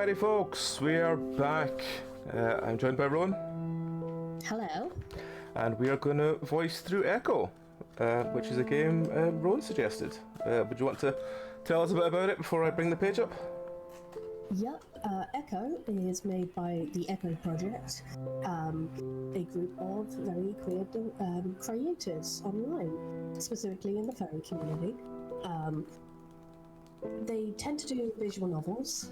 Alrighty folks, we are back. I'm joined by Rowan. Hello. And we are going to voice through Echo, which is a game Rowan suggested. Would you want to tell us a bit about it before I bring the page up? Yep, Echo is made by the Echo Project, a group of very creative creators online, specifically in the furry community. They tend to do visual novels.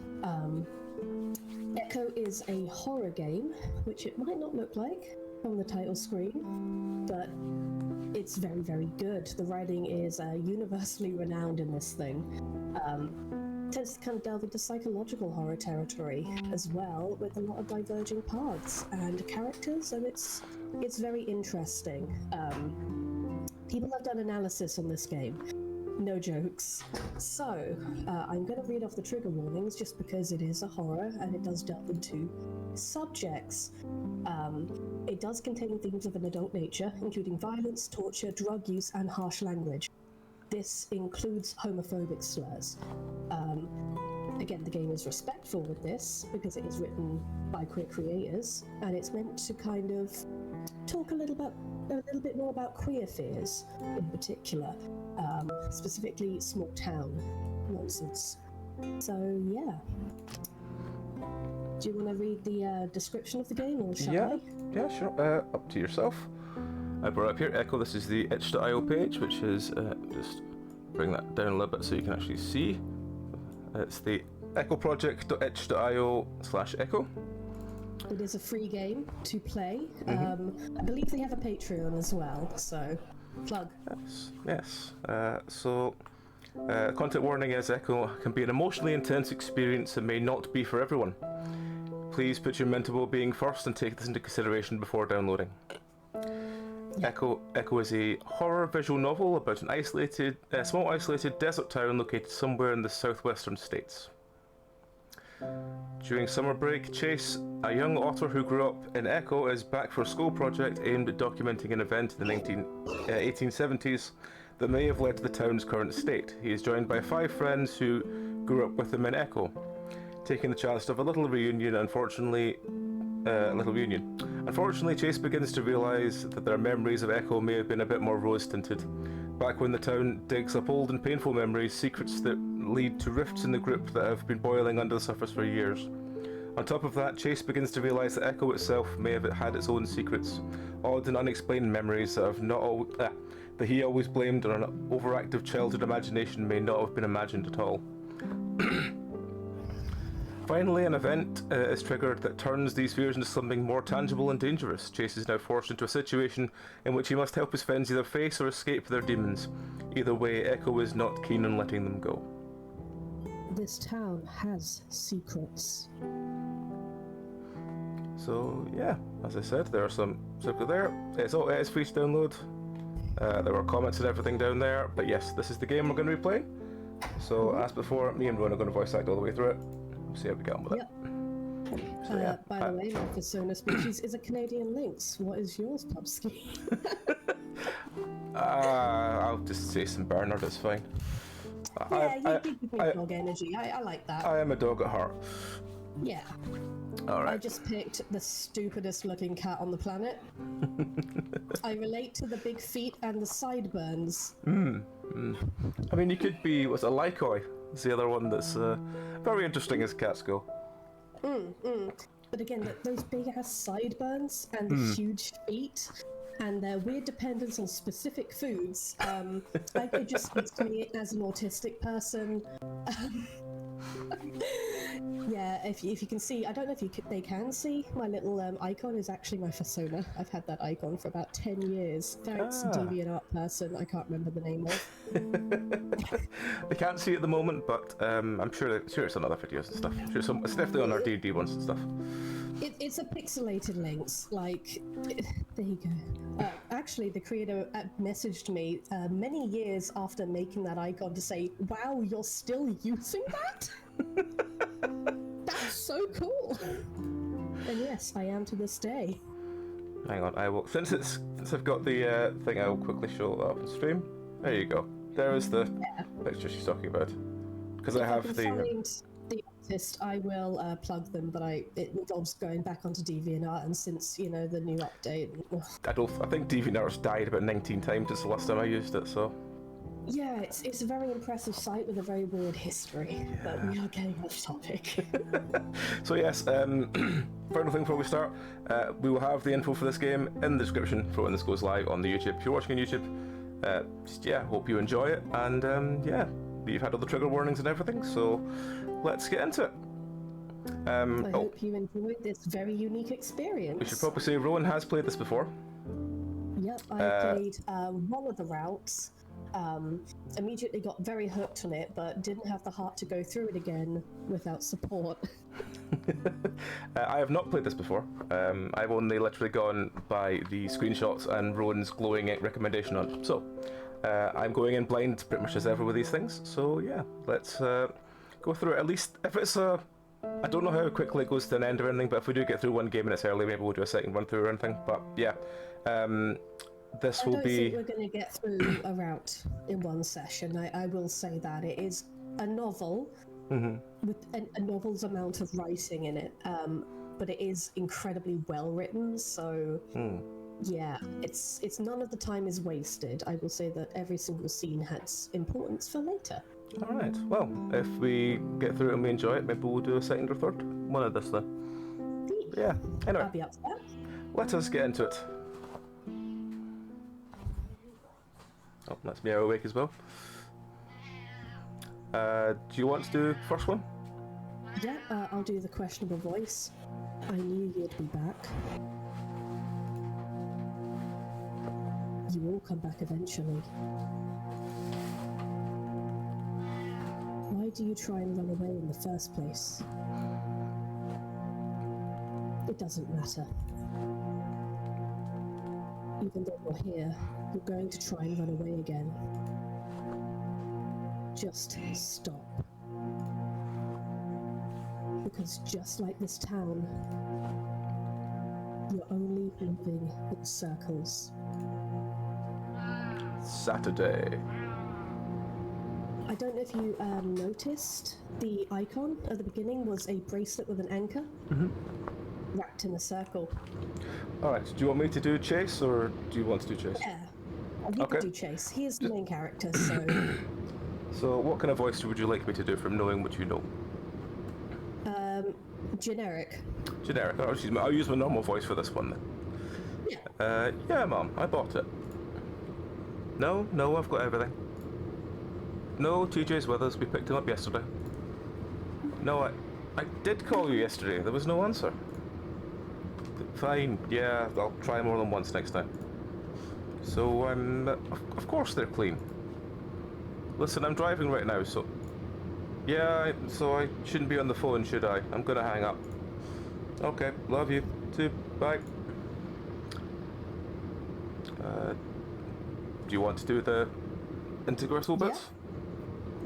Echo is a horror game, which it might not look like on the title screen, but it's very, very good. The writing is universally renowned in this thing. Tends to kind of delve into psychological horror territory as well, with a lot of diverging paths and characters, and it's very interesting. People have done analysis on this game. No jokes. So, I'm going to read off the trigger warnings just because it is a horror and it does delve into subjects. It does contain themes of an adult nature, including violence, torture, drug use, and harsh language. This includes homophobic slurs. Again, the game is respectful with this because it is written by queer creators, and it's meant to kind of talk a little bit more about queer fears in particular, specifically small town nonsense. So yeah. Do you want to read the description of the game, or shall I? Yeah, sure. Up to yourself. I brought up here, Echo, this is the itch.io page, which is, just bring that down a little bit so you can actually see. It's the echoproject.itch.io/echo. It is a free game to play. I believe they have a Patreon as well, so plug. Yes. Content warning is Echo can be an emotionally intense experience and may not be for everyone. Please put your mental well-being first and take this into consideration before downloading. Yeah. Echo is a horror visual novel about an small isolated desert town located somewhere in the southwestern states. During summer break, Chase, a young otter who grew up in Echo, is back for a school project aimed at documenting an event in the 1870s that may have led to the town's current state. He is joined by 5 friends who grew up with him in Echo, taking the chance to have a little reunion. Unfortunately, Chase begins to realise that their memories of Echo may have been a bit more rose-tinted. Back when the town digs up old and painful memories, secrets that lead to rifts in the group that have been boiling under the surface for years. On top of that, Chase begins to realise that Echo itself may have had its own secrets, odd and unexplained memories that that he always blamed on an overactive childhood imagination may not have been imagined at all. Finally, an event is triggered that turns these fears into something more tangible and dangerous. Chase is now forced into a situation in which he must help his friends either face or escape their demons. Either way, Echo is not keen on letting them go. This town has secrets. So yeah, as I said, there are some stuff there. It is free to download. There were comments and everything down there. But yes, this is the game we're going to be playing. So as before, me and Rowan are going to voice act all the way through it. See how we get on with it. So, yeah. By the way, my persona species is a Canadian lynx. What is yours, Pubski? I'll just say St. Bernard, it's fine. Yeah, you give me dog energy. I like that. I am a dog at heart. Yeah. Alright. I just picked the stupidest looking cat on the planet. I relate to the big feet and the sideburns. I mean, you could be, what's a Lycoi? It's the other one that's very interesting as cats go. But again, those big ass sideburns and the huge feet and their weird dependence on specific foods, I could just see me as an autistic person. Yeah, if you can see, I don't know if they can see, my little icon is actually my persona. I've had that icon for about 10 years. Thanks, DeviantArt person, I can't remember the name of. They can't see it at the moment, but I'm sure it's on other videos and stuff. I'm sure it's definitely on our D&D ones and stuff. It's a pixelated lynx, like, there you go. Actually, the creator messaged me many years after making that icon to say, wow, you're still using that? That's so cool. And yes, I am to this day. Hang on, I will, since I've got the thing, I will quickly show that up on stream. There you go. There is the picture she's talking about. Because I have the noticed, I will plug them, but it involves going back onto DeviantArt, and since, the new update... I think DeviantArt's died about 19 times since the last time I used it, so... Yeah, it's a very impressive site with a very weird history, but we are getting off topic. So yes, final thing before we start, we will have the info for this game in the description for when this goes live on the YouTube. If you're watching on YouTube, hope you enjoy it, and you've had all the trigger warnings and everything, so let's get into it. I hope you enjoyed this very unique experience. We should probably say Rowan has played this before. Yep, I played one of the routes. Immediately got very hooked on it, but didn't have the heart to go through it again without support. I have not played this before. I've only literally gone by the screenshots and Rowan's glowing recommendation on it. So, I'm going in blind pretty much as ever with these things. So yeah, let's go through it. At least if it's a... I don't know how quickly it goes to an end or anything, but if we do get through one game and it's early, maybe we'll do a second run through or anything. But yeah, this will be... I don't think we're going to get through a route in one session. I will say that. It is a novel with a novel's amount of writing in it, but it is incredibly well written, so yeah, it's none of the time is wasted. I will say that every single scene has importance for later. Alright, well, if we get through it and we enjoy it, maybe we'll do a second or third one of this then. But yeah, anyway, I'll be up for that. let us get into it. Oh, that's Meow awake as well. Do you want to do first one? Yeah, I'll do the questionable voice. I knew you'd be back. You will come back eventually. Why do you try and run away in the first place? It doesn't matter. Even though you're here, you're going to try and run away again. Just stop. Because just like this town, you're only moving in circles. Saturday. I don't know if you noticed, the icon at the beginning was a bracelet with an anchor wrapped in a circle. Alright, do you want me to do Chase or do you want to do Chase? Yeah, you Okay. can do Chase. He is the main character, so... So what kind of voice would you like me to do from knowing what you know? Generic. Generic. I'll use my normal voice for this one then. Yeah. Yeah, Mom, I bought it. No, I've got everything. No, TJ's with us. We picked him up yesterday. No, I did call you yesterday. There was no answer. Fine. Yeah, I'll try more than once next time. So, of course they're clean. Listen, I'm driving right now, so... Yeah, so I shouldn't be on the phone, should I? I'm gonna hang up. Okay, love you, too. Bye. Do you want to do the integral bits?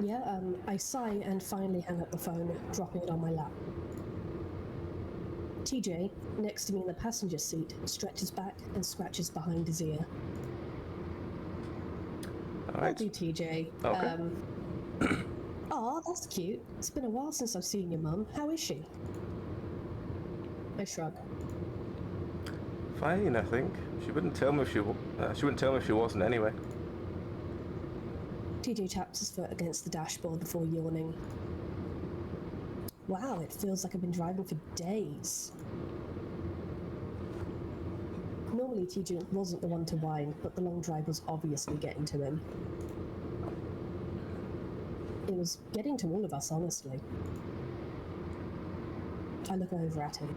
Yeah, I sigh and finally hang up the phone, dropping it on my lap. TJ, next to me in the passenger seat, stretches back and scratches behind his ear. All I'll right. do TJ. Okay. Aw, that's cute. It's been a while since I've seen your mum. How is she? I shrug. Fine, I think. She wouldn't tell me if she wouldn't tell me if she wasn't anyway. TJ taps his foot against the dashboard before yawning. Wow, it feels like I've been driving for days. Normally TJ wasn't the one to whine, but the long drive was obviously getting to him. It was getting to all of us, honestly. I look over at him.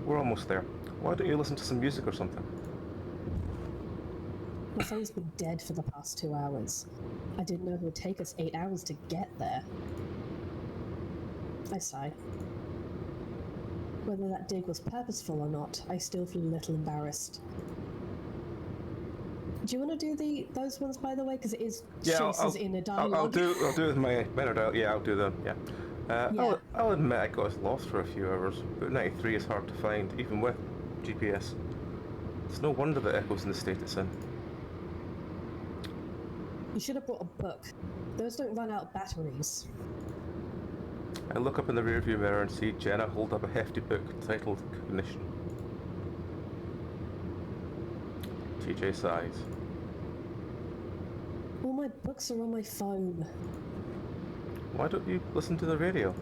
We're almost there. Why don't you listen to some music or something? My phone's been dead for the past 2 hours. I didn't know it would take us 8 hours to get there. I sigh. Whether that dig was purposeful or not, I still feel a little embarrassed. Do you want to do those ones, by the way? Because it is Chase's inner dialogue. I'll do it with my inner dialogue. Yeah, I'll do them. Yeah. I'll admit I got lost for a few hours. Route 93 is hard to find, even with GPS. It's no wonder that Echo's in the state it's in. You should have brought a book. Those don't run out of batteries. I look up in the rearview mirror and see Jenna hold up a hefty book titled Cognition. TJ sighs. All my books are on my phone. Why don't you listen to the radio?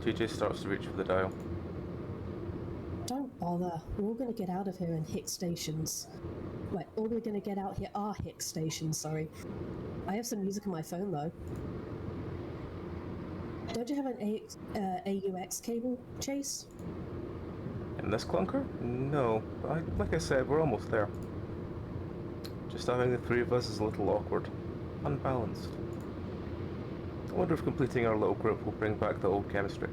TJ starts to reach for the dial. Don't bother. We're all gonna get out of here and hit stations. Wait, all we're gonna get out here are hit stations, sorry. I have some music on my phone though. Don't you have an AUX cable, Chase? In this clunker? No. Like I said, we're almost there. Just having the three of us is a little awkward. Unbalanced. I wonder if completing our little group will bring back the old chemistry.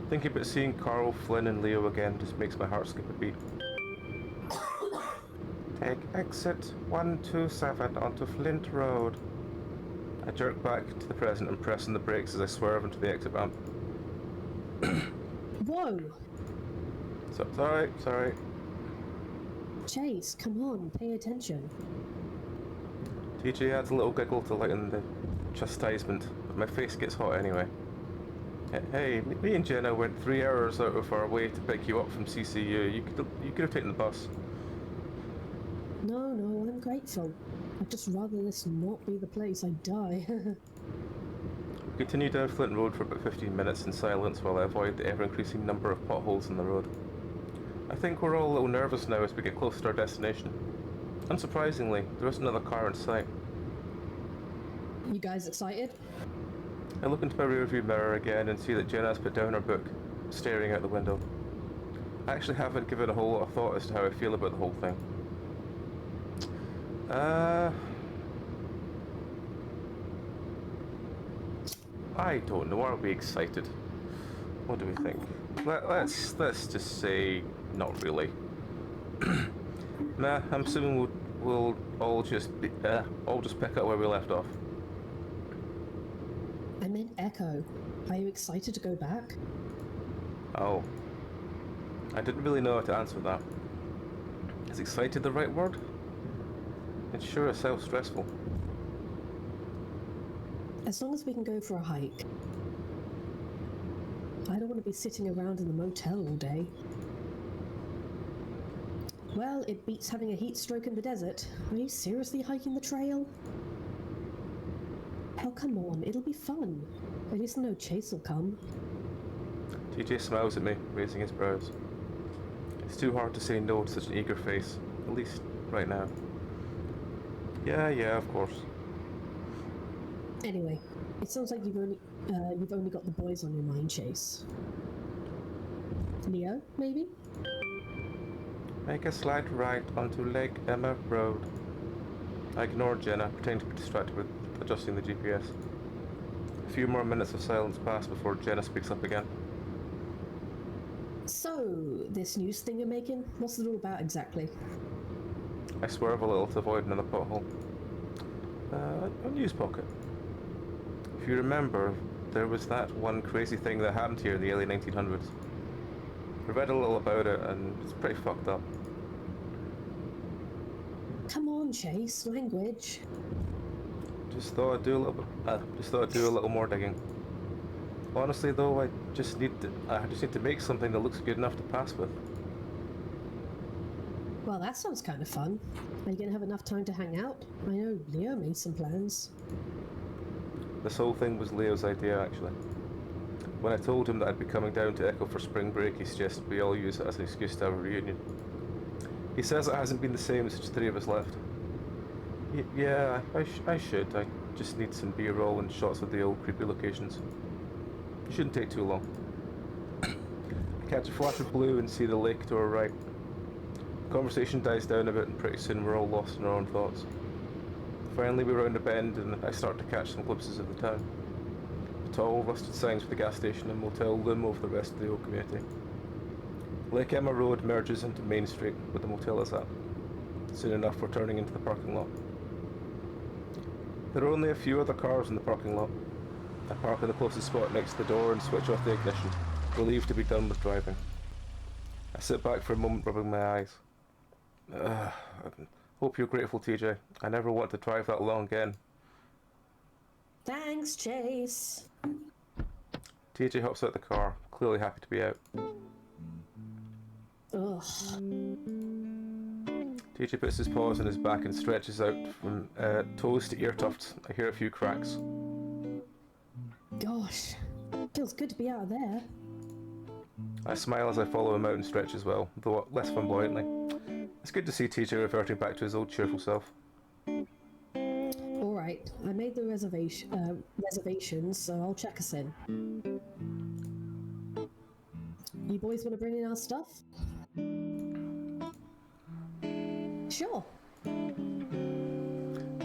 Thinking about seeing Carl, Flynn and Leo again just makes my heart skip a beat. Take exit 127 onto Flint Road. I jerk back to the present and press on the brakes as I swerve into the exit ramp. Whoa! Sorry. Chase, come on, pay attention. TJ adds a little giggle to lighten the chastisement, but my face gets hot anyway. Hey, me and Jenna went 3 hours out of our way to pick you up from CCU. You could have taken the bus. No, I'm grateful. I'd just rather this not be the place I die. We continue down Flint Road for about 15 minutes in silence while I avoid the ever-increasing number of potholes in the road. I think we're all a little nervous now as we get close to our destination. Unsurprisingly, there isn't another car in sight. You guys excited? I look into my rearview mirror again and see that Jenna has put down her book, staring out the window. I actually haven't given a whole lot of thought as to how I feel about the whole thing. I don't know. Are we excited? What do we think? Let's just say not really. Nah, I'm assuming we'll all just pick up where we left off. I meant Echo. Are you excited to go back? Oh. I didn't really know how to answer that. Is excited the right word? It's sure as hell stressful. As long as we can go for a hike. I don't want to be sitting around in the motel all day. Well, it beats having a heat stroke in the desert. Are you seriously hiking the trail? Oh, come on, it'll be fun. At least no Chase will come. TJ smiles at me, raising his brows. It's too hard to say no to such an eager face, at least right now. Yeah, of course. Anyway, it sounds like you've only got the boys on your mind, Chase. Leo, maybe? Make a slight right onto Lake Emma Road. I ignore Jenna, pretending to be distracted with adjusting the GPS. A few more minutes of silence pass before Jenna speaks up again. So, this news thing you're making, what's it all about exactly? I swerve a little to avoid another pothole. A news pocket. If you remember, there was that one crazy thing that happened here in the early 1900s. I read a little about it, and it's pretty fucked up. Come on, Chase, language. Just thought I'd do a little more digging. Honestly, though, I just need to make something that looks good enough to pass with. Well, that sounds kind of fun. Are you gonna have enough time to hang out? I know Leo made some plans. This whole thing was Leo's idea, actually. When I told him that I'd be coming down to Echo for spring break, he suggested we all use it as an excuse to have a reunion. He says it hasn't been the same since the three of us left. Yeah, I should. I just need some B-roll and shots of the old creepy locations. It shouldn't take too long. I catch a flash of blue and see the lake to our right. The conversation dies down a bit and pretty soon we're all lost in our own thoughts. Finally we round a bend and I start to catch some glimpses of the town. The tall, rusted signs for the gas station and motel loom over the rest of the old community. Lake Emma Road merges into Main Street, where the motel is at. Soon enough we're turning into the parking lot. There are only a few other cars in the parking lot. I park in the closest spot next to the door and switch off the ignition, relieved to be done with driving. I sit back for a moment rubbing my eyes. Hope you're grateful, TJ. I never want to drive that long again. Thanks, Chase. TJ hops out the car, clearly happy to be out. Ugh. TJ puts his paws on his back and stretches out from toes to ear tufts. I hear a few cracks. Gosh, feels good to be out of there. I smile as I follow him out and stretch as well, though less flamboyantly. It's good to see TJ reverting back to his old cheerful self. Alright, I made the reservations, so I'll check us in. You boys want to bring in our stuff? Sure. Me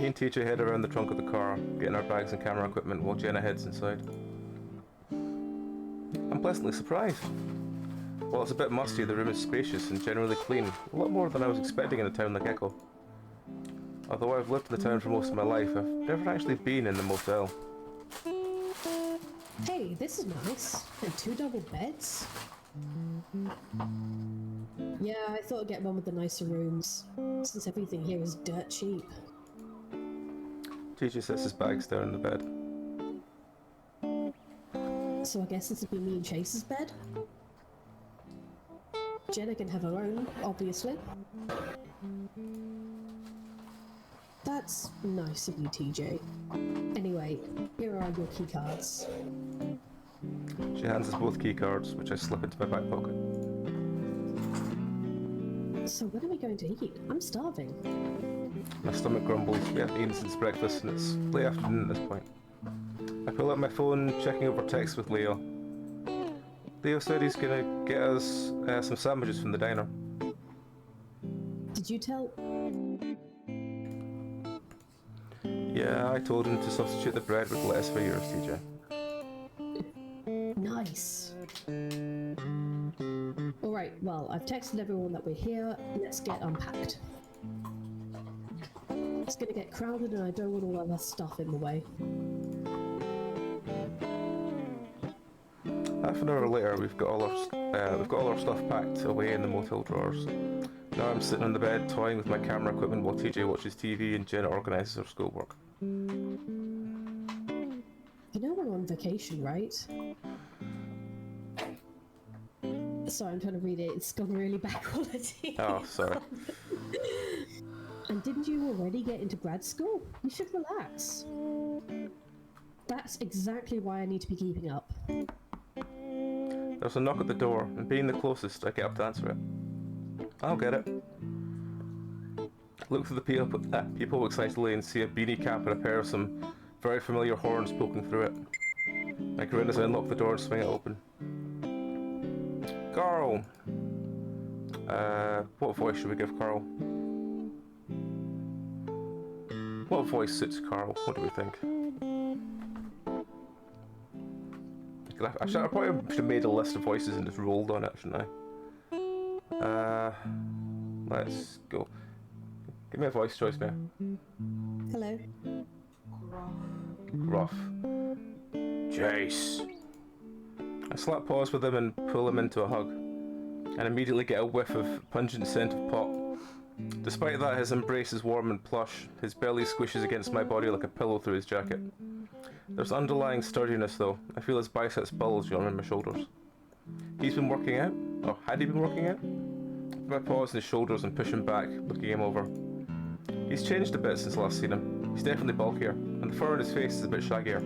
and TJ head around the trunk of the car, getting our bags and camera equipment while Jenna heads inside. I'm pleasantly surprised. While it's a bit musty, the room is spacious and generally clean, a lot more than I was expecting in a town like Echo. Although I've lived in the town for most of my life, I've never actually been in the motel. Hey, this is nice. And 2 double beds? Yeah, I thought I'd get one with the nicer rooms, since everything here is dirt cheap. TJ sets his bags down in the bed. So I guess this would be me and Chase's bed? Jenna can have her own, obviously. That's nice of you, TJ. Anyway, here are your key cards. She hands us both key cards, which I slip into my back pocket. So when are we going to eat? I'm starving. My stomach grumbles. We haven't eaten since breakfast, and it's late afternoon at this point. I pull out my phone, checking over texts with Leo. Leo said he's gonna get us some sandwiches from the diner. Did you tell... Yeah, I told him to substitute the bread with lettuce for yours, TJ. Nice. Alright, well, I've texted everyone that we're here. Let's get unpacked. It's gonna get crowded and I don't want all of our stuff in the way. Half an hour later, we've got all our stuff packed away in the motel drawers. Now I'm sitting on the bed, toying with my camera equipment while TJ watches TV and Jenna organises her schoolwork. You know we're on vacation, right? Sorry, I'm trying to read it. It's gone really bad quality. Oh, sorry. And didn't you already get into grad school? You should relax. That's exactly why I need to be keeping up. There's a knock at the door, and being the closest, I get up to answer it. I'll get it. Look through the people excitedly and see a beanie cap and a pair of some very familiar horns poking through it. I grin as I unlock the door and swing it open. Carl! What voice should we give Carl? What voice suits Carl? What do we think? I probably should have made a list of voices and just rolled on it, shouldn't I? Let's go. Give me a voice choice, Mia. Hello. Gruff. Jace. I slap paws with him and pull him into a hug, and immediately get a whiff of pungent scent of pot. Despite that, his embrace is warm and plush. His belly squishes against my body like a pillow through his jacket. There's underlying sturdiness though. I feel his biceps bulge on my shoulders. He's been working out? Or had he been working out? Put my paws on his shoulders and push him back, looking him over. He's changed a bit since last seen him. He's definitely bulkier, and the fur on his face is a bit shaggier.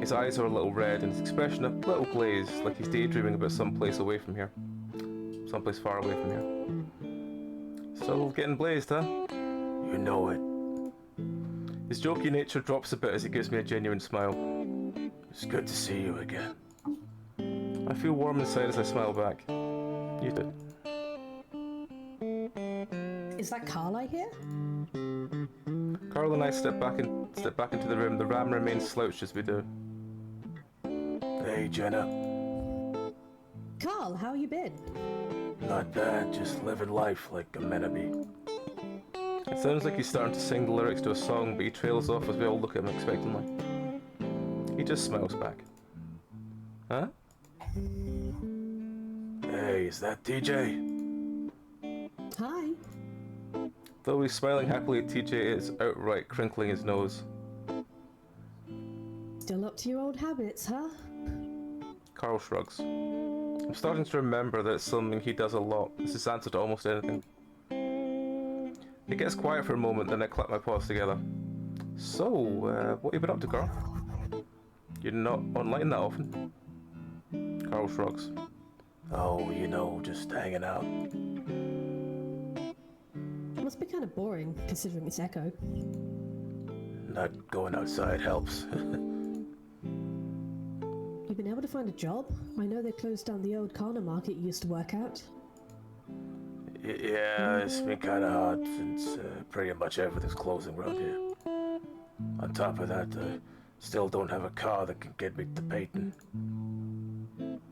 His eyes are a little red, and his expression a little glazed, like he's daydreaming about someplace away from here. Someplace far away from here. Still getting blazed, huh? You know it. His jokey nature drops a bit as he gives me a genuine smile. It's good to see you again. I feel warm inside as I smile back. You did. Is that Carl I hear? Carl and I step back into the room. The ram remains slouched as we do. Hey, Jenna. Carl, how you been? Not bad, just living life like a meant to be. It sounds like he's starting to sing the lyrics to a song, but he trails off as we all look at him expectantly. He just smiles back. Huh? Hey, is that TJ? Hi. Though he's smiling happily, TJ is outright crinkling his nose. Still up to your old habits, huh? Carl shrugs. I'm starting to remember that it's something he does a lot. It's his answer to almost anything. It gets quiet for a moment, then I clap my paws together. So, what have you been up to, Carl? You're not online that often? Carl shrugs. Oh, you know, just hanging out. Must be kind of boring, considering it's Echo. Not going outside helps. You been able to find a job? I know they closed down the old corner market you used to work at. Yeah, it's been kind of hard since pretty much everything's closing around here. On top of that, I still don't have a car that can get me to Peyton.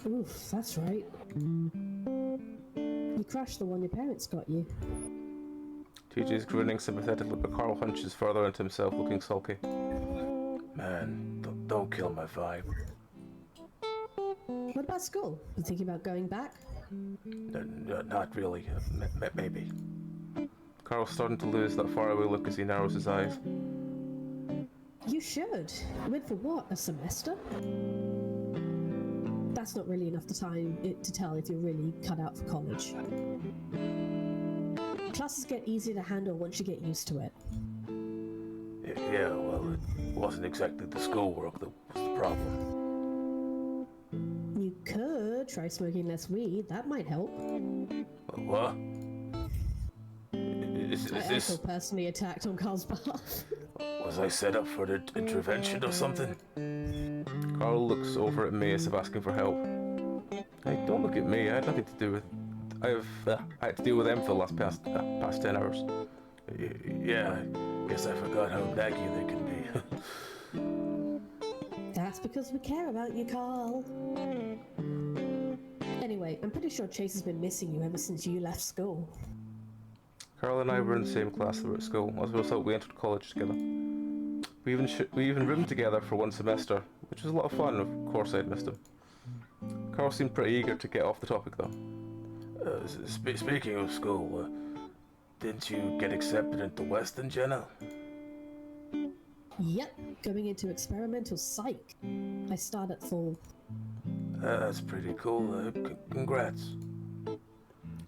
Oof, that's right. You crashed the one your parents got you. TJ's grinning sympathetically, but Carl hunches further into himself, looking sulky. Man, don't kill my vibe. What about school? You thinking about going back? Not really. Maybe. Carl's starting to lose that faraway look as he narrows his eyes. You should. You went for what, a semester? That's not really enough time to tell if you're really cut out for college. Classes get easier to handle once you get used to it. Yeah, well, it wasn't exactly the schoolwork that was the problem. You could try smoking less weed. That might help. What? Is this... I feel personally attacked on Carl's behalf. Was I set up for the intervention or something? Carl looks over at me as if asking for help. Hey, don't look at me. I had nothing to do with... I had to deal with them for the past 10 hours. Yeah, I guess I forgot how naggy they can be. That's because we care about you, Carl. Anyway, I'm pretty sure Chase has been missing you ever since you left school. Carl and I were in the same class through at school. As a result, we entered college together. We even roomed together for one semester, which was a lot of fun. Of course, I'd missed him. Carl seemed pretty eager to get off the topic, though. Speaking of school, didn't you get accepted into Weston, Jenna? Yep, going into experimental psych. I start at fall. That's pretty cool. Congrats.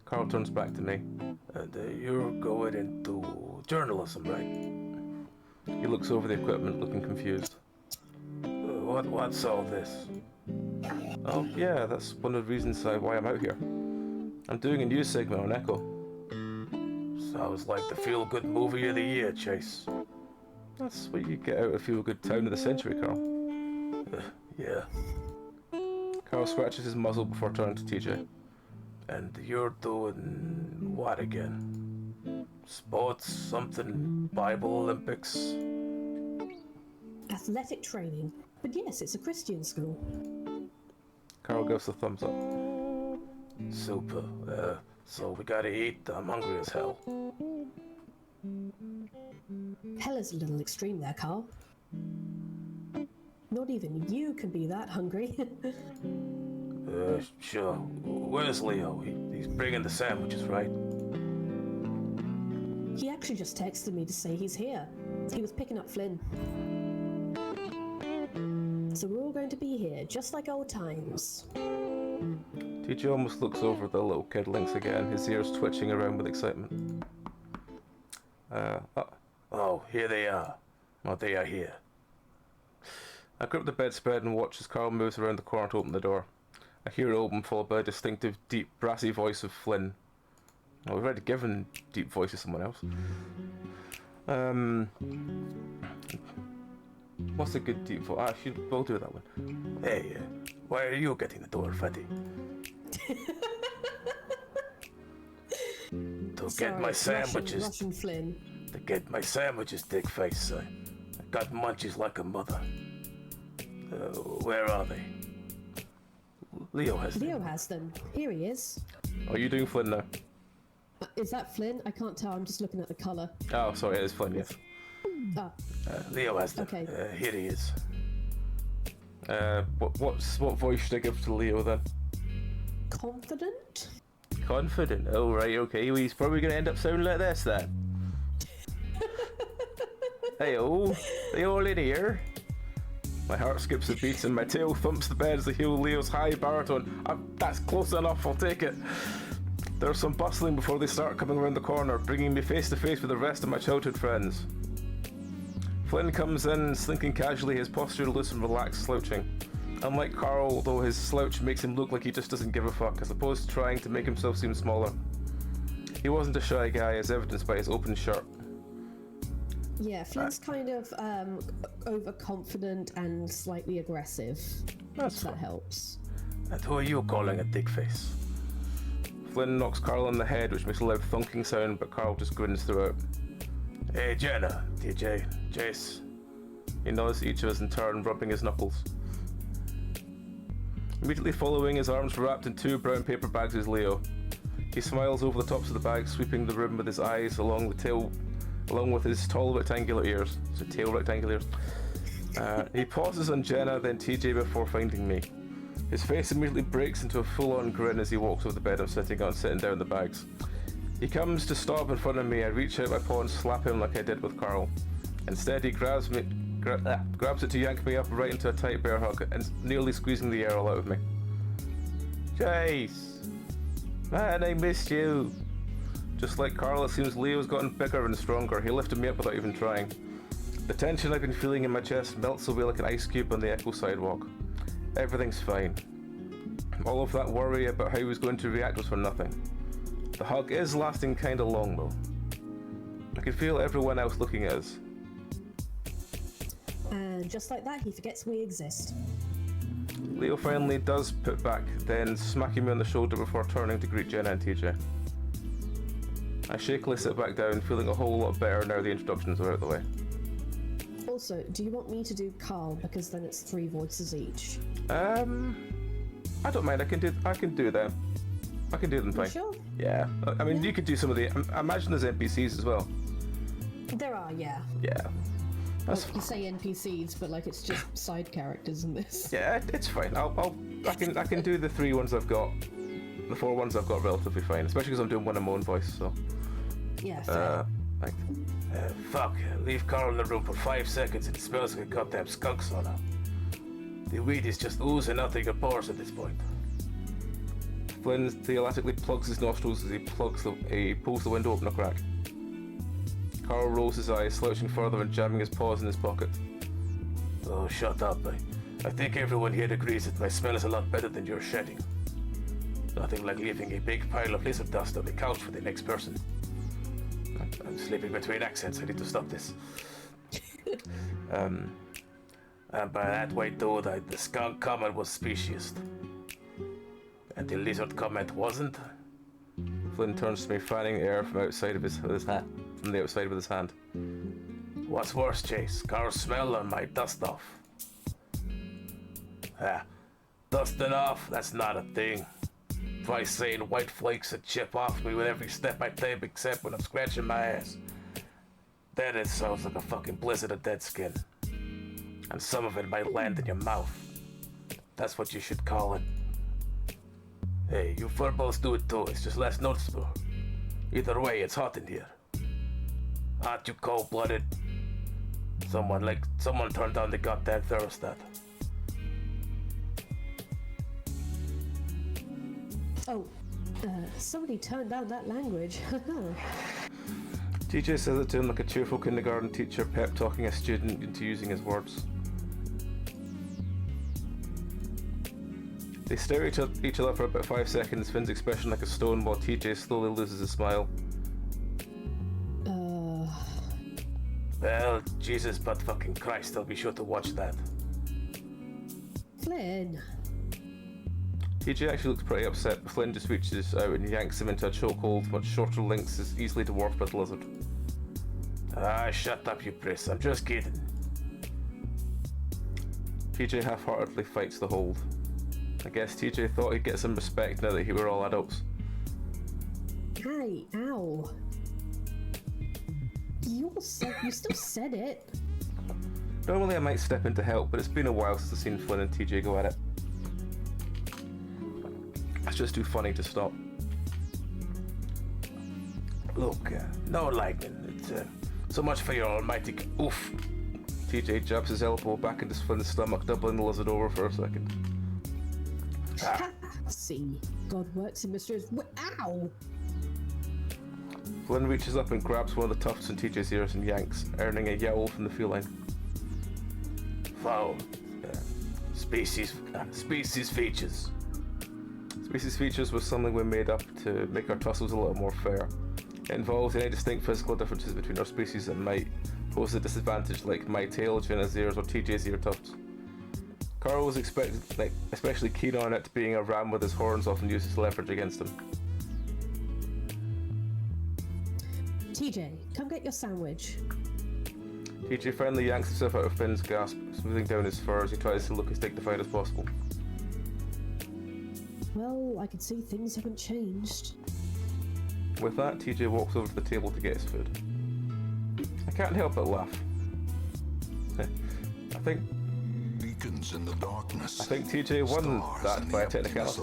Carl turns back to me. And you're going into journalism, right? He looks over the equipment, looking confused. What's all this? Oh, yeah, that's one of the reasons why I'm out here. I'm doing a news segment on Echo. Sounds like the feel-good movie of the year, Chase. That's what you get out of feel-good town of the century, Carl. Yeah. Carl scratches his muzzle before turning to TJ. And you're doing what again? Sports, something, Bible Olympics? Athletic training. But yes, it's a Christian school. Carl gives a thumbs up. Super. So we gotta eat. I'm hungry as hell. Hell is a little extreme there, Carl. Not even you can be that hungry. Sure. Where's Leo? He's bringing the sandwiches, right? He actually just texted me to say he's here. He was picking up Flynn. So we're all going to be here, just like old times. TJ almost looks over at the little kid Lynx again, his ears twitching around with excitement. Oh, here they are. Oh, they are here. I grip the bedspread and watch as Carl moves around the corner to open the door. I hear it open, followed by a distinctive, deep, brassy voice of Flynn. Oh, we've already given deep voice to someone else. What's a good deep voice? We'll do that one. Hey, why are you getting the door, fatty? To get my sandwiches. Russian Flynn. To get my sandwiches, dick face. I got munchies like a mother. Where are they? Leo has them. Leo has them. Here he is. Are you doing Flynn now? Is that Flynn? I can't tell. I'm just looking at the colour. Oh, sorry, it is Flynn, yes. Ah. Leo has them. Okay. Here he is. What voice should I give to Leo then? Confident? Confident? Oh, right, okay. Well, he's probably going to end up sounding like this then. Hey-oh. They all in here? My heart skips a beat and my tail thumps the bed as I hear Leo's high baritone. That's close enough, I'll take it. There's some bustling before they start coming around the corner, bringing me face to face with the rest of my childhood friends. Flynn comes in, slinking casually, his posture loose and relaxed, slouching. Unlike Carl, though, his slouch makes him look like he just doesn't give a fuck, as opposed to trying to make himself seem smaller. He wasn't a shy guy, as evidenced by his open shirt. Yeah, Flynn's kind of overconfident and slightly aggressive. That helps. And who are you calling a dick face? Flynn knocks Carl on the head, which makes a loud thunking sound, but Carl just grins throughout. Hey, Jenna, TJ, Jace. He nods at each of us in turn, rubbing his knuckles. Immediately following, his arms were wrapped in 2 brown paper bags, is Leo. He smiles over the tops of the bags, sweeping the room with his eyes along with his tall rectangular ears. So tail rectangular ears. He pauses on Jenna, then TJ before finding me. His face immediately breaks into a full-on grin as he walks over the bed I'm sitting on, sitting down the bags. He comes to stop in front of me. I reach out my paw and slap him like I did with Carl. Instead, he grabs it to yank me up right into a tight bear hug, and nearly squeezing the air all out of me. Jace! Man, I missed you! Just like Carl, it seems Leo's gotten bigger and stronger. He lifted me up without even trying. The tension I've been feeling in my chest melts away like an ice cube on the Echo sidewalk. Everything's fine. All of that worry about how he was going to react was for nothing. The hug is lasting kinda long though. I can feel everyone else looking at us. And just like that, he forgets we exist. Leo finally does put back, then smacking me on the shoulder before turning to greet Jenna and TJ. I shakily sit back down, feeling a whole lot better now the introductions are out of the way. Also, do you want me to do Carl, because then it's 3 voices each? I don't mind. I can do them. I can do them fine. Sure. Yeah. I mean, you could do some of the. I imagine there's NPCs as well. There are, yeah. Yeah. That's You say NPCs, but like it's just side characters in this. Yeah, it's fine. I can do the 3 ones I've got. The 4 ones I've got relatively fine, especially because I'm doing one in my own voice. So. Yeah. Fair. Fuck. Leave Carl in the room for 5 seconds and it smells like a goddamn skunk sauna. The weed is just oozing out of your pores at this point. Flynn theoretically plugs his nostrils as he pulls the window open a crack. Carl rolls his eyes, slouching further and jamming his paws in his pocket. Oh, shut up. I think everyone here agrees that my smell is a lot better than your shedding. Nothing like leaving a big pile of lizard dust on the couch for the next person. I'm slipping between accents, I need to stop this. And by that way though, the skunk comment was speciest. And the lizard comment wasn't? Flynn turns to me, fanning air from outside of his hat, from the outside with his hand. What's worse, Chase? Carl's smell or my dust off? Dusting off? That's not a thing. Try saying white flakes that chip off me with every step I take except when I'm scratching my ass. Then it sounds like a fucking blizzard of dead skin. And some of it might land in your mouth. That's what you should call it. Hey, you furballs do it too, it's just less noticeable. Either way, it's hot in here. Aren't you cold-blooded? Someone turned on the goddamn thermostat. Oh, somebody turned down that language. TJ says it to him like a cheerful kindergarten teacher pep talking a student into using his words. They stare at each other for about 5 seconds, Finn's expression like a stone while TJ slowly loses his smile. Well, Jesus but fucking Christ, I'll be sure to watch that. Flynn. TJ actually looks pretty upset, but Flynn just reaches out and yanks him into a chokehold, much shorter lengths is easily dwarfed by the lizard. Shut up you priss, I'm just kidding. TJ half-heartedly fights the hold. I guess TJ thought he'd get some respect now that we were all adults. Hey, ow. You still said it. Normally I might step in to help, but it's been a while since I've seen Flynn and TJ go at it. It's just too funny to stop. Look, no lightning. It's so much for your almighty oof. TJ jabs his elbow back into Flynn's stomach, doubling the lizard over for a second. Ha! See, God works in mysterious. Ow! Flynn reaches up and grabs one of the tufts in TJ's ears and yanks, earning a yowl from the feline. Foul. Species features. Species features was something we made up to make our tussles a little more fair. It involved any distinct physical differences between our species that might pose a disadvantage, like my tail, Jenna's ears, or TJ's ear tufts. Carl was especially keen on it, being a ram with his horns often uses leverage against him. TJ, come get your sandwich. TJ finally yanks himself out of Finn's grasp, smoothing down his fur as he tries to look as dignified as possible. Well, I can see things haven't changed. With that, TJ walks over to the table to get his food. I can't help but laugh. I think in the darkness. I think TJ won that by a technicality.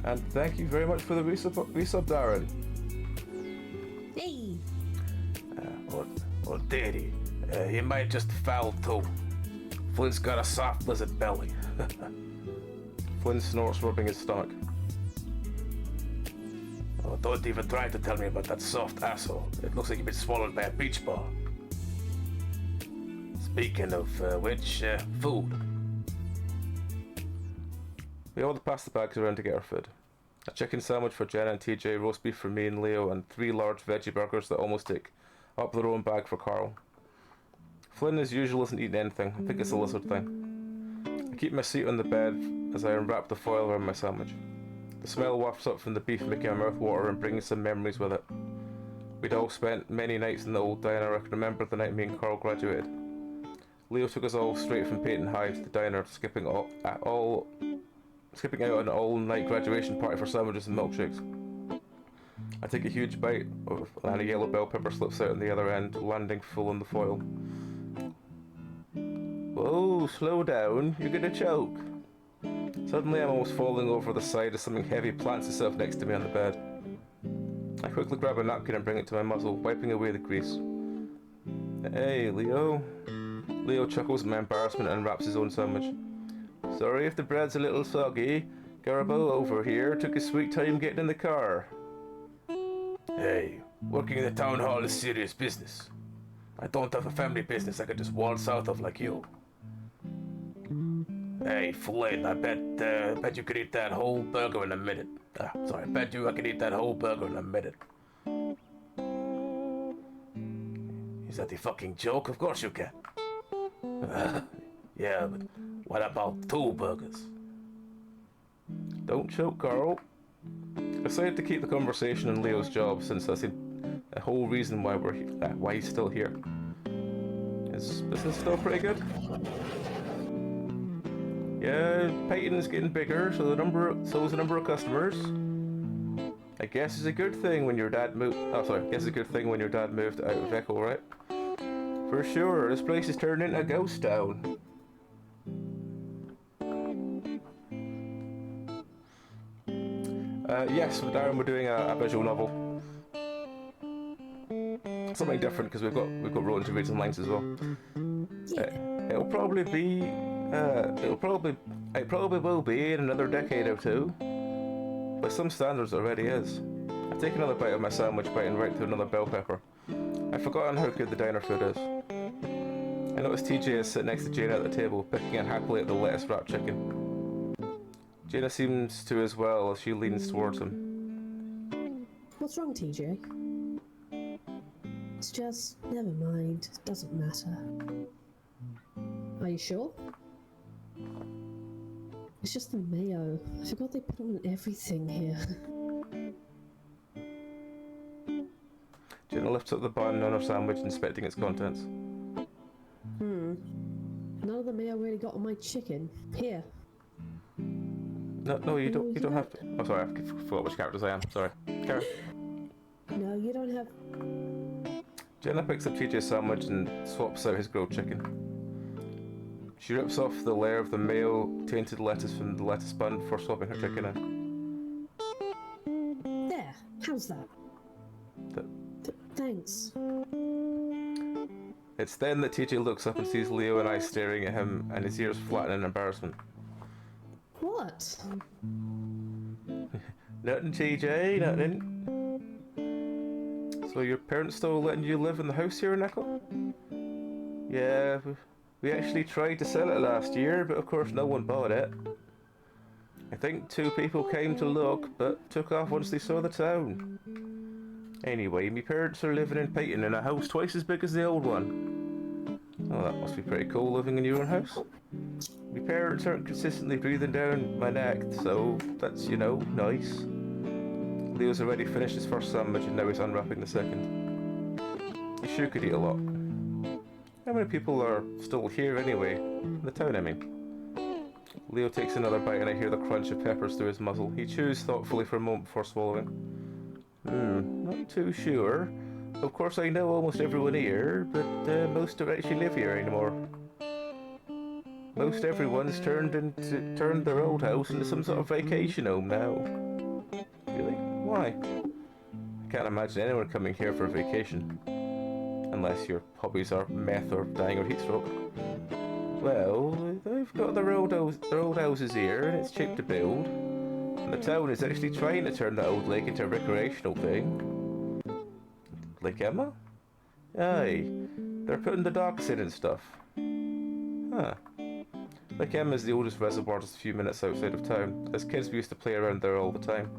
And thank you very much for the resub, Darren. Hey! Well, Daddy, he might just foul too. Flynn's got a soft lizard belly. Flynn snorts, rubbing his stomach. Oh, don't even try to tell me about that soft asshole. It looks like you've been swallowed by a beach ball. Speaking of which, food. We all pass the bags around to get our food. A chicken sandwich for Jenna and TJ, roast beef for me and Leo, and 3 large veggie burgers that almost take up their own bag for Carl. Flynn, as usual, isn't eating anything. I think it's a lizard thing. I keep my seat on the bed as I unwrap the foil around my sandwich. The smell wafts up from the beef, making my mouth water and bringing some memories with it. We'd all spent many nights in the old diner. I can remember the night me and Carl graduated. Leo took us all straight from Peyton High to the diner, skipping out an all-night graduation party for sandwiches and milkshakes. I take a huge bite and a yellow bell pepper slips out on the other end, landing full on the foil. Whoa, slow down, you're gonna choke. Suddenly I'm almost falling over the side as something heavy plants itself next to me on the bed. I quickly grab a napkin and bring it to my muzzle, wiping away the grease. Hey, Leo. Leo chuckles at my embarrassment and wraps his own sandwich. Sorry if the bread's a little soggy. Garbo over here took his sweet time getting in the car. Hey, working in the town hall is serious business. I don't have a family business I could just waltz out of like you. Hey, Flynn, I bet you could eat that whole burger in a minute. I bet you I could eat that whole burger in a minute. Is that a fucking joke? Of course you can. Yeah, but what about 2 burgers? Don't choke, Carl. I decided to keep the conversation on Leo's job since that's the whole reason why why he's still here. Is business still pretty good? Yeah, Peyton's getting bigger, so is the number of customers. I guess it's a good thing when your dad moved. Oh, sorry. I guess it's a good thing when your dad moved out of Echo, right? For sure, this place is turning into a ghost town. Yes, with Darren, we're doing a visual novel. Something different because we've got Rowan to read some lines as well. It'll probably will be in another decade or 2. By some standards, it already is. I take another bite of my sandwich, biting right through another bell pepper. I've forgotten how good the diner food is. I notice TJ is sitting next to Jana at the table, picking unhappily at the lettuce-wrapped chicken. Jana seems to as well as she leans towards him. What's wrong, TJ? It's just, never mind, it doesn't matter. Are you sure? It's just the mayo. I forgot they put on everything here. Jenna lifts up the bun on her sandwich, inspecting its contents. None of the mayo really got on my chicken. Here. No, you don't have to. Oh, sorry, I forgot which characters I am. Sorry. Karen. No, you don't have... Jenna picks up TJ's sandwich and swaps out his grilled chicken. She rips off the layer of the mayo-tainted lettuce from the lettuce bun before swapping her chicken in. There, how's that? Thanks. It's then that TJ looks up and sees Leo and I staring at him, and his ears flatten in embarrassment. What? Nothing, TJ, nothing. So your parents still letting you live in the house here, Nickel? Yeah, we actually tried to sell it last year, but of course no one bought it. I think 2 people came to look, but took off once they saw the town. Anyway, my parents are living in Peyton in a house twice as big as the old one. Oh, that must be pretty cool living in your own house. My parents aren't consistently breathing down my neck, so that's, you know, nice. Leo's already finished his first sandwich and now he's unwrapping the second. You sure could eat a lot. How many people are still here anyway? In the town, I mean. Leo takes another bite and I hear the crunch of peppers through his muzzle. He chews thoughtfully for a moment before swallowing. Not too sure. Of course I know almost everyone here, but most don't actually live here anymore. Most everyone's turned their old house into some sort of vacation home now. Really? Why? I can't imagine anyone coming here for a vacation. Unless your hobbies are meth or dying of heat stroke. Well, they've got their old houses here, and it's cheap to build. And the town is actually trying to turn that old lake into a recreational thing. Lake Emma? Aye, they're putting the docks in and stuff. Huh. Lake Emma is the oldest reservoir just a few minutes outside of town. As kids we used to play around there all the time.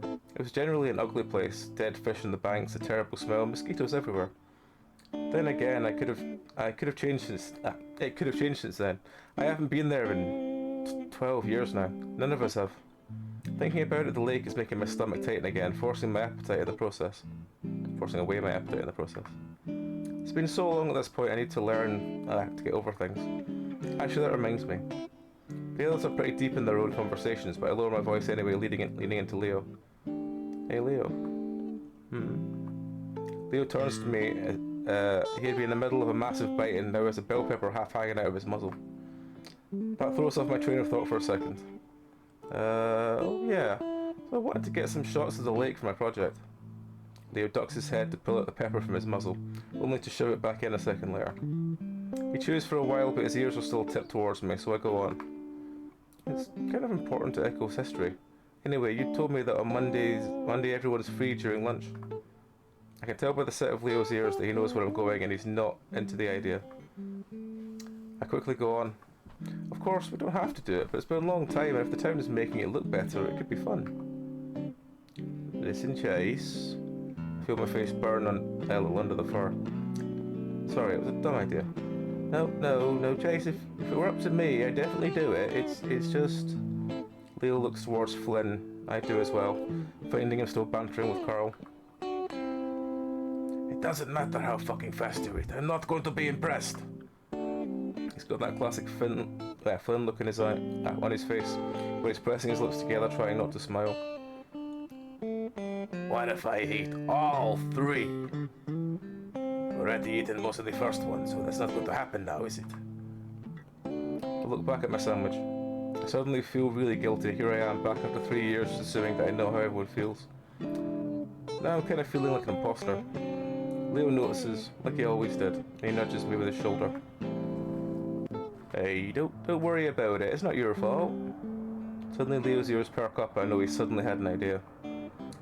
It was generally an ugly place, dead fish in the banks, a terrible smell, mosquitoes everywhere. Then again, it could have changed since then. I haven't been there in 12 years now. None of us have. Thinking about it, the lake is making my stomach tighten again, forcing away my appetite in the process. It's been so long at this point, I need to learn to get over things. Actually, that reminds me. The others are pretty deep in their own conversations, but I lower my voice anyway, leaning into Leo. Hey, Leo. Leo turns to me. He had been in the middle of a massive bite and now has a bell pepper half hanging out of his muzzle. That throws off my train of thought for a second. Oh yeah. So I wanted to get some shots of the lake for my project. Leo ducks his head to pull out the pepper from his muzzle, only to shove it back in a second later. He chews for a while, but his ears are still tipped towards me, so I go on. It's kind of important to Echo's history. Anyway, you told me that on Monday everyone's free during lunch. I can tell by the set of Leo's ears that he knows where I'm going and he's not into the idea. I quickly go on. Of course, we don't have to do it, but it's been a long time and if the town is making it look better, it could be fun. Listen, Chase. I feel my face burn a little under the fur. Sorry, it was a dumb idea. No, Chase, if it were up to me, I'd definitely do it. It's just... Leo looks towards Flynn. I do as well, finding him still bantering with Carl. It doesn't matter how fucking fast you eat. I'm not going to be impressed. He's got that classic Flynn look in his eye, on his face, where he's pressing his lips together, trying not to smile. What if I eat all 3? Already eaten most of the first one, so that's not going to happen now, is it? I look back at my sandwich. I suddenly feel really guilty. Here I am, back after 3 years, assuming that I know how everyone feels. Now I'm kind of feeling like an imposter. Leo notices, like he always did, and he nudges me with his shoulder. Hey, don't worry about it. It's not your fault. Suddenly Leo's ears perk up and I know he suddenly had an idea.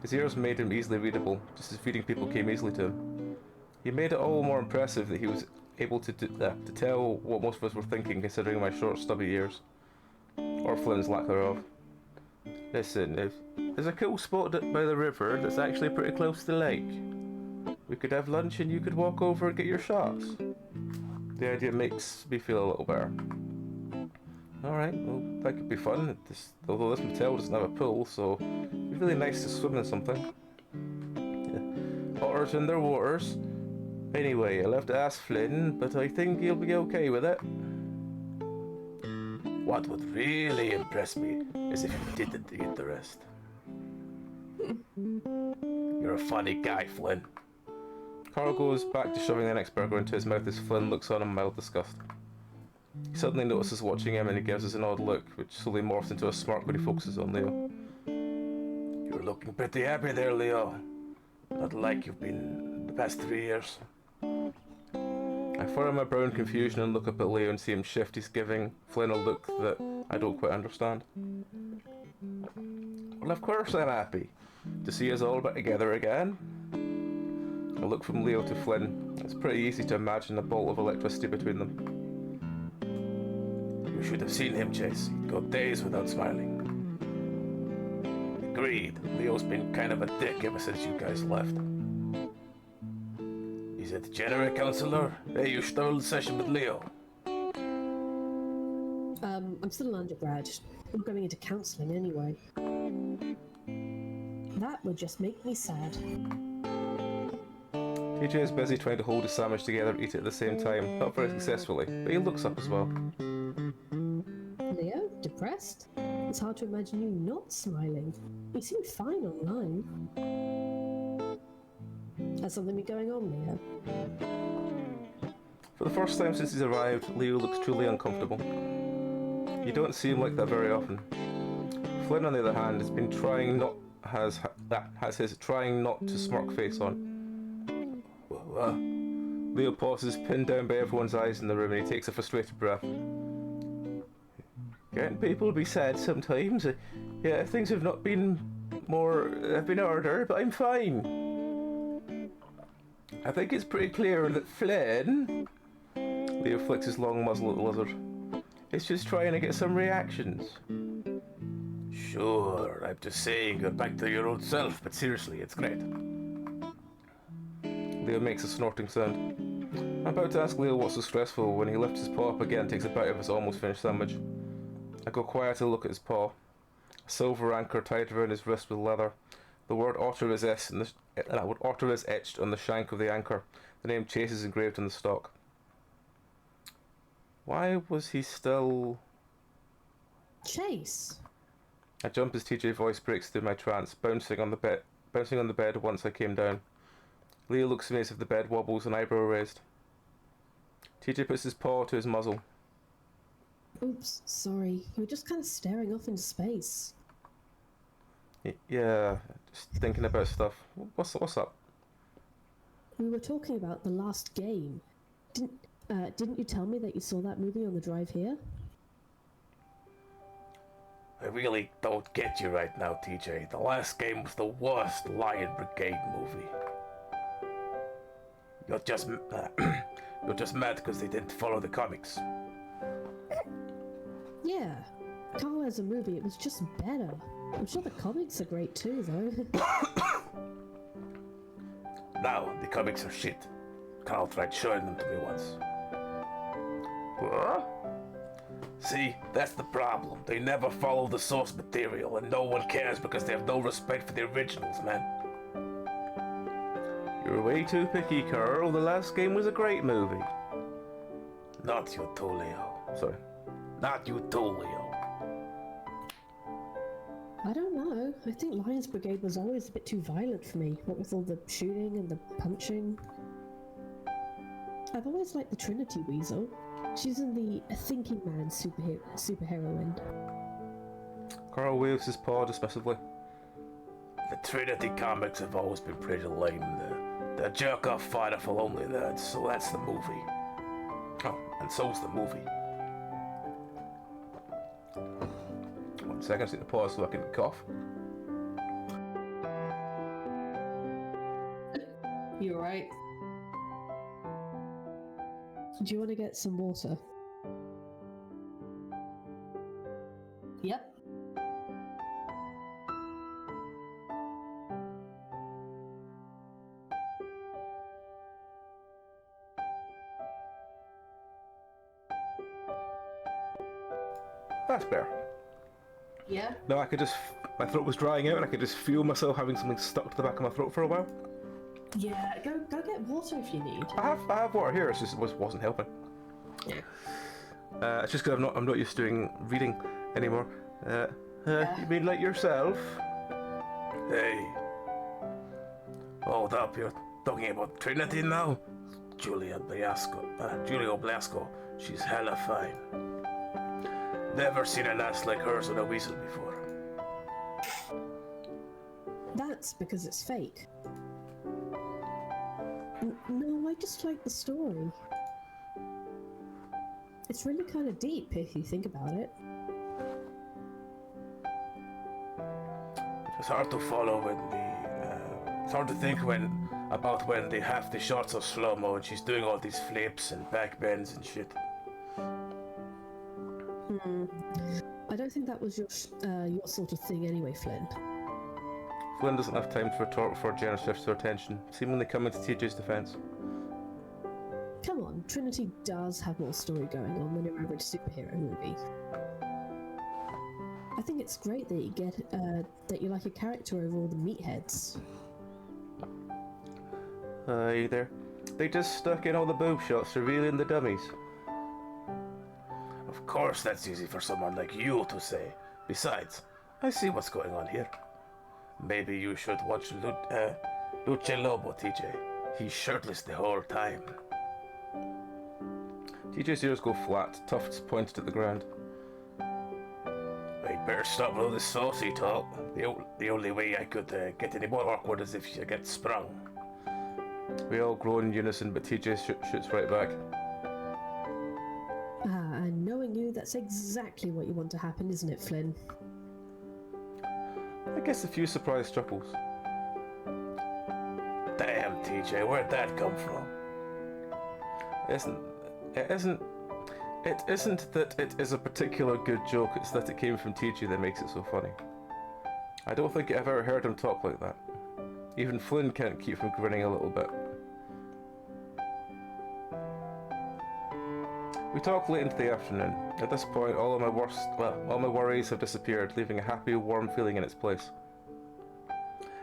His ears made him easily readable, just as feeding people came easily to him. He made it all more impressive that he was able to tell what most of us were thinking, considering my short, stubby ears. Or Flynn's lack thereof. Listen, there's a cool spot by the river that's actually pretty close to the lake. We could have lunch and you could walk over and get your shots. The idea makes me feel a little better. Alright, well, that could be fun. Although this motel doesn't have a pool, so it'd be really nice to swim in something. Yeah. Otters in their waters. Anyway, I'll have to ask Flynn, but I think he'll be okay with it. What would really impress me is if you didn't eat the rest. You're a funny guy, Flynn. Carl goes back to shoving the next burger into his mouth as Flynn looks on in mild disgust. He suddenly notices watching him and he gives us an odd look, which slowly morphs into a smirk when he focuses on Leo. You're looking pretty happy there, Leo. Not like you've been the past 3 years. I I furrow my brow in confusion and look up at Leo and see him shift. He's giving Flynn a look that I don't quite understand. Well, of course I'm happy to see us all back together again. I look from Leo to Flynn. It's pretty easy to imagine a bolt of electricity between them. You should have seen him, Chase. He'd go days without smiling. Agreed. Leo's been kind of a dick ever since you guys left. He's a degenerate counselor. Hey, you should hold a session with Leo. I'm still an undergrad. I'm going into counselling anyway. That would just make me sad. TJ is busy trying to hold his sandwich together and eat it at the same time, not very successfully, but he looks up as well. Leo, depressed? It's hard to imagine you not smiling. You seem fine online. Has something been going on, Leo? For the first time since he's arrived, Leo looks truly uncomfortable. You don't see him like that very often. Flynn, on the other hand, has been trying not has his trying not to smirk face on. Leo pauses, pinned down by everyone's eyes in the room, and he takes a frustrated breath. Can't people be sad sometimes? Yeah, things have not been have been harder, but I'm fine. I think it's pretty clear that Flynn... Leo flicks his long muzzle at the lizard. It's just trying to get some reactions. Sure, I'm just saying you're back to your old self, but seriously, it's great. Leo makes a snorting sound. I'm about to ask Leo what's so stressful when he lifts his paw up again and takes a bite of his almost finished sandwich. I go quiet to look at his paw. A silver anchor tied around his wrist with leather. The word otter is etched on the shank of the anchor. The name Chase is engraved on the stock. Why was he still... Chase? I jump as TJ's voice breaks through my trance, bouncing on the bed once I came down. Leo looks at me as if the bed wobbles, an eyebrow raised. TJ puts his paw to his muzzle. Oops, sorry. You were just kind of staring off into space. Yeah, just thinking about stuff. What's up? We were talking about the last game. Didn't you tell me that you saw that movie on the drive here? I really don't get you right now, TJ. The last game was the worst Lion Brigade movie. You're just mad because they didn't follow the comics. Yeah. Carl as a movie, it was just better. I'm sure the comics are great too, though. Now, the comics are shit. Carl tried showing them to me once. What? See, that's the problem. They never follow the source material, and no one cares because they have no respect for the originals, man. You're way too picky, Carl. The last game was a great movie. Not you too, Leo. Sorry. Not you too, Leo. I don't know. I think Lions Brigade was always a bit too violent for me. What with all the shooting and the punching. I've always liked the Trinity Weasel. She's in the Thinking Man superheroine. Carl waves his paw dismissively. The Trinity comics have always been pretty lame. The jerk-off fighter for only nerds, so that's the movie. Oh, and so's the movie. 1 second, I just need to pause so I can cough. You alright? Do you want to get some water? Yep. That's better. Yeah? No, I could just... My throat was drying out and I could just feel myself having something stuck to the back of my throat for a while. Yeah, go get water if you need. I have water here, it's just it wasn't helping. Yeah. It's just because I'm not used to reading anymore. You mean like yourself? Hey. Hold up, you're talking about Trinity now? Julio Blasco. She's hella fine. Never seen an ass like hers on a weasel before. That's because it's fake. No, I just like the story. It's really kind of deep if you think about it. It's hard to follow when it's hard to think about when they have the shots of slow-mo and she's doing all these flips and back bends and shit. I don't think that was your sort of thing anyway, Flynn. Flynn doesn't have time to retort before Jenna shifts her attention, seemingly coming to TJ's defense. Come on, Trinity does have more story going on than your average superhero movie. I think it's great that you get that you like a character over all the meatheads. Hey there. They just stuck in all the boob shots revealing the dummies. Of course that's easy for someone like you to say. Besides, I see what's going on here. Maybe you should watch Luce Lobo, TJ. He's shirtless the whole time. TJ's ears go flat, tufts pointed at the ground. I'd better stop all this saucy talk. The only way I could get any more awkward is if you get sprung. We all groan in unison, but TJ shoots right back. And knowing you, that's exactly what you want to happen, isn't it, Flynn? I guess a few surprise chuckles. Damn, TJ, where'd that come from? It isn't that it is a particular good joke, it's that it came from TJ that makes it so funny. I don't think I've ever heard him talk like that. Even Flynn can't keep from grinning a little bit. We talk late into the afternoon. At this point, all my worries have disappeared, leaving a happy, warm feeling in its place.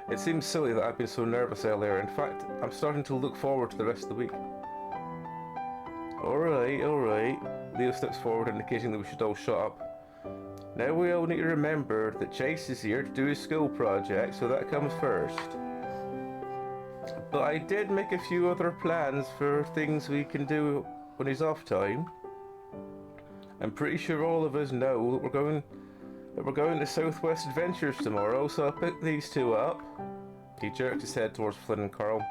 It seems silly that I've been so nervous earlier. In fact, I'm starting to look forward to the rest of the week. Alright. Leo steps forward, indicating that we should all shut up. Now we all need to remember that Chase is here to do his school project, so that comes first. But I did make a few other plans for things we can do when he's off time. I'm pretty sure all of us know that we're going to Southwest Adventures tomorrow, so I'll pick these two up. He jerked his head towards Flynn and Carl.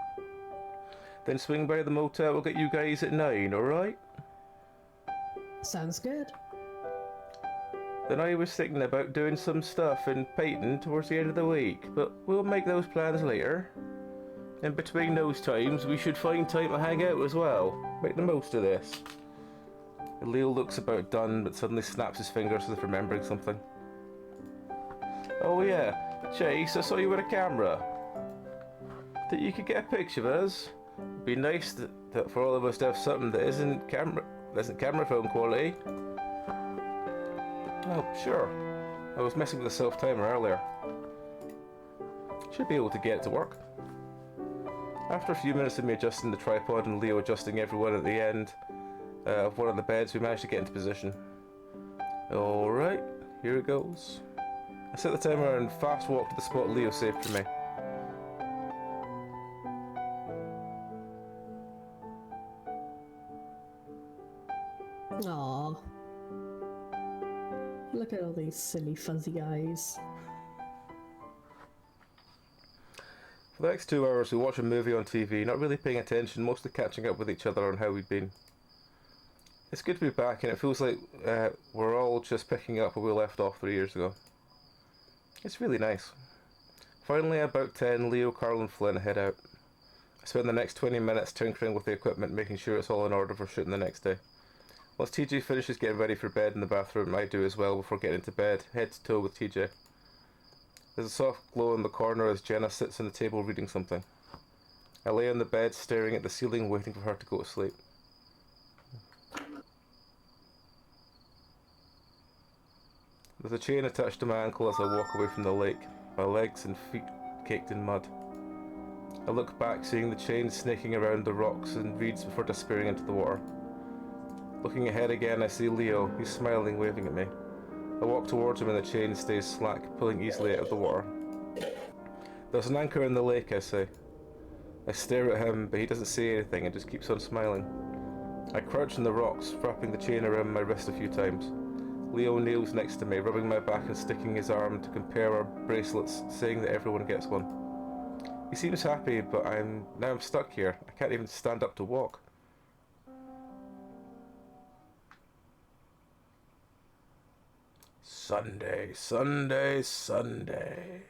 Then swing by the motel, we'll get you guys at 9, alright? Sounds good. Then I was thinking about doing some stuff in Peyton towards the end of the week, but we'll make those plans later. In between those times, we should find time to hang out as well. Make the most of this. Leo looks about done, but suddenly snaps his fingers as if remembering something. Oh yeah, Chase, I saw you with a camera. That you could get a picture of us? It'd be nice that for all of us to have something that isn't camera phone quality. Oh, sure. I was messing with the self-timer earlier. Should be able to get it to work. After a few minutes of me adjusting the tripod and Leo adjusting everyone at the end of one of the beds, we managed to get into position. Alright, here it goes. I set the timer and fast walked to the spot Leo saved for me. Aww. Look at all these silly fuzzy eyes. For the next 2 hours we watch a movie on TV, not really paying attention, mostly catching up with each other on how we'd been. It's good to be back, and it feels like we're all just picking up where we left off 3 years ago. It's really nice. Finally, about 10, Leo, Carl and Flynn head out. I spend the next 20 minutes tinkering with the equipment, making sure it's all in order for shooting the next day. Once TJ finishes getting ready for bed in the bathroom, I do as well before getting into bed, head to toe with TJ. There's a soft glow in the corner as Jenna sits on the table reading something. I lay on the bed staring at the ceiling, waiting for her to go to sleep. There's a chain attached to my ankle as I walk away from the lake, my legs and feet caked in mud. I look back, seeing the chain snaking around the rocks and reeds before disappearing into the water. Looking ahead again, I see Leo. He's smiling, waving at me. I walk towards him and the chain stays slack, pulling easily out of the water. There's an anchor in the lake, I say. I stare at him, but he doesn't say anything and just keeps on smiling. I crouch on the rocks, wrapping the chain around my wrist a few times. Leo kneels next to me, rubbing my back and sticking his arm to compare our bracelets, saying that everyone gets one. He seems happy, but I'm stuck here. I can't even stand up to walk. Sunday, Sunday, Sunday.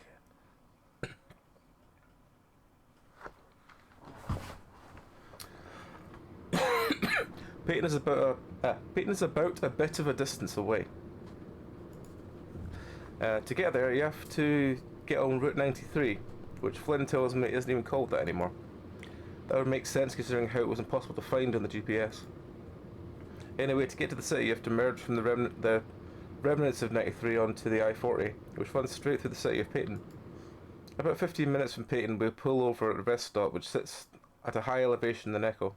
Peyton is about a bit of a distance away. To get there, you have to get on Route 93, which Flynn tells me isn't even called that anymore. That would make sense considering how it was impossible to find on the GPS. Anyway, to get to the city, you have to merge from the remnants of 93 onto the I-40, which runs straight through the city of Peyton. About 15 minutes from Peyton, we pull over at a rest stop, which sits at a higher elevation than Echo.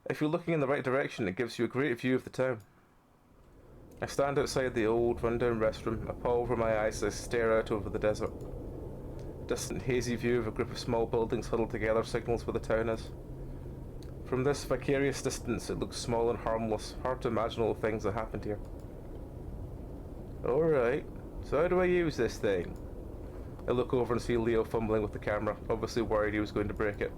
If you're looking in the right direction, it gives you a great view of the town. I stand outside the old, rundown restroom, a paw over my eyes as I stare out over the desert. A distant, hazy view of a group of small buildings huddled together signals where the town is. From this vicarious distance, it looks small and harmless, hard to imagine all the things that happened here. Alright, so how do I use this thing? I look over and see Leo fumbling with the camera, obviously worried he was going to break it.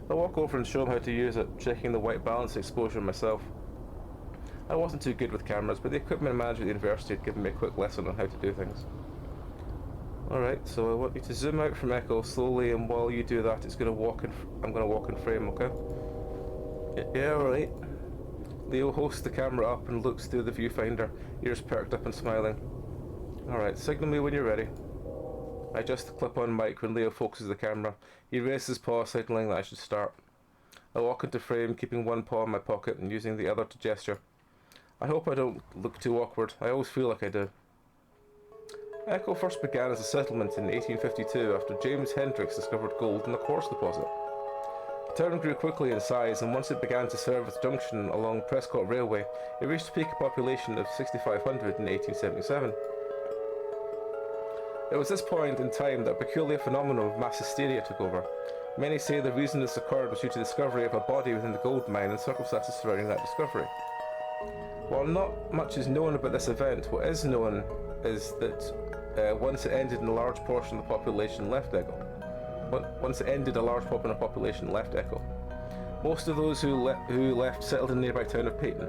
I walk over and show him how to use it, checking the white balance exposure myself. I wasn't too good with cameras, but the equipment manager at the university had given me a quick lesson on how to do things. Alright, so I want you to zoom out from Echo slowly, and while you do that, I'm going to walk in frame, okay? Yeah, alright. Leo hosts the camera up and looks through the viewfinder, ears perked up and smiling. Alright, signal me when you're ready. I adjust the clip-on mic when Leo focuses the camera. He raises his paw, signaling that I should start. I walk into frame, keeping one paw in my pocket and using the other to gesture. I hope I don't look too awkward. I always feel like I do. Echo first began as a settlement in 1852 after James Hendricks discovered gold in a quartz deposit. The town grew quickly in size, and once it began to serve as a junction along Prescott Railway, it reached a peak population of 6,500 in 1877. It was this point in time that a peculiar phenomenon of mass hysteria took over. Many say the reason this occurred was due to the discovery of a body within the gold mine and circumstances surrounding that discovery. While not much is known about this event, what is known is that once it ended, a large portion of the population left Echo. Most of those who left settled in the nearby town of Peyton.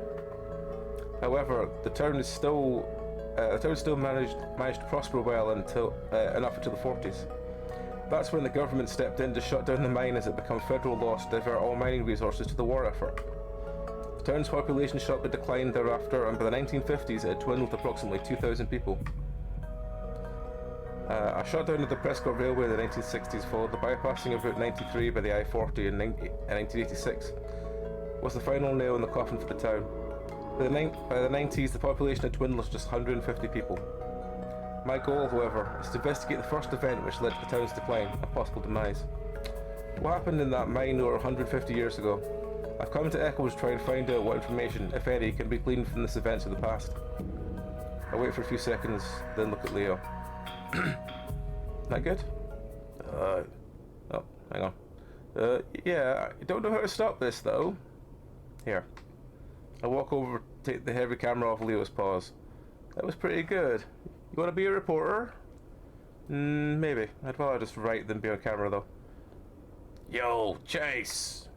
However, the town still managed to prosper well until enough into the 40s. That's when the government stepped in to shut down the mine as it became federal law to divert all mining resources to the war effort. The town's population sharply declined thereafter, and by the 1950s it had dwindled to approximately 2,000 people. A shutdown of the Prescott Railway in the 1960s followed the bypassing of Route 93 by the I-40 in 1986 was the final nail in the coffin for the town. By the 90s, the population had dwindled to just 150 people. My goal, however, is to investigate the first event which led to the town's decline and possible demise. What happened in that mine over 150 years ago? I've come to Echo to try and find out what information, if any, can be gleaned from this event of the past. I wait for a few seconds, then look at Leo. That good? Oh, hang on. Yeah, I don't know how to stop this, though. Here. I walk over, take the heavy camera off Leo's paws. That was pretty good. You want to be a reporter? Maybe. I'd rather just write than be on camera, though. Yo, Chase!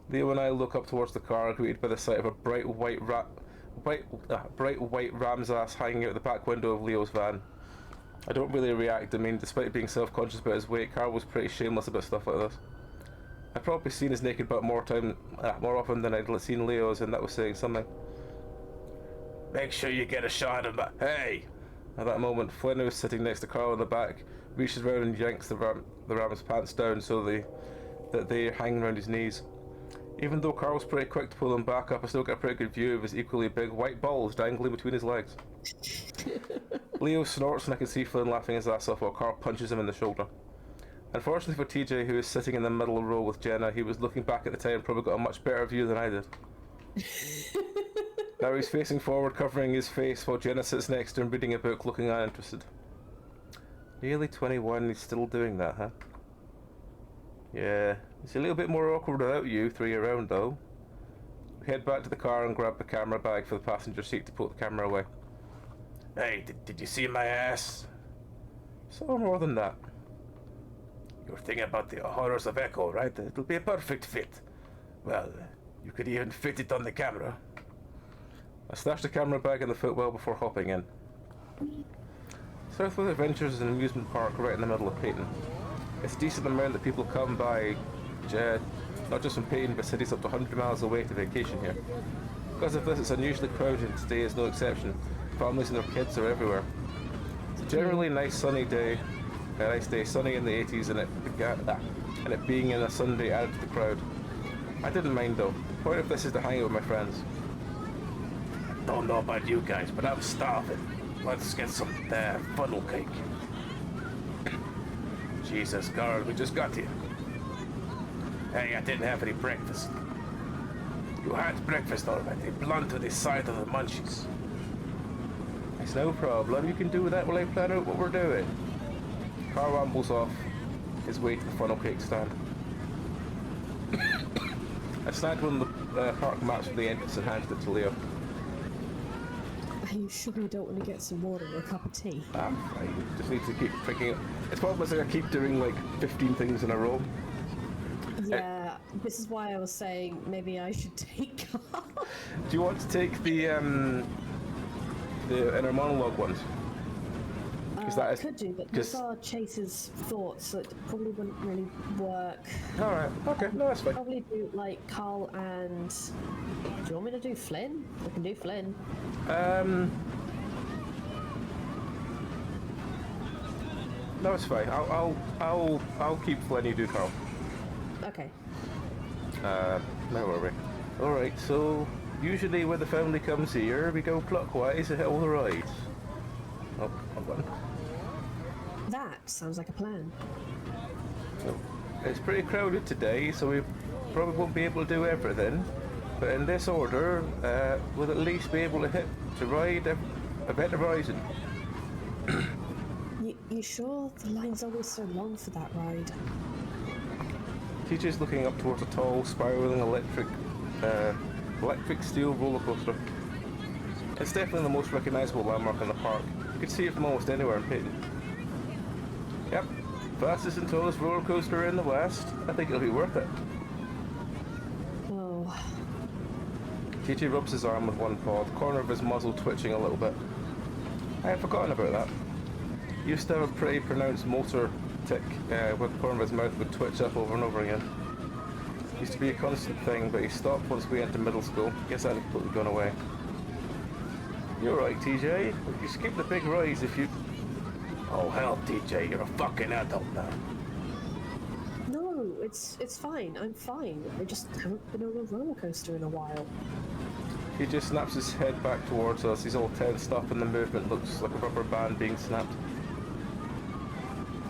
Leo and I look up towards the car, greeted by the sight of a bright white ram's ass hanging out the back window of Leo's van. I don't really react. I mean, despite being self-conscious about his weight, Carl was pretty shameless about stuff like this. I've probably seen his naked butt more often than I'd seen Leo's, and that was saying something. Make sure you get a shot of that. Hey! At that moment, Flynn, who was sitting next to Carl in the back, reaches around and yanks the ram's pants down so that they hang around his knees. Even though Carl was pretty quick to pull him back up, I still got a pretty good view of his equally big white balls dangling between his legs. Leo snorts and I can see Flynn laughing his ass off while Carl punches him in the shoulder. Unfortunately for TJ, who is sitting in the middle row with Jenna, he was looking back at the time and probably got a much better view than I did. Now he's facing forward, covering his face, while Jenna sits next to him reading a book, looking uninterested. Nearly 21, he's still doing that, huh? Yeah, it's a little bit more awkward without you three around, though. We head back to the car and grab the camera bag for the passenger seat to put the camera away. Hey, did you see my ass? So more than that. You're thinking about the horrors of Echo, right? It'll be a perfect fit. Well, you could even fit it on the camera. I stashed the camera bag in the footwell before hopping in. Southwood Adventures is an amusement park right in the middle of Peyton. It's a decent amount that people come by, not just from Peyton, but cities up to 100 miles away to vacation here. Because of this, it's unusually crowded, and today is no exception. Families and their kids are everywhere. It's a generally nice sunny day, sunny in the 80s, and it being in a Sunday added to the crowd. I didn't mind though. The point of this is to hang out with my friends. Don't know about you guys, but I'm starving. Let's get some funnel cake. Jesus, Carl, we just got here. Hey, I didn't have any breakfast. You had breakfast already, blunt to the side of the munchies. It's no problem, you can do that while I plan out what we're doing. Carl rambles off his way to the funnel cake stand. I snagged one of the park maps from the entrance and handed it to Leo. Are you sure you don't want to get some water or a cup of tea? I'm fine. Just need to keep thinking. It's probably like I keep doing like 15 things in a row. Yeah, this is why I was saying maybe I should take Carl. Do you want to take the inner monologue ones? I could do, but these are Chase's thoughts, so it probably wouldn't really work. Alright, okay, no, that's fine. Probably do like Carl and... Do you want me to do Flynn? I can do Flynn. No, it's fine. I'll keep Flynn, you do Carl. Okay. Where were we? Alright, so usually when the family comes here, we go clockwise and hit all the rides. Oh, hold on. That sounds like a plan. So, it's pretty crowded today, so we probably won't be able to do everything. But in this order, we'll at least be able to ride Event Horizon. You sure the line's always so long for that ride? TJ's looking up towards a tall, spiraling electric steel roller coaster. It's definitely the most recognisable landmark in the park. You can see it from almost anywhere in Peyton. Yep, fastest and tallest roller coaster in the West. I think it'll be worth it. Oh. TJ rubs his arm with one paw, the corner of his muzzle twitching a little bit. I had forgotten about that. He used to have a pretty pronounced motor tick where the corner of his mouth would twitch up over and over again. Used to be a constant thing, but he stopped once we entered middle school. Guess that had completely gone away. You're right, TJ. You skip the big rides if you... Oh hell, TJ, you're a fucking adult now. No, it's fine. I'm fine. I just haven't been on a roller coaster in a while. He just snaps his head back towards us. He's all tensed up and the movement looks like a rubber band being snapped.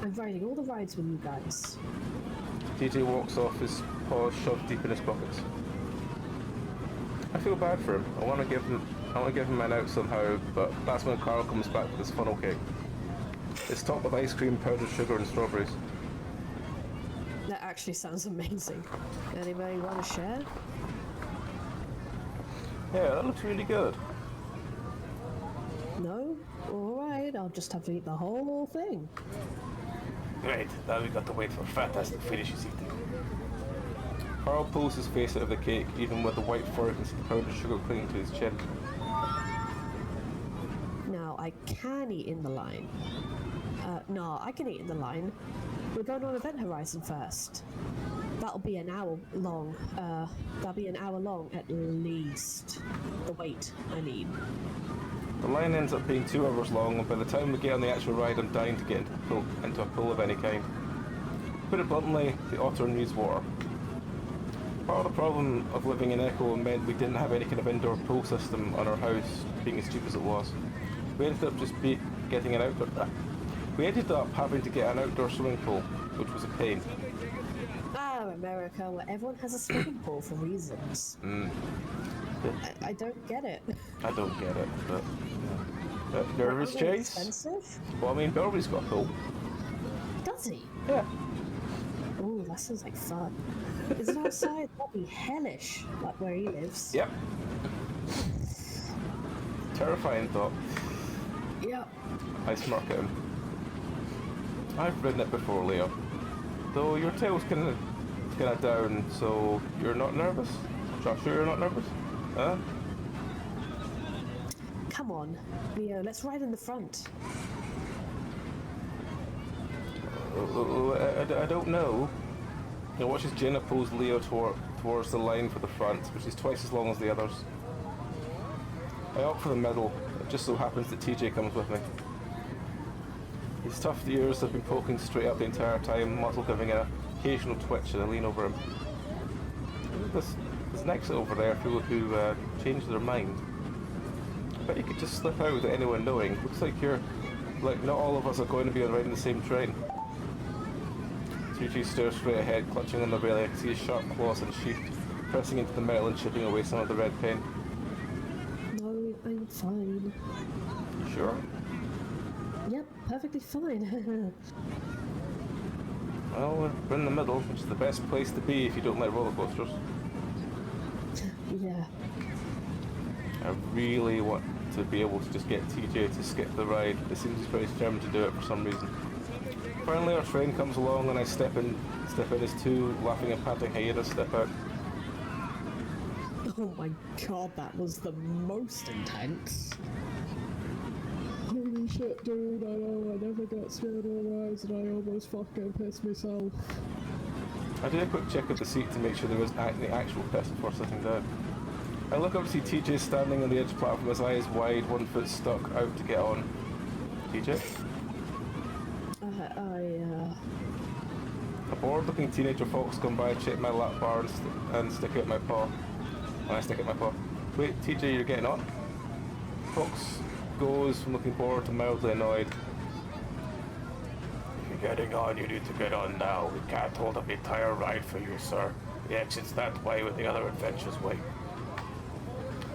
I'm riding all the rides with you guys. TJ walks off, his paws shoved deep in his pockets. I feel bad for him. I want to give him an out somehow, but that's when Carl comes back with his funnel cake. It's topped with ice cream, powdered sugar, and strawberries. That actually sounds amazing. Anybody want to share? Yeah, that looks really good. No? Alright, I'll just have to eat the whole thing. Great, now we got to wait for Fatas to finish his eating. Carl pulls his face out of the cake, even with the white fur and the powdered sugar clinging to his chin. Now, I can eat in the line. No, I can eat in the line. We're going on Event Horizon first. That'll be an hour long. That'll be an hour long at least. The wait, I mean. The line ends up being 2 hours long, and by the time we get on the actual ride, I'm dying to get into a pool of any kind. Put it bluntly, the otter needs water. Part of the problem of living in Echo meant we didn't have any kind of indoor pool system on our house, being as cheap as it was. We ended up getting an outdoor. We ended up having to get an outdoor swimming pool, which was a pain. Ah, America, where everyone has a swimming pool for reasons. I don't get it. I don't get it, but nervous, Aren't they Chase? expensive? Well, I mean, Burberry's got a pool. Does he? Yeah. Ooh, that sounds like fun. Is it outside? That'd be hellish, like where he lives. Yep. Terrifying thought. Yep. I smirk at him. I've ridden it before, Leo. Though your tail's kinda down, so you're not nervous? Sure you're not nervous? Huh? come on. Leo, let's ride in the front. I don't know. He watches Jenna pulls Leo towards the line for the front, which is twice as long as the others. I opt for the middle. It just so happens that TJ comes with me. His tough ears have been poking straight up the entire time, muzzle giving an occasional twitch, and I lean over him. There's an exit over there for people who change their mind. I bet you could just slip out without anyone knowing. Looks like not all of us are going to be riding the same train. TJ stares straight ahead, clutching on the railing. I can see his sharp claws and sheath pressing into the metal and chipping away some of the red paint. No, I'm fine. Sure? Yep, perfectly fine. Well, we're in the middle, which is the best place to be if you don't like roller coasters. Yeah. I really want to be able to just get TJ to skip the ride. It seems he's pretty determined to do it for some reason. Finally, our train comes along and I step in as two laughing and panting hyenas step out. Oh my god, that was the most intense. Holy shit, dude, I know, I never get scared on rides and I almost fucking pissed myself. I do a quick check of the seat to make sure there isn't any actual piss before sitting down. I look up to see TJ standing on the edge platform, his eyes wide, one foot stuck out to get on. TJ? A bored-looking teenager fox come by, check my lap bar and stick out my paw. When I stick out my paw. Wait, TJ, you're getting on? Fox goes from looking bored to mildly annoyed. If you're getting on, you need to get on now. We can't hold up the entire ride for you, sir. The exit's that way when the other adventures wait.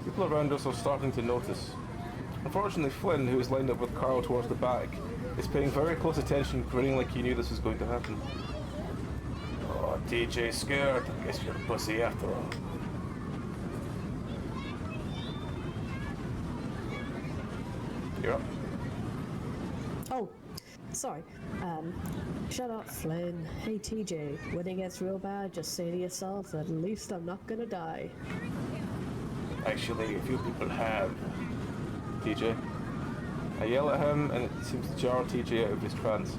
People around us are starting to notice. Unfortunately, Flynn, who is lined up with Carl towards the back, is paying very close attention, grinning like he knew this was going to happen. Oh, TJ's scared. I guess you're a pussy after all. You're up. Oh, sorry. Shut up, Flynn. Hey, TJ, when it gets real bad, just say to yourself that at least I'm not gonna die. Actually, a few people have. TJ. I yell at him, and it seems to jar TJ out of his trance.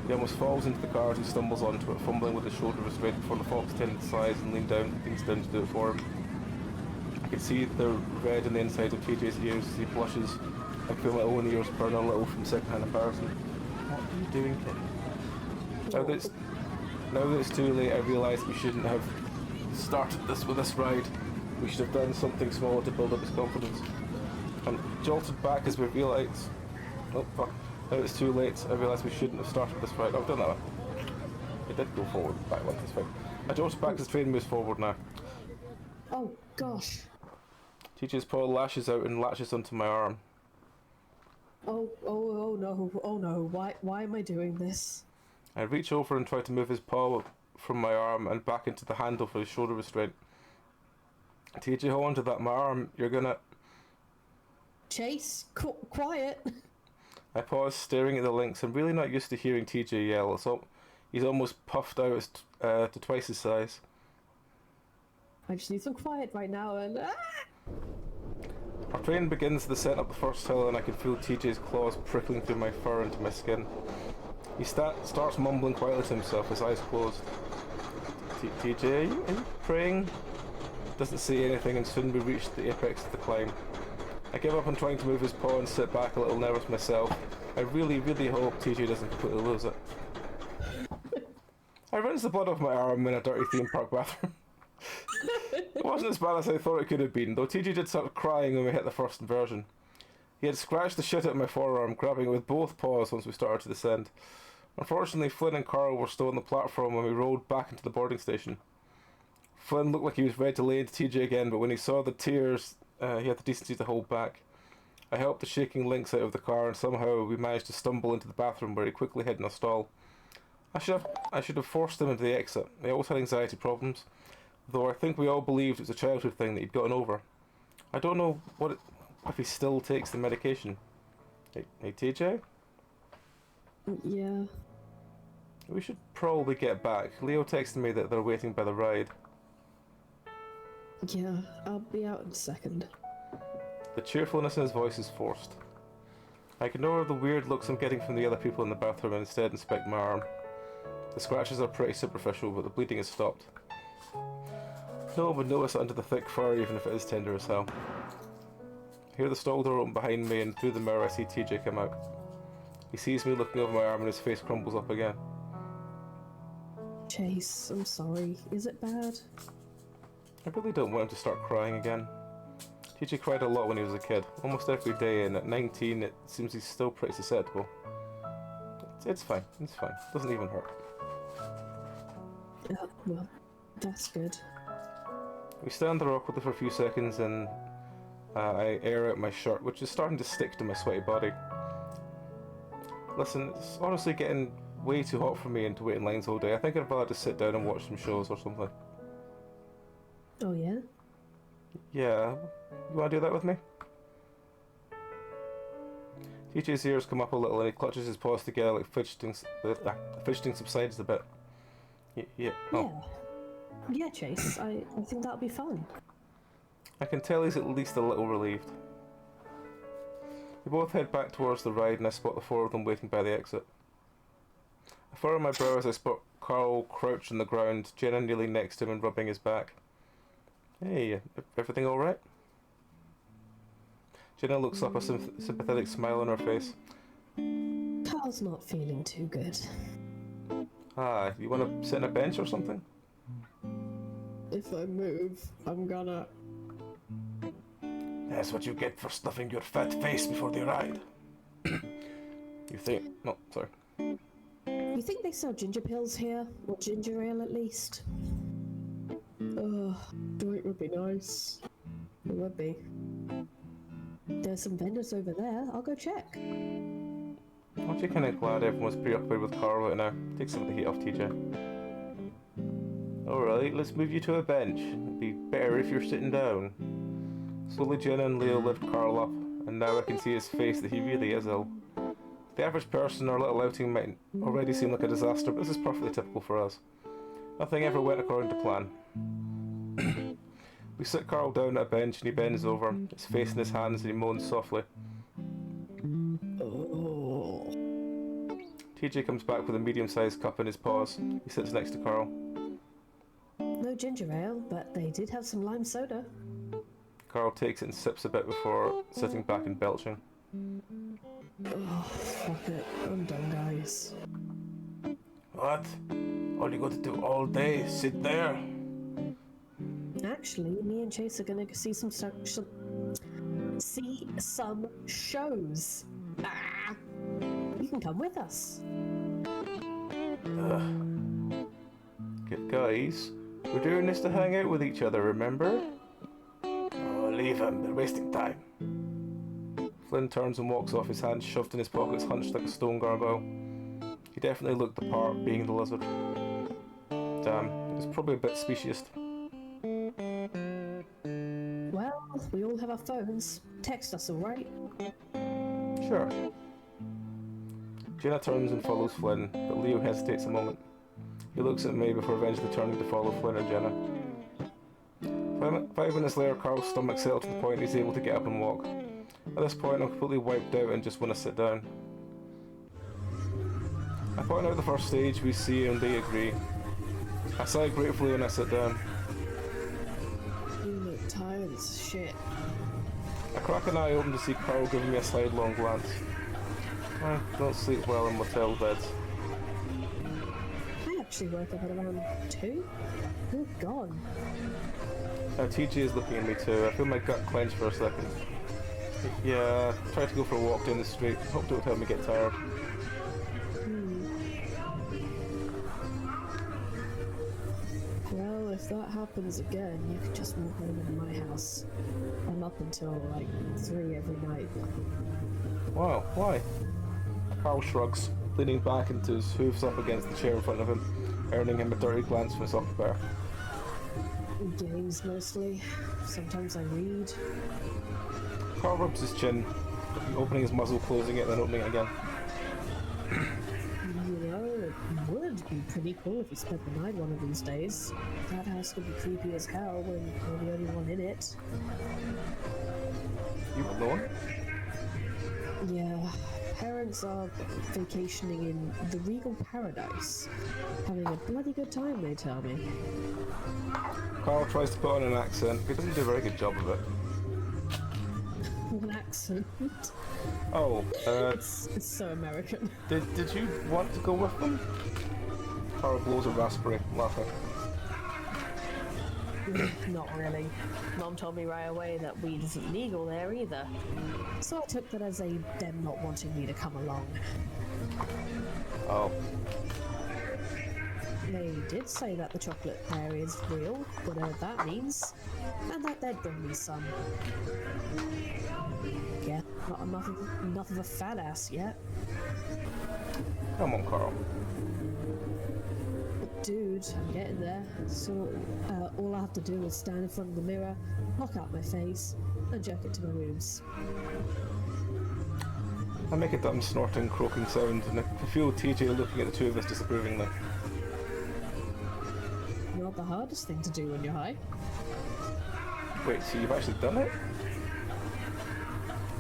He almost falls into the car as he stumbles onto it, fumbling with his shoulder restraint before the fox tended size and leans down to do it for him. I can see the red on the inside of TJ's ears as he blushes. I feel my own ears burn a little from second-hand embarrassment. What are you doing, kid? Now that it's too late, I realise we shouldn't have started with this ride. We should have done something smaller to build up his confidence. I'm jolted back as we realise... Oh, fuck. Now it's too late, I realise we shouldn't have started this ride. I've done that one. It did go forward, back one, it's fine. I jolted back as the train moves forward now. Oh, gosh. TJ's paw lashes out and latches onto my arm. Oh no, why am I doing this? I reach over and try to move his paw from my arm and back into the handle for his shoulder restraint. TJ, hold on to that, my arm, you're gonna... Chase, quiet! I pause, staring at the links. I'm really not used to hearing TJ yell, so he's almost puffed out to twice his size. I just need some quiet right now and... Our train begins the descent up the first hill and I can feel TJ's claws prickling through my fur into my skin. He starts mumbling quietly to himself, his eyes closed. TJ, are you praying? Doesn't say anything and soon we reach the apex of the climb. I give up on trying to move his paw and sit back a little nervous myself. I really, really hope TJ doesn't completely lose it. I rinse the blood off my arm in a dirty theme park bathroom. It wasn't as bad as I thought it could have been, though TJ did start crying when we hit the first inversion. He had scratched the shit out of my forearm, grabbing it with both paws once we started to descend. Unfortunately, Flynn and Carl were still on the platform when we rode back into the boarding station. Flynn looked like he was ready to lay into TJ again, but when he saw the tears, he had the decency to hold back. I helped the shaking Lynx out of the car, and somehow we managed to stumble into the bathroom where he quickly hid in a stall. I should have forced him into the exit. He always had anxiety problems, though I think we all believed it was a childhood thing that he'd gotten over. I don't know if he still takes the medication. Hey TJ? Yeah. We should probably get back. Leo texted me that they're waiting by the ride. Yeah, I'll be out in a second. The cheerfulness in his voice is forced. I ignore the weird looks I'm getting from the other people in the bathroom and instead inspect my arm. The scratches are pretty superficial, but the bleeding has stopped. No one would notice it under the thick fur, even if it is tender as hell. I hear the stall door open behind me, and through the mirror I see TJ come out. He sees me looking over my arm and his face crumbles up again. Chase, I'm sorry. Is it bad? I really don't want him to start crying again. TJ cried a lot when he was a kid, almost every day, and at 19 it seems he's still pretty susceptible. It's fine, it's fine. Doesn't even hurt. Well, that's good. We stand there awkwardly for a few seconds and I air out my shirt, which is starting to stick to my sweaty body. Listen, it's honestly getting way too hot for me and to wait in lines all day. I think I'd rather just sit down and watch some shows or something. Oh yeah? Yeah, you want to do that with me? TJ's ears come up a little and he clutches his paws together like fidgeting subsides a bit. Yeah. Oh. Yeah, Chase, I think that'll be fun. I can tell he's at least a little relieved. We both head back towards the ride and I spot the four of them waiting by the exit. I furrow my brow as I spot Carl crouched on the ground, Jenna kneeling next to him and rubbing his back. Hey, everything alright? Jenna looks up, a sympathetic smile on her face. Carl's not feeling too good. Ah, you want to sit on a bench or something? If I move, I'm gonna... That's what you get for stuffing your fat face before the ride. You think... No, sorry. You think they sell ginger pills here? Or ginger ale at least? Ugh, it would be nice. It would be. There's some vendors over there. I'll go check. Aren't you kind of glad everyone's preoccupied with Carl right now? Take some of the heat off, TJ. Alright, let's move you to a bench. It'd be better if you're sitting down. Slowly Jenna and Leo lift Carl up, and now I can see his face that he really is ill. The average person, our little outing might already seem like a disaster, but this is perfectly typical for us. Nothing ever went according to plan. We sit Carl down at a bench and he bends over, his face in his hands, and he moans softly. Oh. TJ comes back with a medium-sized cup in his paws. He sits next to Carl. No ginger ale, but they did have some lime soda. Carl takes it and sips a bit before sitting back and belching. Oh, fuck it. I'm done, guys. What? All you got to do all day is sit there? Actually, me and Chase are gonna see some shows. Ah! You can come with us. Guys, we're doing this to hang out with each other, remember? Oh, leave them. They're wasting time. Flynn turns and walks off, his hands shoved in his pockets, hunched like a stone gargoyle. He definitely looked the part, being the lizard. Damn, it was probably a bit speciesist. Well, we all have our phones. Text us, alright? Sure. Jenna turns and follows Flynn, but Leo hesitates a moment. He looks at me before eventually turning to follow Flynn and Jenna. 5 minutes later, Carl's stomach settled to the point he's able to get up and walk. At this point, I'm completely wiped out and just want to sit down. I point out the first stage we see and they agree. I sigh gratefully and I sit down. You look tired as shit. I crack an eye open to see Carl giving me a sidelong glance. I don't sleep well in motel beds. I actually woke up at around 2. Good God. Now TJ is looking at me too. I feel my gut clench for a second. Yeah, try to go for a walk down the street. Hope it will help me get tired. Well, if that happens again, you could just walk over to my house. I'm up until like 3 every night. Wow, why? Carl shrugs, leaning back into his hooves up against the chair in front of him, earning him a dirty glance from his occupier. Games mostly. Sometimes I read. Carl rubs his chin, opening his muzzle, closing it, then opening it again. You know, it would be pretty cool if you spent the night one of these days. That house could be creepy as hell when you're the only one in it. You alone? Yeah, parents are vacationing in the regal paradise. Having a bloody good time, they tell me. Carl tries to put on an accent. He doesn't do a very good job of it. An accent. Oh, It's so American. did you want to go with them? Carl blows a raspberry, laughing. Not really. Mom told me right away that weed isn't legal there either. So I took that as a them not wanting me to come along. Oh. They did say that the chocolate there is real, whatever that means, and that they'd bring me some. Yeah, not enough of a fat ass yet. Come on, Carl. But dude, I'm getting there. So all I have to do is stand in front of the mirror, knock out my face, and jerk it to my boobs. I make a dumb snorting, croaking sound, and I feel TJ looking at the two of us disapprovingly. Not the hardest thing to do when you're high. Wait, so you've actually done it?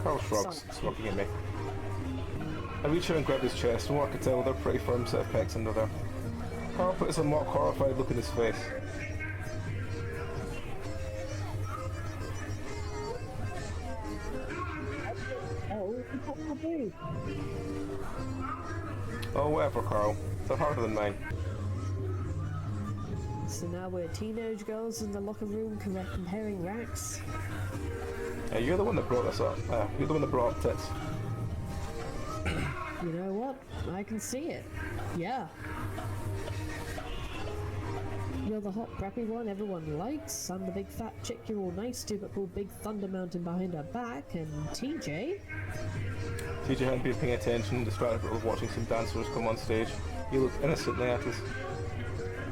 Carl shrugs, smirking at me. I reach out and grab his chest, and what I can tell, they're pretty firm set of pecs under there. Carl puts a mock horrified look in his face. Oh, whatever, Carl. They're harder than mine. So now we're teenage girls in the locker room comparing racks. You're the one that brought this up. You're the one that brought up tits. You know what? I can see it. Yeah. You're the hot preppy one everyone likes. I'm the big fat chick you're all nice to but called Big Thunder Mountain behind her back. And TJ? TJ hadn't been paying attention, distracted with watching some dancers come on stage. He looked innocently at us.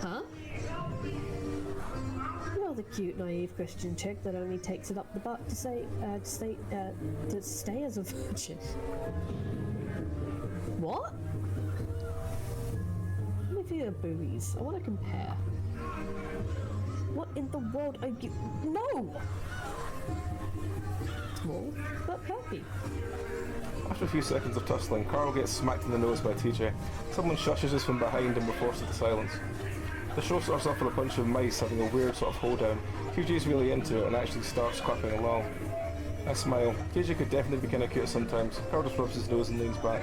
Huh? You're the cute, naive Christian chick that only takes it up the butt to stay as a virgin. What? Let me feel your boobies. I want to compare. What in the world are you? No! Small, but happy. After a few seconds of tussling, Carl gets smacked in the nose by TJ. Someone shushes us from behind and we're forced into silence. The show starts off with a bunch of mice having a weird sort of hoedown. TJ's really into it and actually starts clapping along. I smile. TJ could definitely be kind of cute sometimes. Carl just rubs his nose and leans back,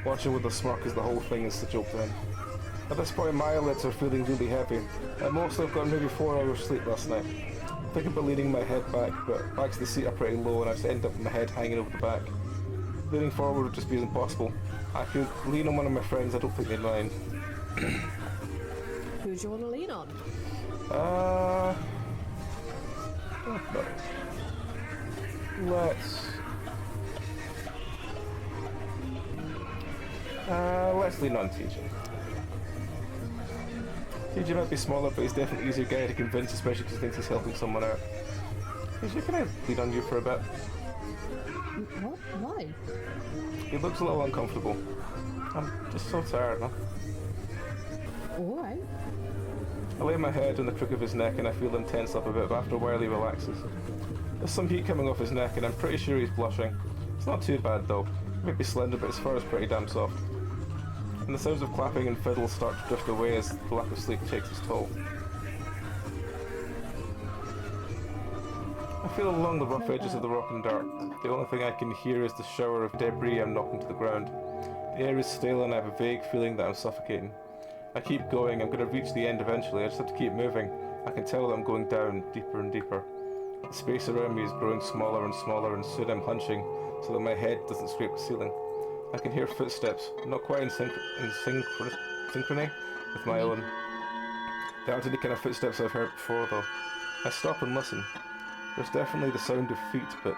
watching with a smirk as the whole thing is a joke to him. At this point, my eyelids are feeling really heavy. At most, I've got maybe 4 hours sleep last night. I'm thinking about leaning my head back, but backs of the seat are pretty low and I just end up with my head hanging over the back. Leaning forward would just be impossible. I could lean on one of my friends, I don't think they'd mind. Who do you want to lean on? Let's lean on TJ. TJ might be smaller, but he's definitely an easier guy to convince, especially because he thinks he's helping someone out. TJ, can I lean on you for a bit? What? Why? He looks a little uncomfortable. I'm just so tired, huh? Alright. I lay my head on the crook of his neck and I feel him tense up a bit, but after a while he relaxes. There's some heat coming off his neck and I'm pretty sure he's blushing. It's not too bad though. He might be slender, but his fur is pretty damn soft. And the sounds of clapping and fiddles start to drift away as the lack of sleep takes its toll. I feel along the rough edges of the rock and dirt. The only thing I can hear is the shower of debris I'm knocking to the ground. The air is stale and I have a vague feeling that I'm suffocating. I keep going, I'm going to reach the end eventually, I just have to keep moving. I can tell that I'm going down, deeper and deeper. The space around me is growing smaller and smaller and soon I'm hunching so that my head doesn't scrape the ceiling. I can hear footsteps, not quite in synchrony with my own. They aren't any kind of footsteps I've heard before though. I stop and listen. There's definitely the sound of feet, but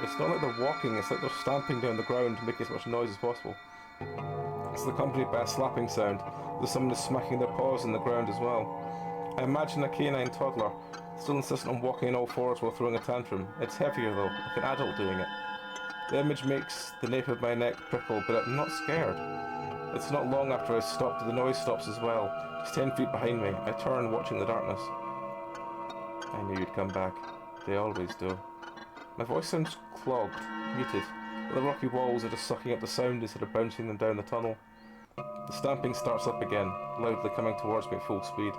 it's not like they're walking, it's like they're stamping down the ground to make as much noise as possible. It's accompanied by a slapping sound, as someone is smacking their paws in the ground as well. I imagine a canine toddler, still insistent on walking on all fours while throwing a tantrum. It's heavier though, like an adult doing it. The image makes the nape of my neck prickle, but I'm not scared. It's not long after I stop that the noise stops as well, just 10 feet behind me. I turn, watching the darkness. I knew you'd come back. They always do. My voice sounds clogged, muted. The rocky walls are just sucking up the sound instead of bouncing them down the tunnel. The stamping starts up again, loudly coming towards me at full speed.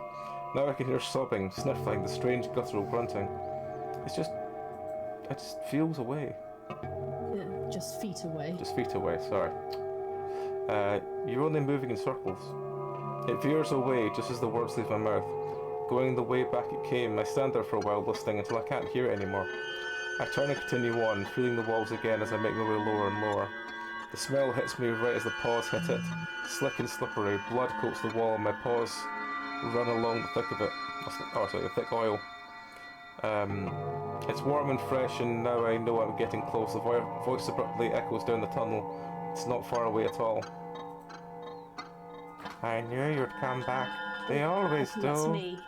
Now I can hear sobbing, sniffling, the strange guttural grunting. It just feels away. Yeah, just feet away. Just feet away, sorry. You're only moving in circles. It veers away just as the words leave my mouth. Going the way back it came, I stand there for a while listening until I can't hear it anymore. I turn and continue on, feeling the walls again as I make my way lower and lower. The smell hits me right as the paws hit it. Slick and slippery, blood coats the wall and my paws run along the thick of it. The thick oil. It's warm and fresh and now I know I'm getting close. The voice abruptly echoes down the tunnel. It's not far away at all. I knew you'd come back. They always do. That's me.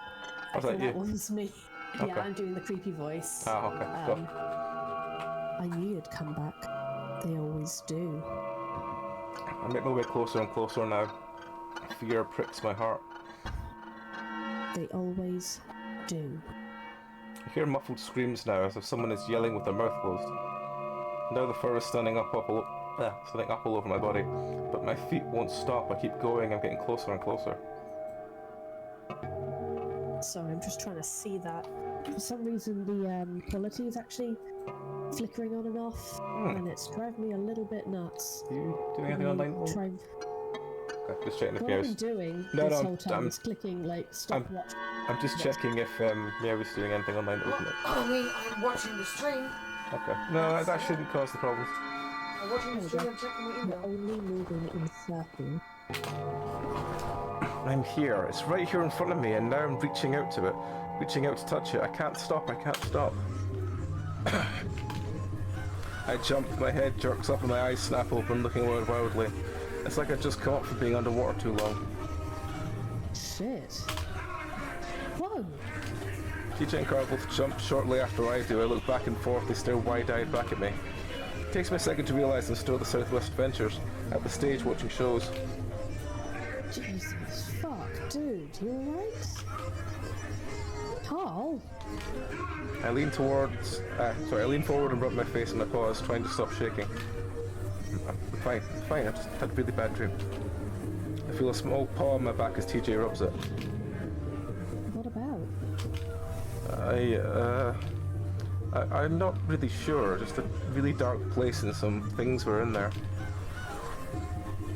Was that you? That was me. Okay. Yeah, I'm doing the creepy voice. Ah, okay. Go. I knew you'd come back. They always do. I make my way closer and closer now. Fear pricks my heart. They always do. I hear muffled screams now as if someone is yelling with their mouth closed. Now the fur is standing up all over my body, but my feet won't stop. I keep going. I'm getting closer and closer. Sorry, I'm just trying to see that. For some reason, the quality is actually flickering on and off, and it's driving me a little bit nuts. You doing anything online? Okay, just checking if What I've been doing this whole time is clicking like stop watch. I'm just checking if Meow's doing anything online that wasn't it. I mean, I'm watching the stream. Okay. No, that shouldn't cause the problems. I'm watching the stream and checking the You're email. only moving in circles. I'm here. It's right here in front of me, and now I'm reaching out to it. Reaching out to touch it. I can't stop. I can't stop. I jump, my head jerks up and my eyes snap open, looking around wildly. It's like I've just come up from being underwater too long. Shit. Whoa. TJ and Carl both jump shortly after I do. I look back and forth, they stare wide-eyed back at me. It takes me a second to realise I'm still at the Southwest Adventures, at the stage watching shows. Jesus fuck, dude, you alright? Carl? I lean forward and rub my face in my paws, trying to stop shaking. I'm fine, I just had a really bad dream. I feel a small paw on my back as TJ rubs it. What about? I'm not really sure, just a really dark place and some things were in there.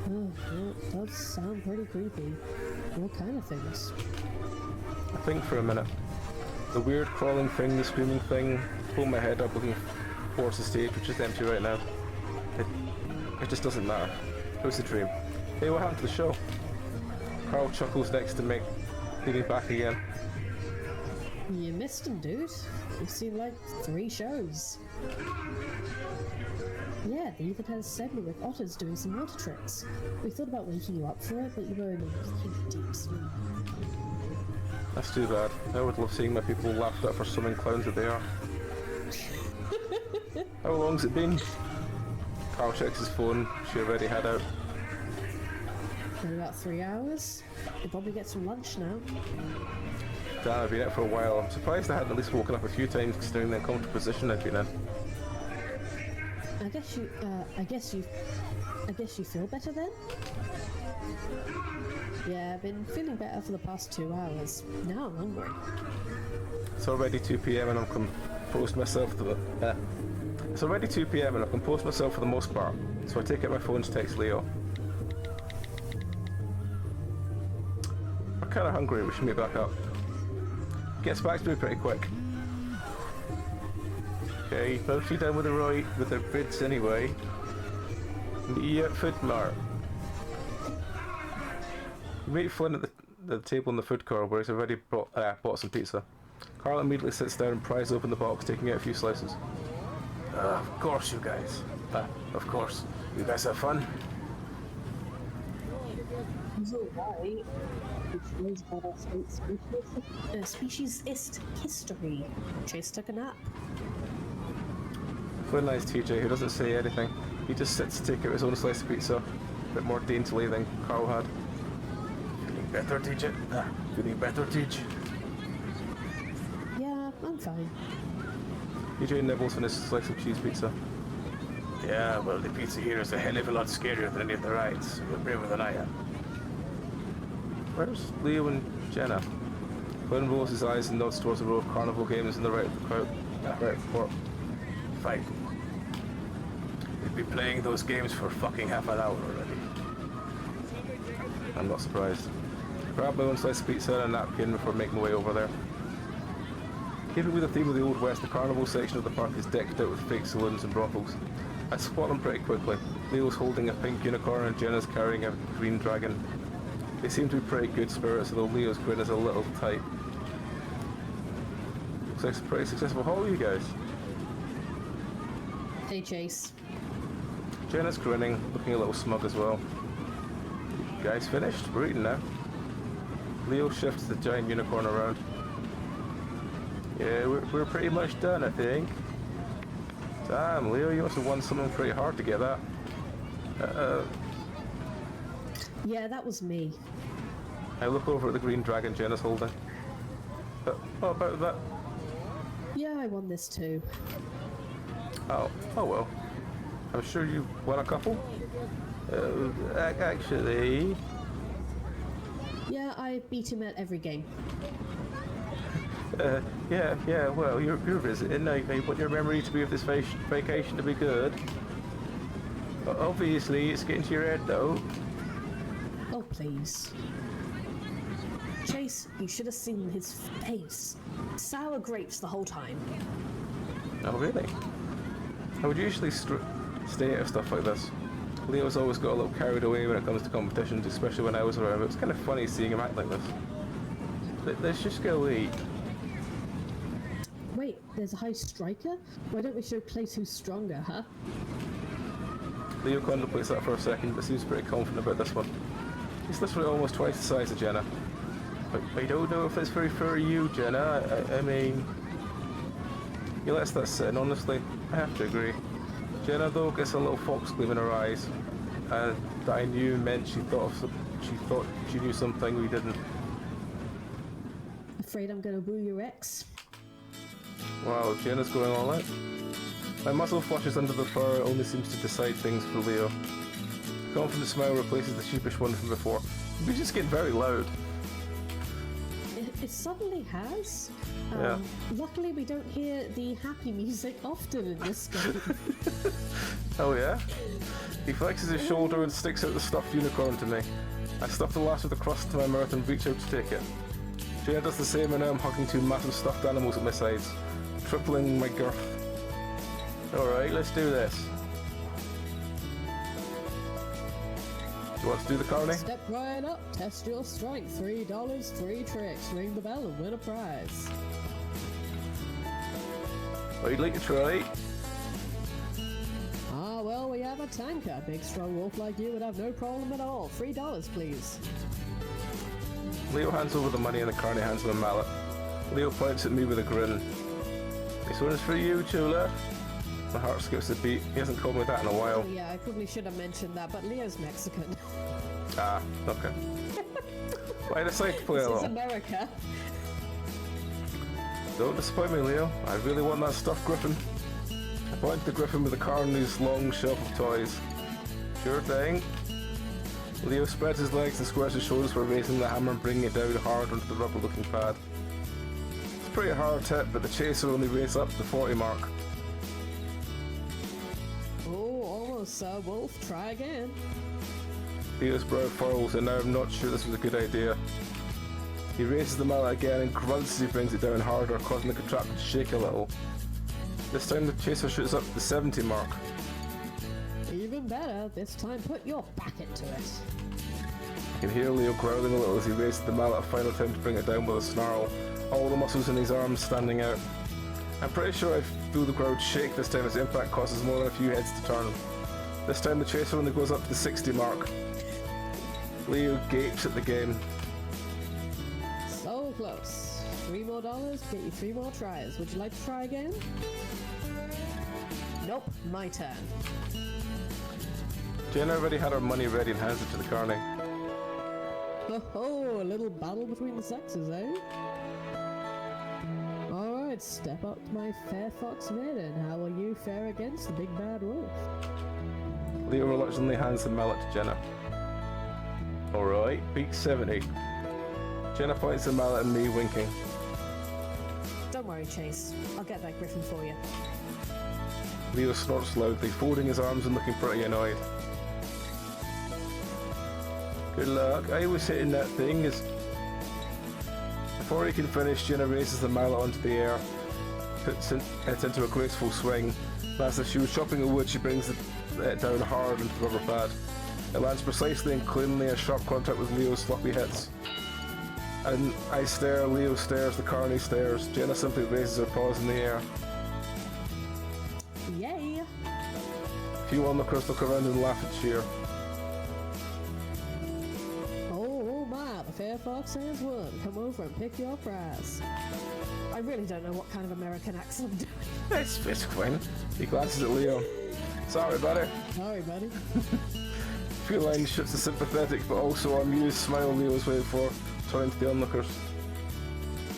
Oh, that does sound pretty creepy. What kind of things? I think for a minute. The weird crawling thing, the screaming thing, pull my head up looking towards the stage, which is empty right now. It just doesn't matter. It was a dream. Hey, what happened to the show? Carl chuckles next to me, leaning back again. You missed him, dude. You've seen like 3 shows. Yeah, they even had a segment with otters doing some water tricks. We thought about waking you up for it, but you were in a wicked deep sleep. That's too bad. I would love seeing my people laughed at for swimming clowns that they are. How long's it been? Carl checks his phone. She already had out. In about 3 hours? You'll probably get some lunch now. Damn, I've been out for a while. I'm surprised I hadn't at least woken up a few times considering the uncomfortable position I'd been in. I guess you feel better then? Yeah, I've been feeling better for the past 2 hours. Now I'm hungry. It's already 2 PM and I've composed myself for the... It's already 2 PM and I've composed myself for the most part, so I take out my phone to text Leo. We're kinda hungry, we should meet back up. Gets back to me pretty quick. Okay, mostly done with the bids anyway. Meet you at Food Mart. We meet Flynn at the table in the food court where he's already bought some pizza. Carl immediately sits down and pries open the box, taking out a few slices. Of course, you guys. Of course. You guys have fun? He's alright. Which knows about our state's speciesist history. Chase took a nap. Flynn eyes TJ, who doesn't say anything. He just sits to take out his own slice of pizza, a bit more daintily than Carl had. Feeling better, TJ? Feeling better, TJ? Yeah, I'm fine. PJ nibbles on his slice of cheese pizza. Yeah, well, the pizza here is a hell of a lot scarier than any of the rides. You're braver than I am. Where's Leo and Jenna? Flynn rolls his eyes and nods towards a row of carnival games in the right of the crowd. Right before. Fine. We've been playing those games for fucking half an hour already. I'm not surprised. I grab my own slice of pizza and a napkin before making my way over there. Keeping with the theme of the Old West, the carnival section of the park is decked out with fake saloons and brothels. I spot them pretty quickly. Leo's holding a pink unicorn and Jenna's carrying a green dragon. They seem to be pretty good spirits, although Leo's grin is a little tight. Looks like a pretty successful haul, you guys. Hey, Chase. Jenna's grinning, looking a little smug as well. You guys finished? We're eating now. Leo shifts the giant unicorn around. Yeah, we're pretty much done, I think. Damn, Leo, you must have won something pretty hard to get that. Yeah, that was me. I look over at the green dragon Jenna's holding. What about that? Yeah, I won this too. Oh well. I'm sure you won a couple. Actually... Yeah, I beat him at every game. Yeah, well, you're visiting. Now you want your memory to be of this vacation to be good. Obviously, it's getting to your head, though. Oh, please. Chase, you should have seen his face. Sour grapes the whole time. Oh, really? I would usually stay out of stuff like this. Leo's always got a little carried away when it comes to competitions, especially when I was around. But it's kind of funny seeing him act like this. Let's just go eat. Wait, there's a high striker? Why don't we show place who's stronger, huh? Leo contemplates that for a second, but seems pretty confident about this one. He's literally almost twice the size of Jenna. I don't know if it's very fair to you, Jenna. I mean... He lets that sit, and honestly, I have to agree. Jenna, though, gets a little fox gleam in her eyes, and that I knew meant she thought she knew something we didn't. Afraid I'm gonna woo your ex? Wow, Jenna's going all out. My muscle flushes under the fur only seems to decide things for Leo. The confident smile replaces the sheepish one from before. We just get very loud. It suddenly has. Yeah. Luckily, we don't hear the happy music often in this game. Oh yeah? He flexes his shoulder and sticks out the stuffed unicorn to me. I stuff the last of the crust to my mouth and reach out to take it. Jenna does the same, and now I'm hugging two massive stuffed animals at my sides, tripling my girth. Alright, let's do this. Do you want to do the carny? Step right up, test your strength. $3, 3 tricks. Ring the bell and win a prize. Oh, you'd like to try? Ah, well, we have a tanker. Big strong wolf like you would have no problem at all. $3, please. Leo hands over the money and the carny hands him a mallet. Leo points at me with a grin. This one's for you, Chula. My heart skips a beat. He hasn't called me that in a while. Oh, yeah, I probably should have mentioned that, but Leo's Mexican. Ah, okay. Why decide to play This is along? America. Don't disappoint me, Leo. I really want that stuffed griffin. I point to the griffin with the carny's long shelf of toys. Sure thing. Leo spreads his legs and squares his shoulders for raising the hammer and bringing it down hard onto the rubber-looking pad. It's a pretty hard hit, but the chaser only raises up to the 40 mark. Oh, almost, Sir Wolf. Try again. Leo's brow furrows, and now I'm not sure this was a good idea. He raises the mallet again and grunts as he brings it down harder, causing the contraption to shake a little. This time the chaser shoots up to the 70 mark. Even better. This time put your back into it. I can hear Leo growling a little as he raises the mallet a final time to bring it down with a snarl, all the muscles in his arms standing out. I'm pretty sure I feel the crowd shake this time as the impact causes more than a few heads to turn. This time the chaser only goes up to the 60 mark. Leo gapes at the game. So close. $3 more, get you 3 more tries. Would you like to try again? Nope, my turn. Jenna already had her money ready and hands it to the carny. Oh, a little battle between the sexes, eh? Alright, step up to my fair fox mid, and how will you fare against the big bad wolf? Leo reluctantly hands the mallet to Jenna. Alright, beat 70. Jenna points the mallet at me, winking. Don't worry, Chase. I'll get that griffin for you. Leo snorts loudly, folding his arms and looking pretty annoyed. Good luck. I was hitting that thing as... Before he can finish, Jenna raises the mallet onto the air, puts it into a graceful swing, and as if she was chopping a wood, she brings it down hard into the rubber pad. It lands precisely and cleanly in sharp contact with Leo's sloppy hits. And I stare, Leo stares, the carney stares. Jenna simply raises her paws in the air. Yay! A few onlookers look around and laugh and cheer. Oh my, the fair fox has won. Come over and pick your prize. I really don't know what kind of American accent I'm doing. It's fine. He glances at Leo. Sorry, buddy. Sorry, buddy. Feline shoots a sympathetic but also amused smile Leo's way for, turning to the onlookers.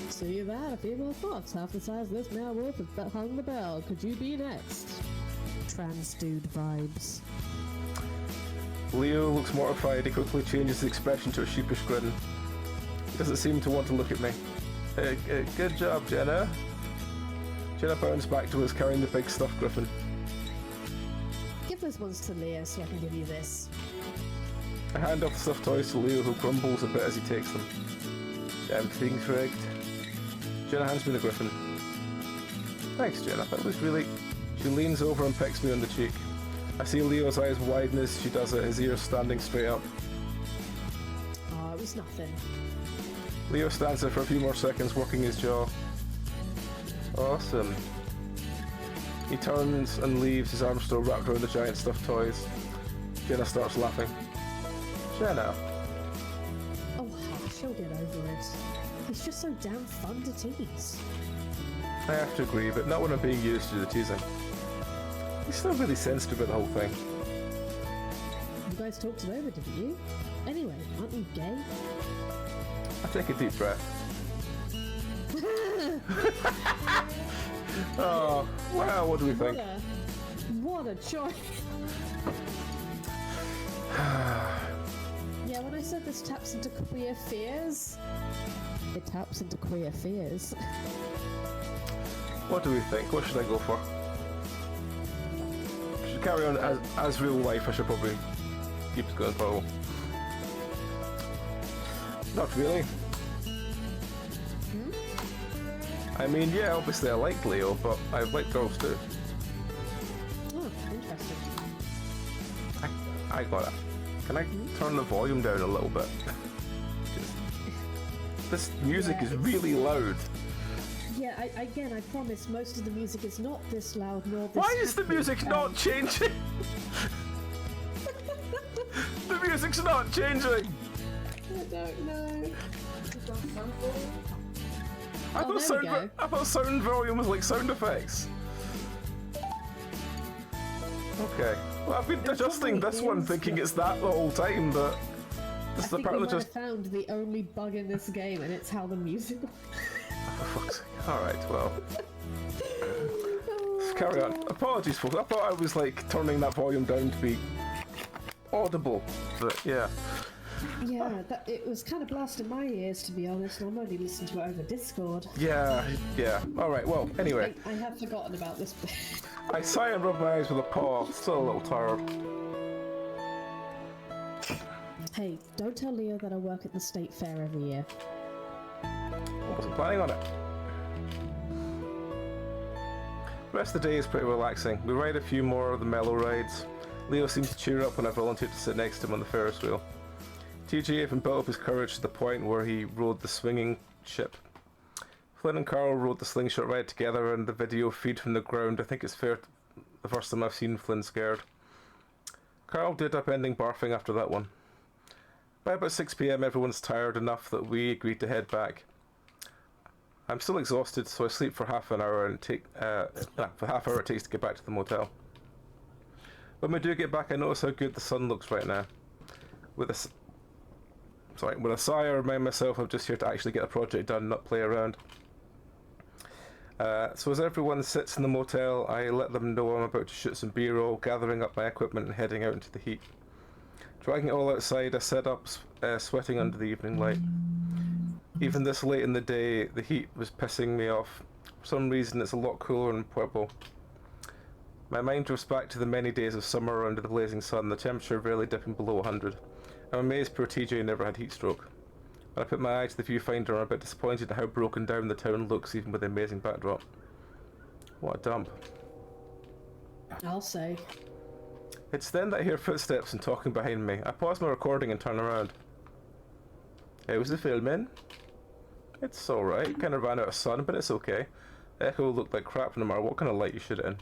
See that? A female fox, half the size of this male wolf, has hung the bell. Could you be next? Trans dude vibes. Leo looks mortified. He quickly changes his expression to a sheepish grin. He doesn't seem to want to look at me. Good job, Jenna. Jenna bounds back to us carrying the big stuffed griffin. Give those ones to Leah so I can give you this. I hand off the stuffed toys to Leo, who grumbles a bit as he takes them. Damn thing's rigged. Jenna hands me the griffin. Thanks, Jenna. That was really... She leans over and pecks me on the cheek. I see Leo's eyes widen as she does it, his ears standing straight up. Oh, it was nothing. Leo stands there for a few more seconds, working his jaw. Awesome. He turns and leaves, his arms still wrapped around the giant stuffed toys. Jenna starts laughing. Jenna. Oh, hush, she'll get over it. He's just so damn fun to tease. I have to agree, but not when I'm being used to the teasing. He's still really sensitive about the whole thing. You guys talked it over, didn't you? Anyway, aren't you gay? I take a deep breath. Oh, wow, what do we think? What a choice! Yeah, when I said this taps into queer fears, it taps into queer fears. What do we think? What should I go for? Should carry on as real life. I should probably keep it going for a while. Not really. I mean, yeah, obviously I like Leo, but I like girls too. Oh, interesting. I got it. Can I turn the volume down a little bit? This music is really loud. Yeah, I promise most of the music is not this loud nor this Why is the happy. music not changing? The music's not changing! I don't know. I there we go. thought sound volume was like sound effects. Okay. Well, I've been adjusting this one is, thinking but- it's that the whole time, but this I is think we apparently might just... have found the only bug in this game, and it's how the music... For fuck's sake. Alright, well. Let's carry on. Apologies, folks. I thought I was like turning that volume down to be audible, but yeah. Yeah, it was kind of blasting my ears, to be honest, and I'm only listening to it over Discord. Yeah. Alright, well, anyway. I have forgotten about this bit. I sigh and rub my eyes with a paw. Still a little tired. Hey, don't tell Leo that I work at the state fair every year. I wasn't planning on it. The rest of the day is pretty relaxing. We ride a few more of the mellow rides. Leo seems to cheer up when I volunteer to sit next to him on the Ferris wheel. TJ even built up his courage to the point where he rode the swinging ship. Flynn and Carl rode the slingshot ride together, and the video feed from the ground. I think it's the first time I've seen Flynn scared. Carl did up ending barfing after that one. By about 6 PM, everyone's tired enough that we agreed to head back. I'm still exhausted, so I sleep for half an hour and for half hour it takes to get back to the motel. When we do get back, I notice how good the sun looks right now. With a sigh, I remind myself I'm just here to actually get a project done, not play around. So as everyone sits in the motel, I let them know I'm about to shoot some B-roll, gathering up my equipment and heading out into the heat. Dragging it all outside, I set up, sweating under the evening light. Even this late in the day, the heat was pissing me off. For some reason, it's a lot cooler in Pueblo. My mind drifts back to the many days of summer under the blazing sun, the temperature barely dipping below 100. I'm amazed poor TJ never had heat stroke. When I put my eye to the viewfinder, I'm a bit disappointed at how broken down the town looks, even with the amazing backdrop. What a dump. I'll say. It's then that I hear footsteps and talking behind me. I pause my recording and turn around. How's the filming? It's alright. Kind of ran out of sun, but it's okay. Echo looked like crap no matter what kind of light you shoot it in.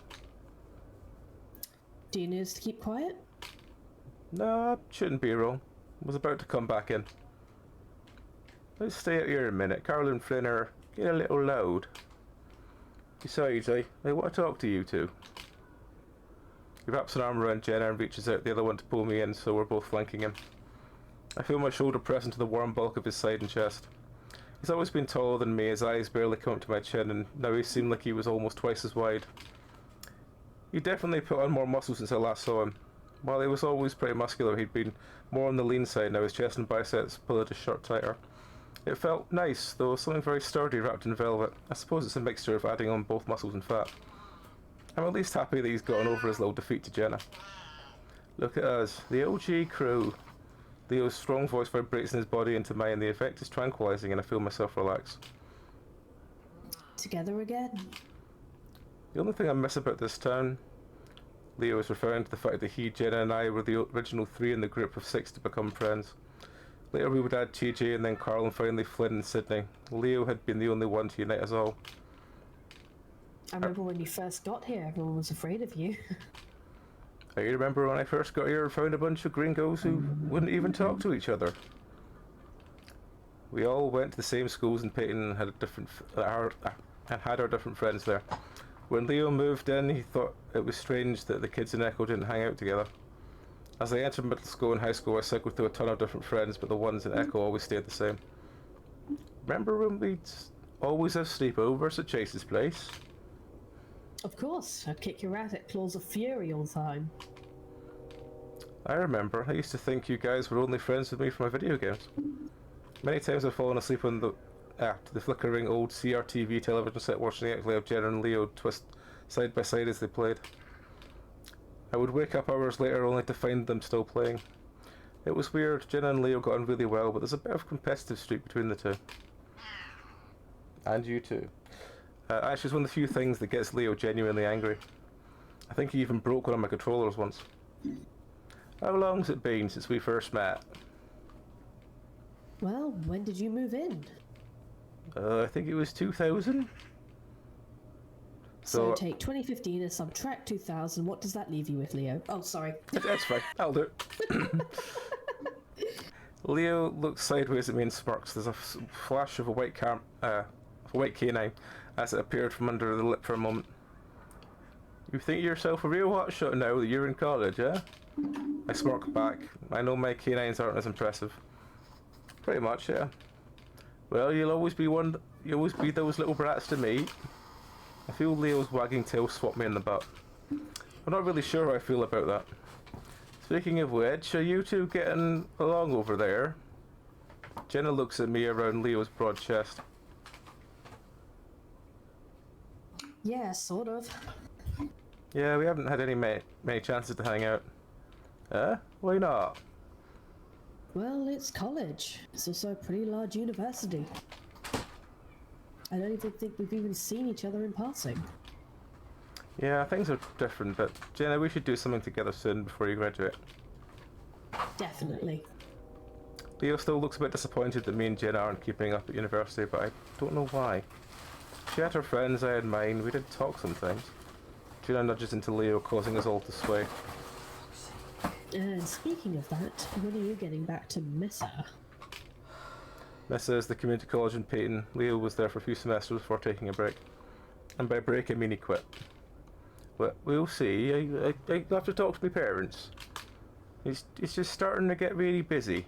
Do you need us to keep quiet? No, shouldn't be wrong. Was about to come back in. Let's stay out here a minute. Carl and Flynn are getting a little loud. Besides, I want to talk to you two. He wraps an arm around Jenna and reaches out the other one to pull me in, so we're both flanking him. I feel my shoulder press into the warm bulk of his side and chest. He's always been taller than me, his eyes barely come up to my chin, and now he seemed like he was almost twice as wide. He definitely put on more muscle since I last saw him. While he was always pretty muscular, he'd been more on the lean side. Now his chest and biceps pulled his shirt tighter. It felt nice, though something very sturdy wrapped in velvet. I suppose it's a mixture of adding on both muscles and fat. I'm at least happy that he's gotten over his little defeat to Jenna. Look at us, the OG crew. Leo's strong voice vibrates in his body into mine. The effect is tranquilizing and I feel myself relax. Together again? The only thing I miss about this town, Leo is referring to the fact that he, Jenna and I were the original 3 in the group of 6 to become friends. Later we would add TJ and then Carl and finally Flynn and Sydney. Leo had been the only one to unite us all. I remember when you first got here, everyone was afraid of you. I remember when I first got here and found a bunch of gringos who wouldn't even talk to each other. We all went to the same schools in Peyton and had our different friends there. When Leo moved in, he thought it was strange that the kids in Echo didn't hang out together. As I entered middle school and high school, I cycled through a ton of different friends, but the ones in Echo always stayed the same. Remember when we'd always have sleepovers at Chase's place? Of course, I'd kick your ass at Claws of Fury all the time. I remember. I used to think you guys were only friends with me for my video games. Many times I've fallen asleep on the flickering old CRTV television set watching the outlay of Jenna and Leo twist side by side as they played. I would wake up hours later only to find them still playing. It was weird. Jenna and Leo got on really well, but there's a bit of competitive streak between the two. And you too. Actually, it's one of the few things that gets Leo genuinely angry. I think he even broke one of my controllers once. How long's it been since we first met? Well, when did you move in? I think it was 2000. So take 2015 and subtract 2000. What does that leave you with, Leo? Oh, sorry. That's fine. I'll do it. Leo looks sideways at me and smirks. There's a flash of a white canine as it appeared from under the lip for a moment. You think yourself a real hotshot now that you're in college, eh? I smirk back. I know my canines aren't as impressive. Pretty much, yeah. Well, you'll always be those little brats to me. I feel Leo's wagging tail swat me in the butt. I'm not really sure how I feel about that. Speaking of which, are you two getting along over there? Jenna looks at me around Leo's broad chest. Yeah, sort of. Yeah, we haven't had any many chances to hang out. Why not? Well, it's college. It's also a pretty large university. I don't even think we've even seen each other in passing. Yeah, things are different, but Jenna, we should do something together soon before you graduate. Definitely. Leo still looks a bit disappointed that me and Jenna aren't keeping up at university, but I don't know why. She had her friends, I had mine. We did talk sometimes. Jenna nudges into Leo, causing us all to sway. And speaking of that, when are you getting back to Mesa? Mesa is the community college in Peyton. Leo was there for a few semesters before taking a break. And by break, I mean he quit. But we'll see. I have to talk to my parents. It's just starting to get really busy.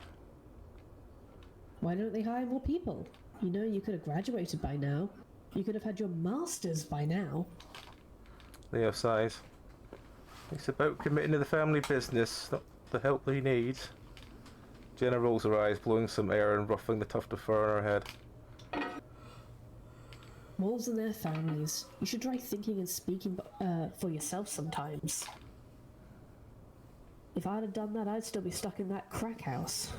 Why don't they hire more people? You know, you could have graduated by now. You could have had your master's by now. Leo sighs. It's about committing to the family business, not the help he needs. Jenna rolls her eyes, blowing some air and ruffling the tuft of fur on her head. Wolves and their families. You should try thinking and speaking for yourself sometimes. If I'd have done that, I'd still be stuck in that crack house.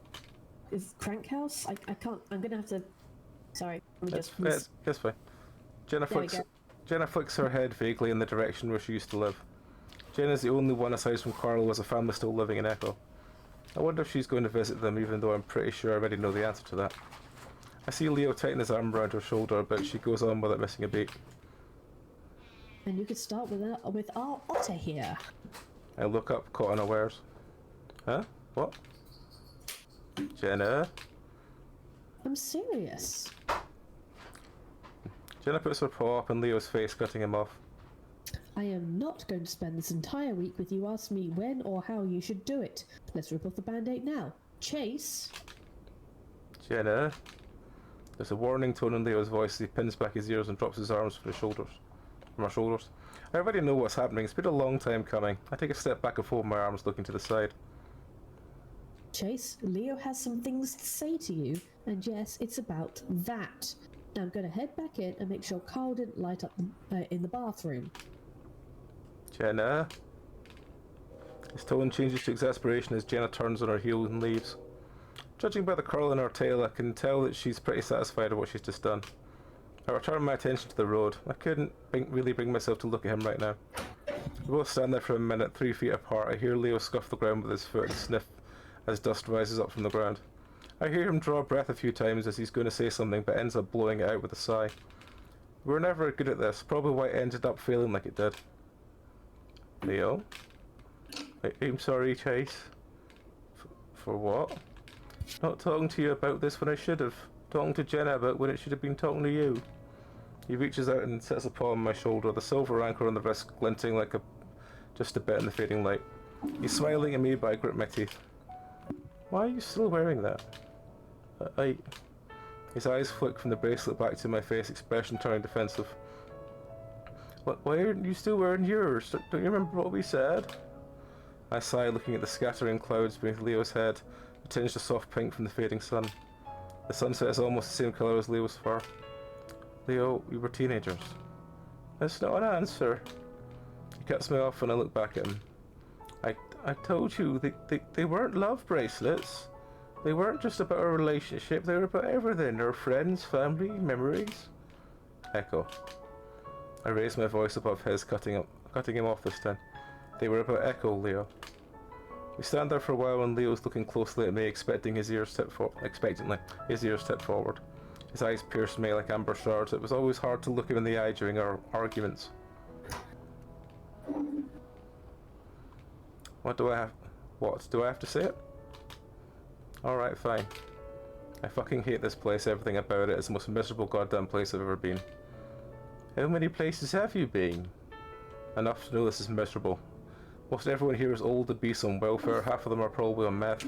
Is crank house? I can't. I'm gonna have to. Sorry. Let me just. That's fine. Jenna flicks her head vaguely in the direction where she used to live. Jenna's the only one aside from Carl who has a family still living in Echo. I wonder if she's going to visit them, even though I'm pretty sure I already know the answer to that. I see Leo tighten his arm around her shoulder, but she goes on without missing a beat. And you could start with our otter here. I look up, caught unawares. Huh? What? Jenna? I'm serious. Jenna puts her paw up in Leo's face, cutting him off. I am not going to spend this entire week with you asking me when or how you should do it. Let's rip off the band-aid now. Chase? Jenna? There's a warning tone in Leo's voice as he pins back his ears and drops his arms from her shoulders. I already know what's happening. It's been a long time coming. I take a step back and fold my arms, looking to the side. Chase, Leo has some things to say to you, and yes, it's about that. Now I'm going to head back in and make sure Carl didn't light up in the bathroom. Jenna? His tone changes to exasperation as Jenna turns on her heel and leaves. Judging by the curl in her tail, I can tell that she's pretty satisfied with what she's just done. I return my attention to the road. I couldn't really bring myself to look at him right now. We both stand there for a minute, 3 feet apart. I hear Leo scuff the ground with his foot and sniff as dust rises up from the ground. I hear him draw a breath a few times as he's going to say something, but ends up blowing it out with a sigh. We were never good at this, probably why it ended up failing like it did. Leo? I'm sorry, Chase. For what? Not talking to you about this when I should have. Talking to Jenna about when it should have been talking to you. He reaches out and sets a paw on my shoulder, the silver anchor on the wrist glinting like just a bit in the fading light. He's smiling at me, but I grit my teeth. Why are you still wearing that? His eyes flick from the bracelet back to my face, expression turning defensive. Why aren't you still wearing yours? Don't you remember what we said? I sigh, looking at the scattering clouds beneath Leo's head, a tinge of soft pink from the fading sun. The sunset is almost the same colour as Leo's fur. Leo, we were teenagers. That's not an answer. He cuts me off when I look back at him. I told you, they weren't love bracelets. They weren't just about our relationship, they were about everything. Our friends, family, memories. Echo. I raise my voice above his, cutting him off this time. They were about Echo, Leo. We stand there for a while and Leo's looking closely at me, expectantly, his ears tip forward. His eyes pierced me like amber shards. It was always hard to look him in the eye during our arguments. What? Do I have to say it? Alright, fine. I fucking hate this place, everything about it. It's the most miserable goddamn place I've ever been. How many places have you been? Enough to know this is miserable. Most everyone here is old obese on welfare, half of them are probably on meth.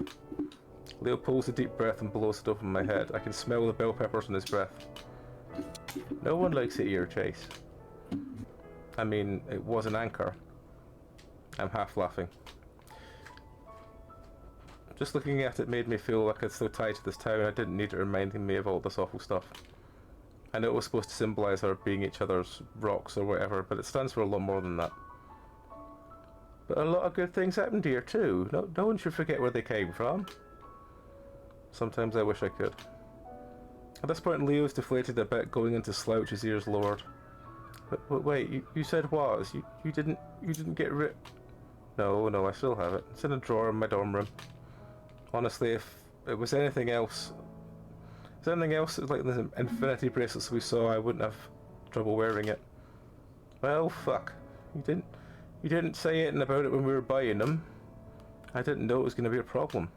Leo pulls a deep breath and blows it over my head. I can smell the bell peppers in his breath. No one likes it here, Chase. I mean, it was an anchor. I'm half laughing. Just looking at it made me feel like I'd still tied to this town. I didn't need it reminding me of all this awful stuff. I know it was supposed to symbolise our being each other's rocks or whatever, but it stands for a lot more than that. But a lot of good things happened here too. No one should forget where they came from. Sometimes I wish I could. At this point, Leo's deflated a bit, going into slouch, his ears lowered. But wait, you said was? You didn't get rid? No, I still have it. It's in a drawer in my dorm room. Honestly, if it was anything else, like the infinity bracelets we saw, I wouldn't have trouble wearing it. Well, fuck. You didn't say anything about it when we were buying them. I didn't know it was going to be a problem.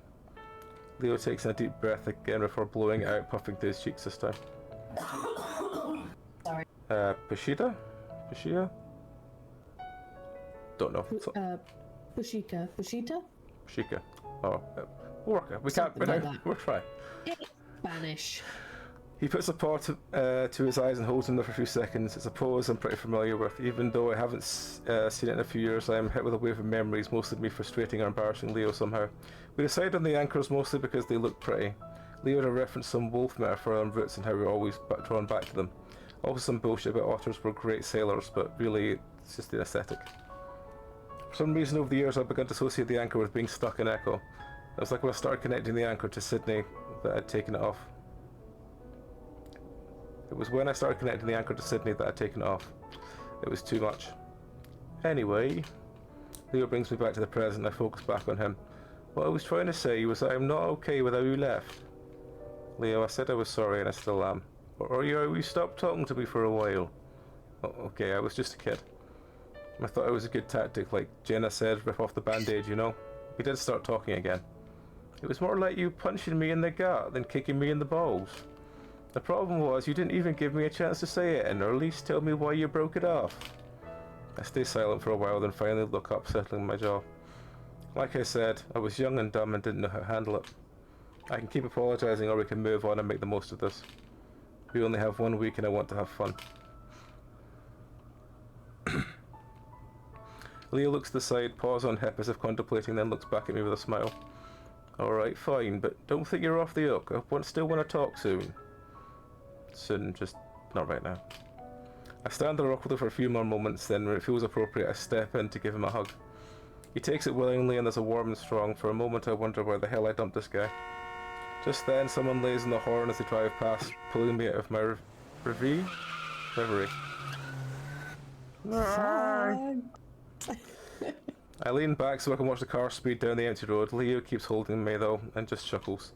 Leo takes in a deep breath again before blowing it out, puffing to his cheeks this time. Sorry. Pashida? Don't know. Pushika. Oh, we're trying. It's Spanish. He puts a paw to his eyes and holds them there for a few seconds. It's a pose I'm pretty familiar with. Even though I haven't seen it in a few years, I am hit with a wave of memories, most of me frustrating or embarrassing Leo somehow. We decided on the anchors mostly because they look pretty. Leo had referenced some wolf metaphor on roots and how we're always drawn back to them. Also some bullshit about otters were great sailors, but really it's just the aesthetic. For some reason over the years I've begun to associate the anchor with being stuck in Echo. It was like when I started connecting the anchor to Sydney that I'd taken it off. It was when I started connecting the anchor to Sydney that I'd taken it off. It was too much. Anyway, Leo brings me back to the present and I focus back on him. What I was trying to say was that I'm not okay with how you left. Leo, I said I was sorry and I still am. Or you stopped talking to me for a while. Oh, okay, I was just a kid. I thought it was a good tactic, like Jenna said, rip off the band-aid, you know? We did start talking again. It was more like you punching me in the gut than kicking me in the balls. The problem was you didn't even give me a chance to say it, and or at least tell me why you broke it off. I stay silent for a while, then finally look up, settling my jaw. Like I said, I was young and dumb and didn't know how to handle it. I can keep apologising or we can move on and make the most of this. We only have 1 week and I want to have fun. Leo looks to the side, paws on hip as if contemplating, then looks back at me with a smile. Alright, fine, but don't think you're off the hook. I still want to talk soon. Soon, just not right now. I stand there awkwardly for a few more moments, then when it feels appropriate I step in to give him a hug. He takes it willingly and there's a warm and strong. For a moment I wonder where the hell I dumped this guy. Just then someone lays on the horn as they drive past, pulling me out of my reverie. I lean back so I can watch the car speed down the empty road. Leo keeps holding me though, and just chuckles.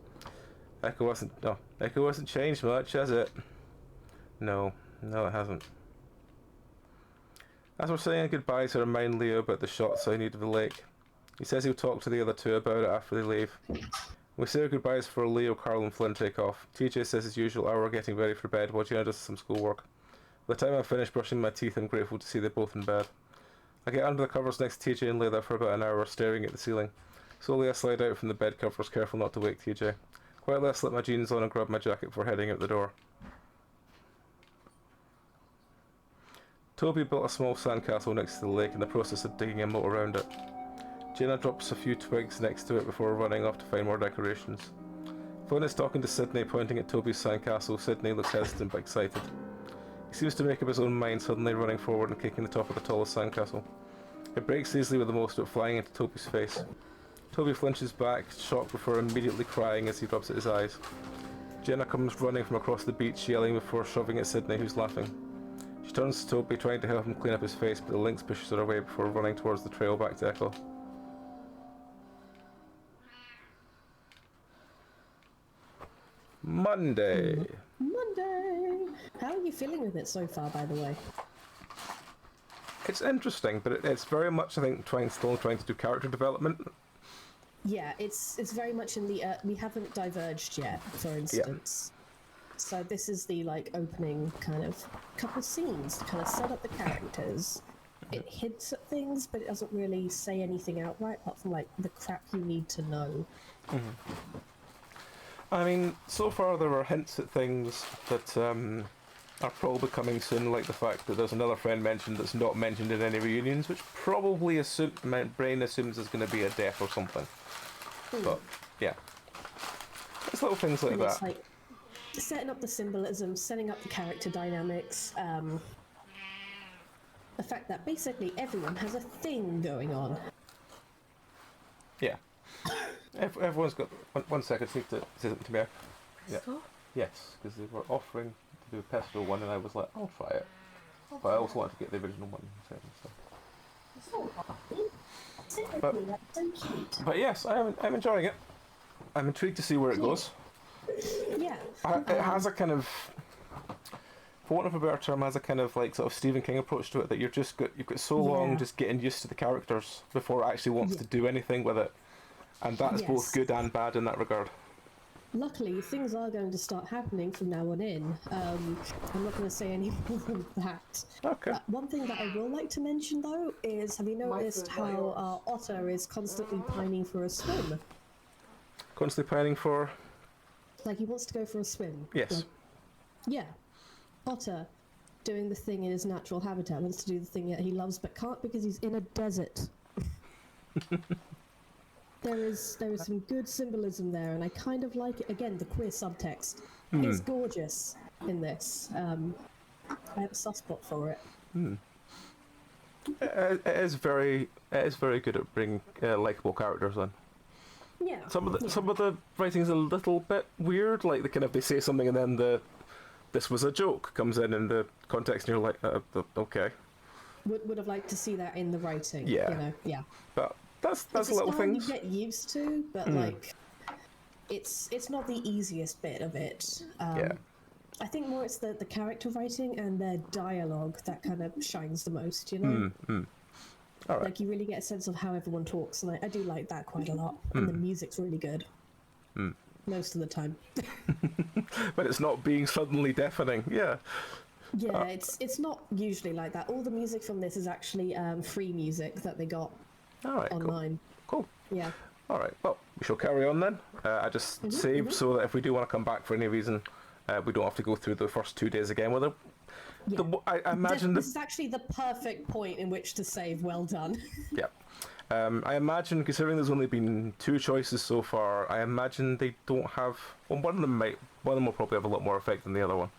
Echo hasn't changed much, has it? No, it hasn't. As we're saying goodbyes, I remind Leo about the shots I need of the lake. He says he'll talk to the other two about it after they leave. We say our goodbyes for Leo, Carl and Flynn take off. TJ says as usual, we're getting ready for bed while Jenna does some schoolwork. By the time I finish brushing my teeth, I'm grateful to see they're both in bed. I get under the covers next to TJ and lay there for about an hour, staring at the ceiling. Slowly I slide out from the bed covers, careful not to wake TJ. Quietly I slip my jeans on and grab my jacket before heading out the door. Toby built a small sandcastle next to the lake in the process of digging a moat around it. Jenna drops a few twigs next to it before running off to find more decorations. Flynn is talking to Sydney, pointing at Toby's sandcastle. Sydney looks hesitant but excited. He seems to make up his own mind, suddenly running forward and kicking the top of the tallest sandcastle. It breaks easily with the most of it flying into Toby's face. Toby flinches back, shocked before immediately crying as he rubs at his eyes. Jenna comes running from across the beach, yelling before shoving at Sydney, who's laughing. She turns to Toby, trying to help him clean up his face, but the lynx pushes her away before running towards the trail back to Echo. Monday. How are you feeling with it so far, by the way? It's interesting, but it's very much, I think, still trying to do character development. Yeah, it's very much in the we haven't diverged yet, for instance. Yeah. So this is the opening kind of couple scenes to kind of set up the characters. It hints at things, but it doesn't really say anything outright, apart from the crap you need to know. Mm-hmm. I mean, so far there are hints at things that are probably coming soon, like the fact that there's another friend mentioned that's not mentioned in any reunions, which probably my brain assumes is going to be a death or something. But, yeah. It's little things like that. It's setting up the symbolism, setting up the character dynamics, the fact that basically everyone has a thing going on. Yeah. Everyone's got... One second, I need to say something to me. Yeah. Yes, because they were offering to do a pesto one and I was like, I'll try it. But I also wanted to get the original one. But yes, I'm enjoying it. I'm intrigued to see where it goes. Yeah. It has a kind of, for want of a better term, has a kind of sort of Stephen King approach to it that you've got so long just getting used to the characters before it actually wants to do anything with it. And that's both good and bad in that regard. Luckily, things are going to start happening from now on in. I'm not going to say any more than that. Okay. One thing that I will like to mention, though, is have you noticed how our otter is constantly pining for a swim? Constantly pining for? He wants to go for a swim. Yes. Yeah. Otter doing the thing in his natural habitat, wants to do the thing that he loves but can't because he's in a desert. There is some good symbolism there, and I kind of like it. Again, the queer subtext is gorgeous in this. I have a soft spot for it. It is very good at bringing likable characters on. Yeah. Some of the writing's a little bit weird, like they say something and then this was a joke comes in the context, and you're like, okay. Would have liked to see that in the writing. Yeah. You know? Yeah. But that's It's a little style things. you get used to, but like, it's not the easiest bit of it. Yeah. I think more it's the character writing and their dialogue that kind of shines the most, you know? All right. Like, you really get a sense of how everyone talks, and I do like that quite a lot. And the music's really good. Most of the time. But it's not being suddenly deafening. Yeah. Yeah, it's not usually like that. All the music from this is actually free music that they got All right. online. Cool. Yeah. All right. Well, we shall carry on then. I just saved so that if we do want to come back for any reason, we don't have to go through the first 2 days again with it. Yeah. I imagine this is actually the perfect point in which to save. Well done. Yeah. I imagine, considering there's only been 2 choices so far, I imagine they don't have. Well, one of them will probably have a lot more effect than the other one.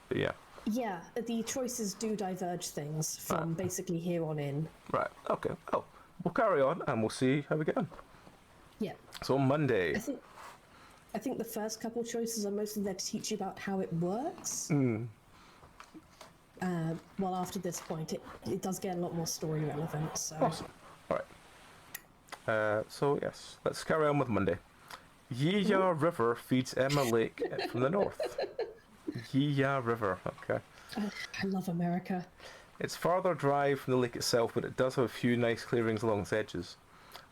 But yeah. Yeah, the choices do diverge things from basically here on in. Right. Okay. Well, we'll carry on and we'll see how we get on. Yeah. So Monday. I think the first couple choices are mostly there to teach you about how it works. While after this point, it does get a lot more story relevant. So. Awesome. All right. So yes, let's carry on with Monday. Yeeya River feeds Emma Lake from the north. Yeeya River. Okay. I love America. It's farther drive from the lake itself, but it does have a few nice clearings along its edges.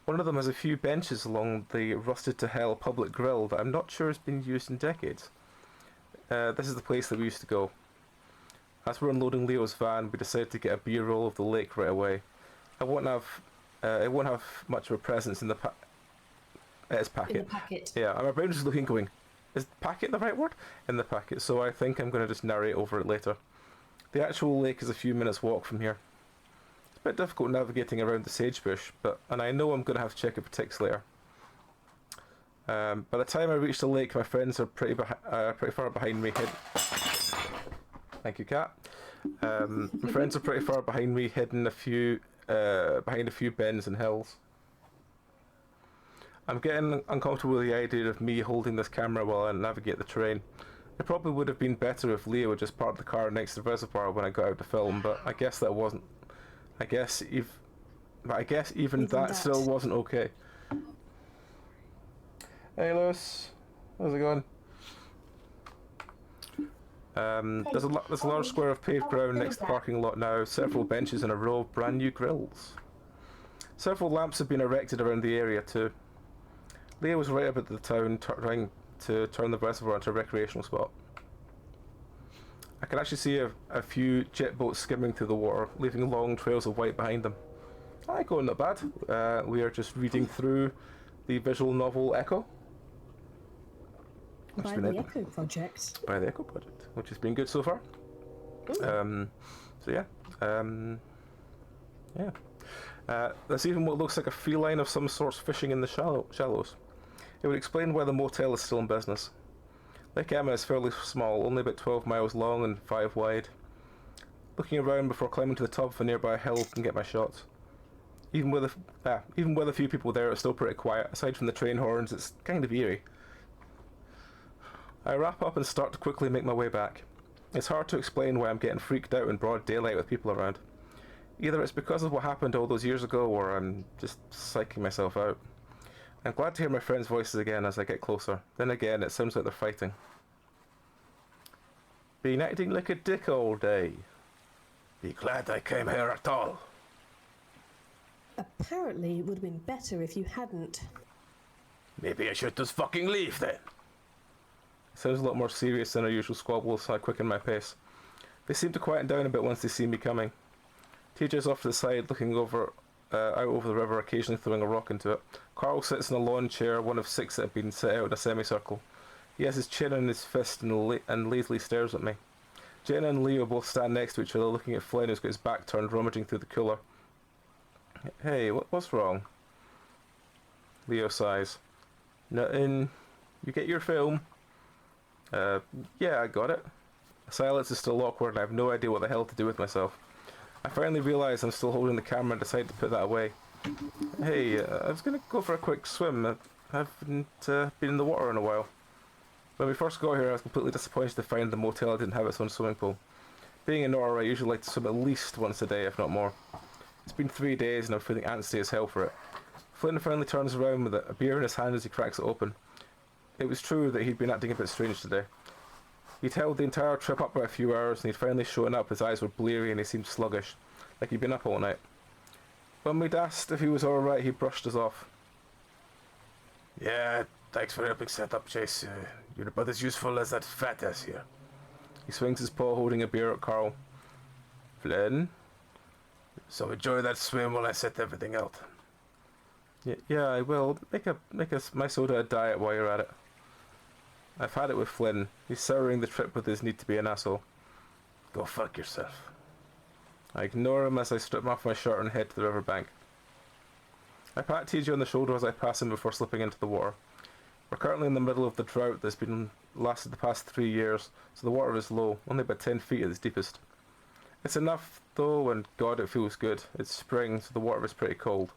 One of them has a few benches along the rusted to hell public grill that I'm not sure has been used in decades. This is the place that we used to go. As we're unloading Leo's van, we decided to get a B-roll of the lake right away. It won't have much of a presence in its packet. In the packet. Yeah, my brain was looking, going, is packet the right word? In the packet. So I think I'm going to just narrate over it later. The actual lake is a few minutes walk from here. It's a bit difficult navigating around the sagebush, and I know I'm going to have to check it for ticks later. By the time I reach the lake, my friends are pretty far behind me. Thank you, Kat. My friends are pretty far behind me, hidden behind a few bends and hills. I'm getting uncomfortable with the idea of me holding this camera while I navigate the terrain. It probably would have been better if Leo had just parked the car next to the reservoir when I got out to film, but I guess that wasn't. I guess even that still wasn't okay. Hey Lewis, how's it going? There's a large square of paved ground next to the parking lot now, several benches and a row of brand new grills. Several lamps have been erected around the area too. Leo was right up at the town trying to turn the reservoir into a recreational spot. I can actually see a few jet boats skimming through the water, leaving long trails of white behind them. Hi, going not bad. We are just reading through the visual novel Echo. By the Echo Project. By the Echo Project, which has been good so far. So yeah. There's even what looks like a feline of some sort fishing in the shallows. It would explain why the motel is still in business. Lake Emma is fairly small, only about 12 miles long and 5 wide. Looking around before climbing to the top of a nearby hill can get my shots. Even with a few people there, it's still pretty quiet. Aside from the train horns, it's kind of eerie. I wrap up and start to quickly make my way back. It's hard to explain why I'm getting freaked out in broad daylight with people around. Either it's because of what happened all those years ago, or I'm just psyching myself out. I'm glad to hear my friends' voices again as I get closer. Then again, it sounds like they're fighting. Been acting like a dick all day. Be glad I came here at all. Apparently, it would have been better if you hadn't. Maybe I should just fucking leave then. Sounds a lot more serious than our usual squabbles, so I quicken my pace. They seem to quieten down a bit once they see me coming. TJ's off to the side, looking out over the river, occasionally throwing a rock into it. Carl sits in a lawn chair, one of 6 that have been set out in a semicircle. He has his chin on his fist and lazily stares at me. Jenna and Leo both stand next to each other, looking at Flynn, who's got his back turned, rummaging through the cooler. Hey, what's wrong? Leo sighs. Nothing. You get your film? Yeah, I got it. Silence is still awkward and I have no idea what the hell to do with myself. I finally realise I'm still holding the camera and decide to put that away. Hey, I was going to go for a quick swim. I haven't been in the water in a while. When we first got here, I was completely disappointed to find the motel didn't have its own swimming pool. Being in Norway, I usually like to swim at least once a day, if not more. It's been 3 days and I'm feeling antsy as hell for it. Flynn finally turns around with a beer in his hand as he cracks it open. It was true that he'd been acting a bit strange today. He'd held the entire trip up by a few hours and he'd finally shown up. His eyes were bleary and he seemed sluggish, like he'd been up all night. When we'd asked if he was alright, he brushed us off. Yeah, thanks for helping set up, Chase. You're about as useful as that fat ass here. He swings his paw holding a beer at Carl. Flynn? So enjoy that swim while I set everything out. Yeah, I will. Make my soda a diet while you're at it. I've had it with Flynn. He's souring the trip with his need to be an asshole. Go fuck yourself. I ignore him as I strip off my shirt and head to the riverbank. I pat TJ on the shoulder as I pass him before slipping into the water. We're currently in the middle of the drought that's been lasted the past 3 years, so the water is low, only about 10 feet at its deepest. It's enough though, and God, it feels good. It's spring, so the water is pretty cold.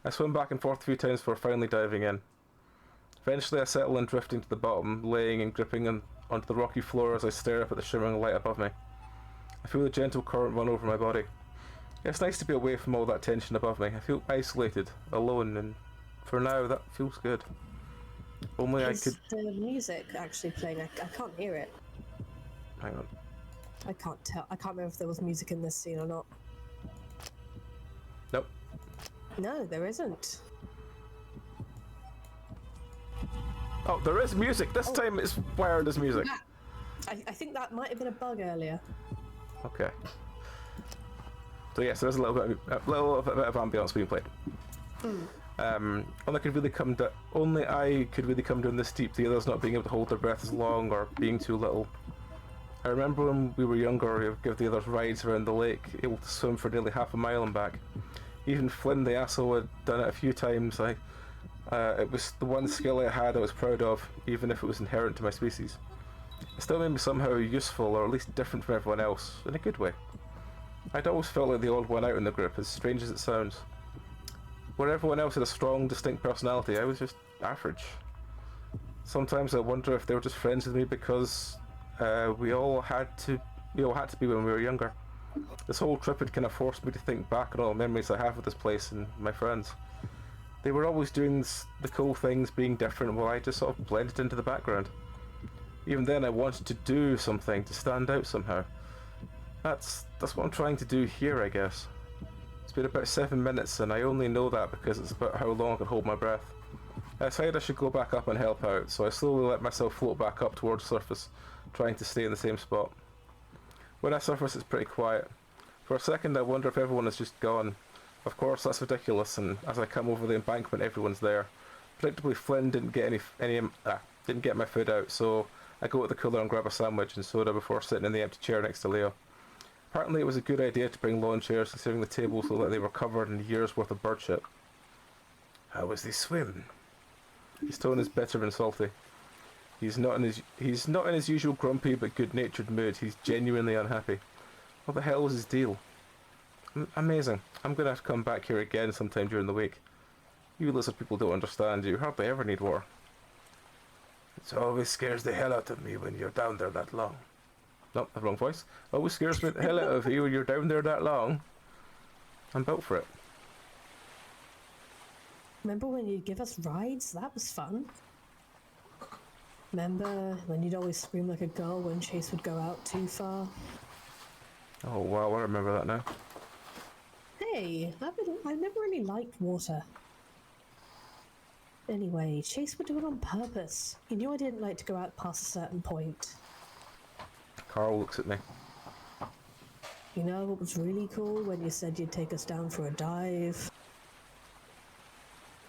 I swim back and forth a few times before finally diving in. Eventually I settle in, drifting to the bottom, laying and gripping onto the rocky floor as I stare up at the shimmering light above me. I feel the gentle current run over my body. It's nice to be away from all that tension above me. I feel isolated, alone, and for now that feels good. Only I could... the music actually playing? I can't hear it. Hang on. I can't tell. I can't remember if there was music in this scene or not. Nope. No, there isn't. Oh, there is music! This time it's wired as music. Ah, I think that might have been a bug earlier. Okay. So yes, there's a little bit of ambience being played. Only I could really come down this deep, the others not being able to hold their breath as long or being too little. I remember when we were younger, we would give the others rides around the lake, able to swim for nearly half a mile and back. Even Flynn, the asshole, had done it a few times. It was the one skill I had I was proud of, even if it was inherent to my species. It still made me somehow useful, or at least different from everyone else, in a good way. I'd always felt like the odd one out in the group, as strange as it sounds. Where everyone else had a strong, distinct personality, I was just average. Sometimes I wonder if they were just friends with me because we all had to be when we were younger. This whole trip had kind of forced me to think back on all the memories I have of this place and my friends. They were always doing the cool things, being different, while I just sort of blended into the background. Even then I wanted to do something, to stand out somehow. That's what I'm trying to do here, I guess. It's been about 7 minutes and I only know that because it's about how long I can hold my breath. I decided I should go back up and help out, so I slowly let myself float back up towards the surface, trying to stay in the same spot. When I surface, it's pretty quiet. For a second I wonder if everyone is just gone. Of course, that's ridiculous, and as I come over the embankment, everyone's there. Predictably, Flynn didn't get my food out, so I go to the cooler and grab a sandwich and soda before sitting in the empty chair next to Leo. Apparently it was a good idea to bring lawn chairs, considering the tables looked like they were covered in years worth of bird shit. How was the swim? His tone is bitter and salty. He's not in his usual grumpy but good-natured mood. He's genuinely unhappy. What the hell was his deal? Amazing. I'm gonna have to come back here again sometime during the week. You lizard people don't understand. You hardly ever need water. It always scares the hell out of me when you're down there that long. Nope, the wrong voice. Always scares me the hell out of you when you're down there that long. I'm built for it. Remember when you'd give us rides? That was fun. Remember when you'd always scream like a girl when Chase would go out too far? Oh wow, I remember that now. Hey, I never really liked water. Anyway, Chase would do it on purpose. He knew I didn't like to go out past a certain point. Carl looks at me. You know what was really cool when you said you'd take us down for a dive?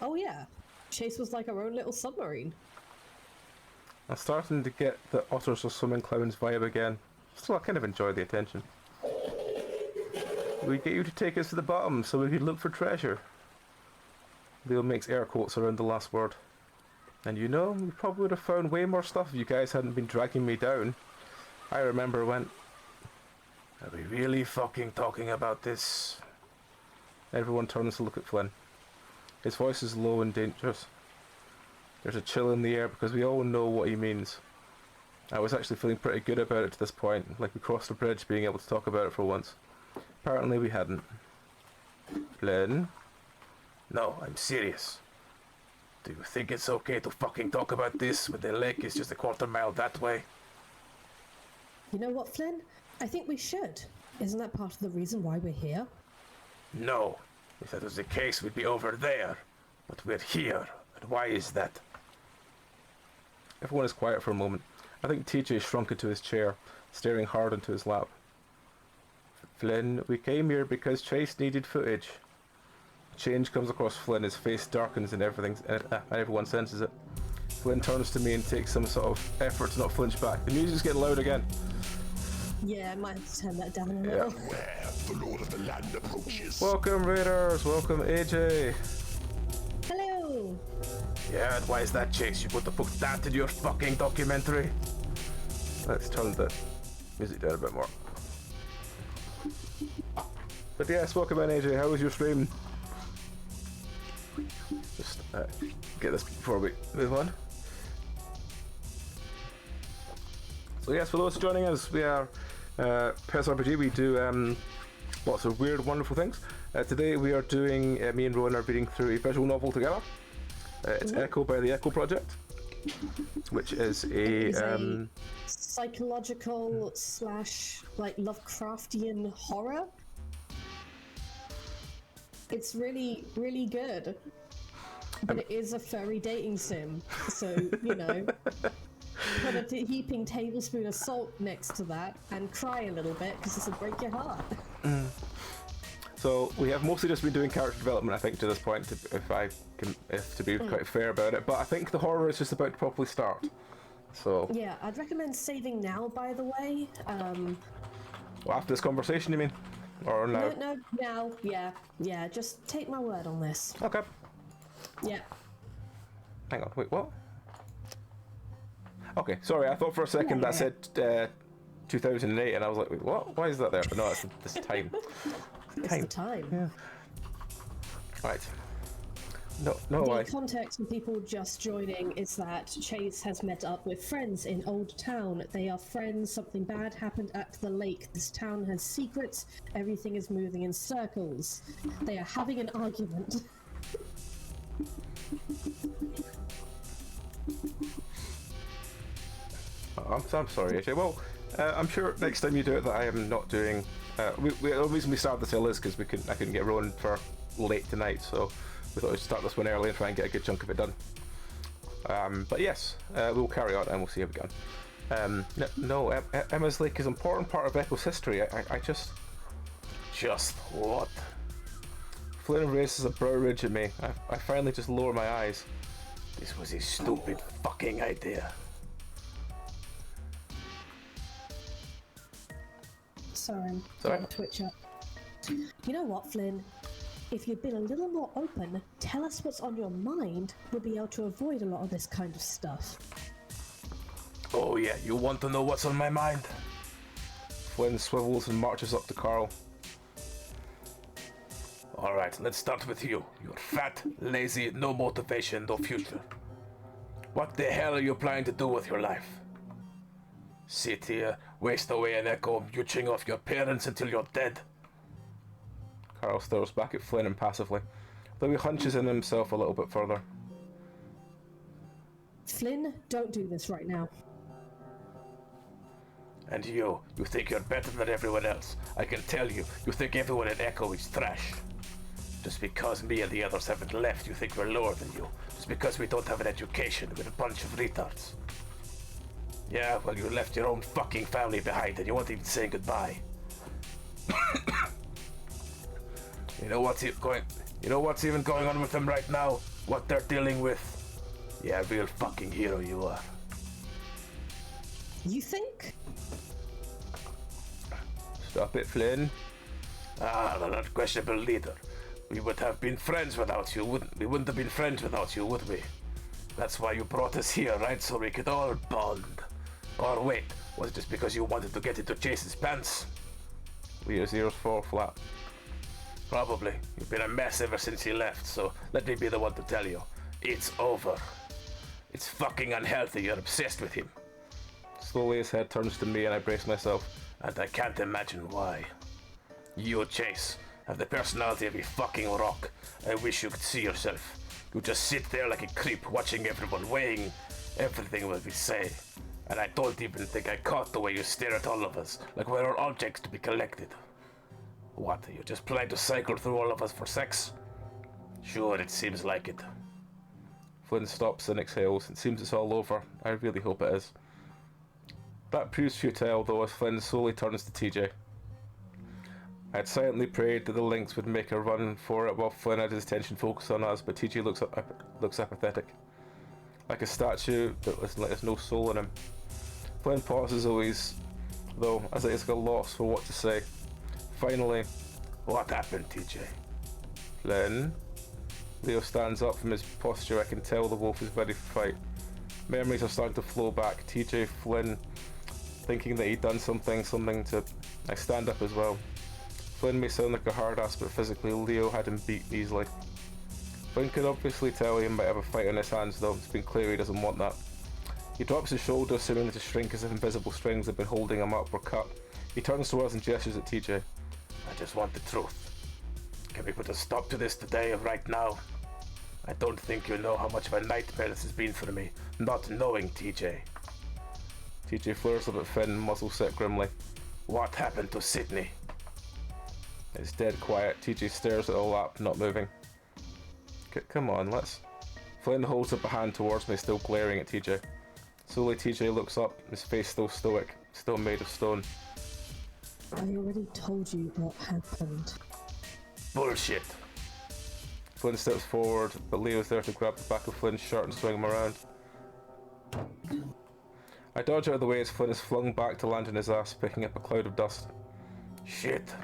Oh yeah, Chase was like our own little submarine. I'm starting to get the otters are swimming clowns vibe again. Still, I kind of enjoy the attention. We get you to take us to the bottom so we can look for treasure. Leo makes air quotes around the last word. And you know, we probably would have found way more stuff if you guys hadn't been dragging me down. I remember when... Are we really fucking talking about this? Everyone turns to look at Flynn. His voice is low and dangerous. There's a chill in the air because we all know what he means. I was actually feeling pretty good about it to this point, like we crossed the bridge being able to talk about it for once. Apparently we hadn't. Flynn? No, I'm serious. Do you think it's okay to fucking talk about this when the lake is just a quarter mile that way? You know what, Flynn? I think we should. Isn't that part of the reason why we're here? No. If that was the case, we'd be over there. But we're here. And why is that? Everyone is quiet for a moment. I think TJ shrunk into his chair, staring hard into his lap. Flynn, we came here because Chase needed footage. Change comes across Flynn, his face darkens and everyone senses it. Flynn turns to me and takes some sort of effort to not flinch back. The music's getting loud again. Yeah, I might have to turn that down a little. Where the Lord of the Land approaches. Welcome, Raiders. Welcome, AJ. Hello! Yeah, and why is that, Chase? You got to put that in your fucking documentary? Let's turn the music down a bit more. But yes, welcome in, AJ. How was your stream? Just get this before we move on. So yes, for those joining us, we are Penancerpg. We do lots of weird, wonderful things. Today we are doing, me and Rowan are reading through a visual novel together. It's Echo by the Echo Project, which is a psychological slash like Lovecraftian horror. It's really, really good. But it is a furry dating sim, so, you know, put a heaping tablespoon of salt next to that and cry a little bit because this will break your heart. So we have mostly just been doing character development, I think, to this point, to be quite fair about it. But I think the horror is just about to properly start. So Yeah, I'd recommend saving now, by the way. well, after this conversation, you mean, or now? No, now, yeah. Just take my word on this. Okay. Yeah. Hang on. Wait, what? Okay, sorry. I thought for a second that said 2008, and I was like, wait, what? Why is that there? But no, it's this time. It's the time. Yeah. Right. No, The context for people just joining is that Chase has met up with friends in Old Town. They are friends. Something bad happened at the lake. This town has secrets. Everything is moving in circles. They are having an argument. I'm sorry, AJ. Well, I'm sure next time you do it that I am not doing. The reason we started this hill is because I couldn't get Rowan for late tonight, so we thought we'd start this one early and try and get a good chunk of it done. But yes, we'll carry on and we'll see how we go on. Emma's Lake is an important part of Echo's history. I just what? Flynn raises a brow ridge at me. I finally just lower my eyes. This was a stupid fucking idea. Sorry, Sorry. Twitch up. You know what, Flynn? If you'd been a little more open, tell us what's on your mind, we'll be able to avoid a lot of this kind of stuff. Oh yeah, you want to know what's on my mind? Flynn swivels and marches up to Carl. Alright, let's start with you. You're fat, lazy, no motivation, no future. What the hell are you planning to do with your life? Sit here, waste away an Echo, mooching off your parents until you're dead. Carl stares back at Flynn impassively, though he hunches in himself a little bit further. Flynn, don't do this right now. And you think you're better than everyone else. I can tell you, you think everyone at Echo is trash. Just because me and the others haven't left, you think we're lower than you. Just because we don't have an education, we're a bunch of retards. Yeah, well, you left your own fucking family behind and you won't even say goodbye. You know what's even going on with them right now? What they're dealing with? Yeah, real fucking hero you are. You think? Stop it, Flynn. An unquestionable leader. We would have been friends without you, wouldn't we? Wouldn't have been friends without you, would we? That's why you brought us here, right? So we could all bond. Or wait, was it just because you wanted to get into Chase's pants? Leo's ears fall flat. Probably. You've been a mess ever since he left, so let me be the one to tell you. It's over. It's fucking unhealthy. You're obsessed with him. Slowly his head turns to me and I brace myself. And I can't imagine why. You, Chase, have the personality of a fucking rock. I wish you could see yourself. You just sit there like a creep, watching everyone, weighing everything what we say. And I don't even think I caught the way you stare at all of us, like we're objects to be collected. What, are you just planning to cycle through all of us for sex? Sure, it seems like it. Flynn stops and exhales. It seems it's all over. I really hope it is. That proves futile though as Flynn slowly turns to TJ. I had silently prayed that the Lynx would make a run for it while Flynn had his attention focused on us, but TJ looks apathetic. Like a statue that has no soul in him. Flynn pauses always, though, as I is at a loss for what to say. Finally, what happened, TJ? Flynn? Leo stands up from his posture. I can tell the wolf is ready for fight. Memories are starting to flow back. TJ, Flynn, thinking that he'd done something to... I stand up as well. Flynn may sound like a hard ass, but physically Leo had him beat easily. Flynn could obviously tell he might have a fight on his hands though. It's been clear he doesn't want that. He drops his shoulder, seemingly to shrink as if invisible strings had been holding him up or cut. He turns towards and gestures at TJ. I just want the truth. Can we put a stop to this today, right now? I don't think you know how much of a nightmare this has been for me, not knowing TJ. TJ flares up at Flynn, muzzle set grimly. What happened to Sydney? It's dead quiet. TJ stares at the lap, not moving. Come on, let's... Flynn holds up a hand towards me, still glaring at TJ. Slowly TJ looks up, his face still stoic, still made of stone. I already told you what happened. Bullshit. Flynn steps forward, but Leo's there to grab the back of Flynn's shirt and swing him around. I dodge out of the way as Flynn is flung back to land on his ass, picking up a cloud of dust. Shit.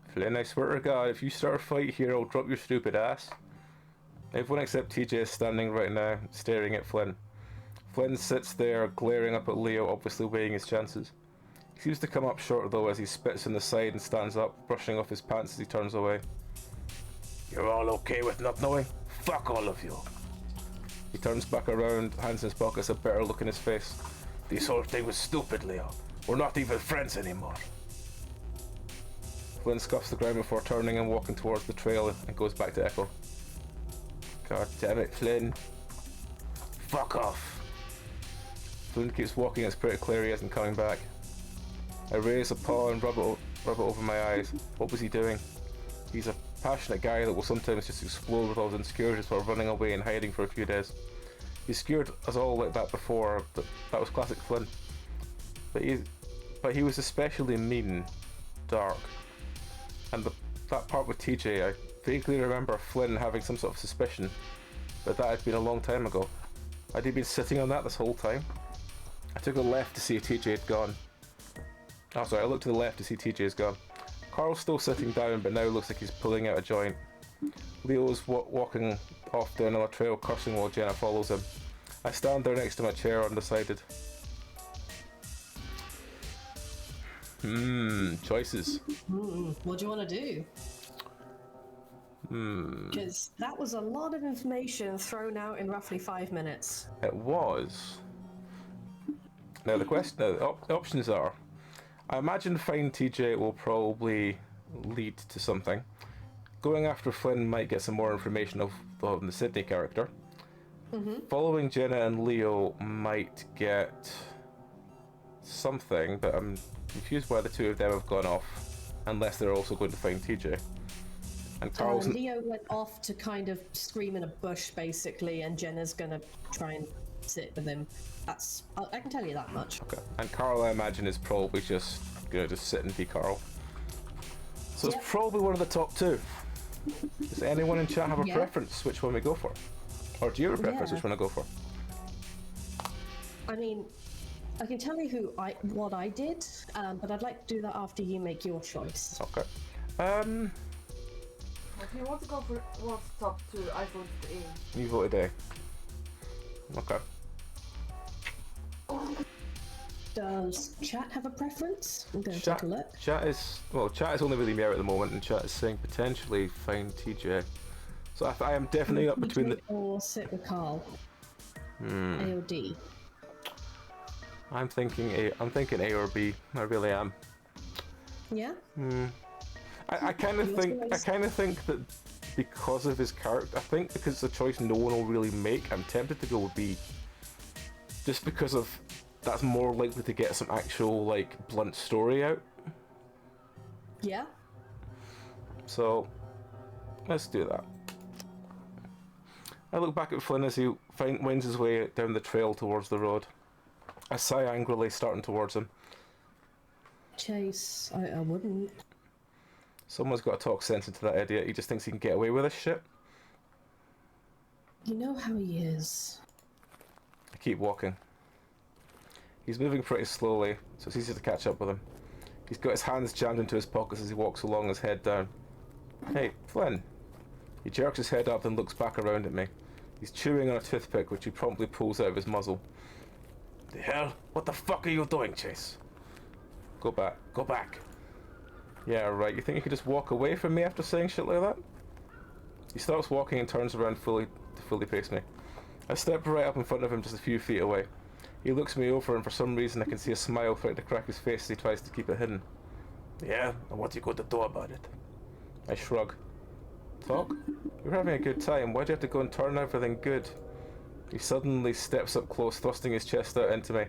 Flynn, I swear to God, if you start a fight here, I'll drop your stupid ass. Everyone except TJ is standing right now, staring at Flynn. Flynn sits there, glaring up at Leo, obviously weighing his chances. He seems to come up short though as he spits on the side and stands up, brushing off his pants as he turns away. You're all okay with not knowing? Fuck all of you. He turns back around, hands in his pockets, a bitter look in his face. This whole thing was stupid, Leo. We're not even friends anymore. Flynn scuffs the ground before turning and walking towards the trail and goes back to Echo. God damn it, Flynn. Fuck off. Flynn keeps walking, it's pretty clear he isn't coming back. I raise a paw and rub it over my eyes. What was he doing? He's a passionate guy that will sometimes just explode with all his insecurities while running away and hiding for a few days. He scared us all like that before, but that was classic Flynn. But he was especially mean, dark. And that part with TJ, I vaguely remember Flynn having some sort of suspicion, but that had been a long time ago. Had he been sitting on that this whole time? I took a left to see if TJ had gone. Oh sorry, I looked to the left to see TJ has gone. Carl's still sitting down, but now looks like he's pulling out a joint. Leo's walking off down another trail, cursing while Jenna follows him. I stand there next to my chair, undecided. Choices. What do you want to do? Because that was a lot of information thrown out in roughly 5 minutes. It was. Now the options are, I imagine Find TJ will probably lead to something. Going after Flynn might get some more information of the Sydney character. Following Jenna and Leo might get something, but I'm confused why the two of them have gone off, unless they're also going to find TJ. And Carl's... Leo went off to kind of scream in a bush, basically, and Jenna's gonna try and sit with him. That's... I can tell you that much. Okay. And Carl, I imagine, is probably just gonna sit and be Carl. So it's probably one of the top two. Does anyone in chat have a preference which one we go for? Or do you have a preference which one I go for? I mean, I can tell you what I did, but I'd like to do that after you make your choice. Okay. If you want to go for top 2, I voted A. You voted A. Okay. Does chat have a preference? I'm going to Chat, take a look. chat is only really me out at the moment, and chat is saying potentially find TJ. So I am definitely up between the. Or sit with Carl. A or D. I'm thinking A. I'm thinking A or B. I really am. Yeah. I kind of think that because of his character, I think because it's a choice no one will really make, I'm tempted to go with B. Just because of that's more likely to get some actual like blunt story out. Yeah. So let's do that. I look back at Flynn as he winds his way down the trail towards the road. I sigh angrily, starting towards him. Chase, I wouldn't. Someone's got to talk sense into that idiot. He just thinks he can get away with this shit. You know how he is. I keep walking. He's moving pretty slowly, so it's easy to catch up with him. He's got his hands jammed into his pockets as he walks along, his head down. Hey, Flynn. He jerks his head up and looks back around at me. He's chewing on a toothpick, which he promptly pulls out of his muzzle. The hell? What the fuck are you doing, Chase? Go back. Go back. Yeah, right. You think you could just walk away from me after saying shit like that? He stops walking and turns around to fully face me. I step right up in front of him just a few feet away. He looks me over and for some reason I can see a smile threaten to crack his face as he tries to keep it hidden. Yeah? And what you going to do about it? I shrug. Talk? We're having a good time. Why do you have to go and turn everything good? He suddenly steps up close, thrusting his chest out into me.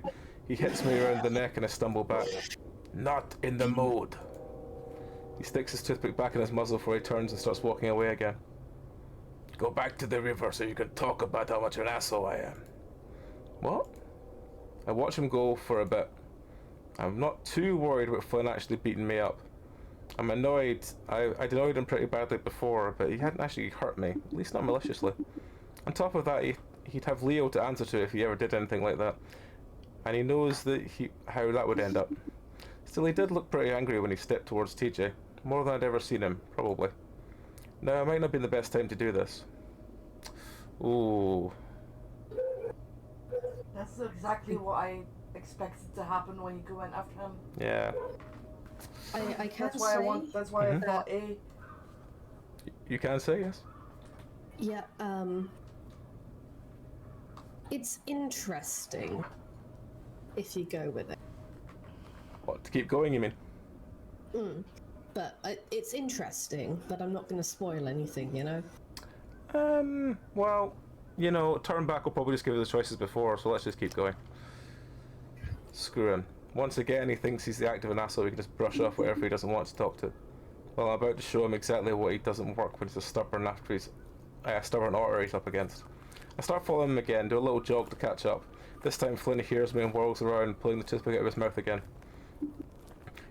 He hits me around the neck and I stumble back. Not in the mood. He sticks his toothpick back in his muzzle before he turns and starts walking away again. Go back to the river so you can talk about how much an asshole I am. What? I watch him go for a bit. I'm not too worried about Flynn actually beating me up. I'm annoyed. I'd annoyed him pretty badly before, but he hadn't actually hurt me, at least not maliciously. On top of that, he'd have Leo to answer to if he ever did anything like that. And he knows that how that would end up. Still, he did look pretty angry when he stepped towards TJ. More than I'd ever seen him, probably. Now, it might not have been the best time to do this. Ooh. That's exactly what I expected to happen when you went after him. Yeah. I can't That's why say. That's why I thought A. You can say yes? Yeah, it's interesting if you go with it. What, to keep going, you mean? But it's interesting, but I'm not going to spoil anything, you know? Well, you know, turn back will probably just give us the choices before, so let's just keep going. Screw him. Once again, he thinks he's the active and asshole, he can just brush off whatever he doesn't want to talk to. Well, I'm about to show him exactly what he doesn't work when he's a stubborn after he's a stubborn otter he's up against. I start following him again, do a little jog to catch up. This time Flynn hears me and whirls around, pulling the toothpick out of his mouth again.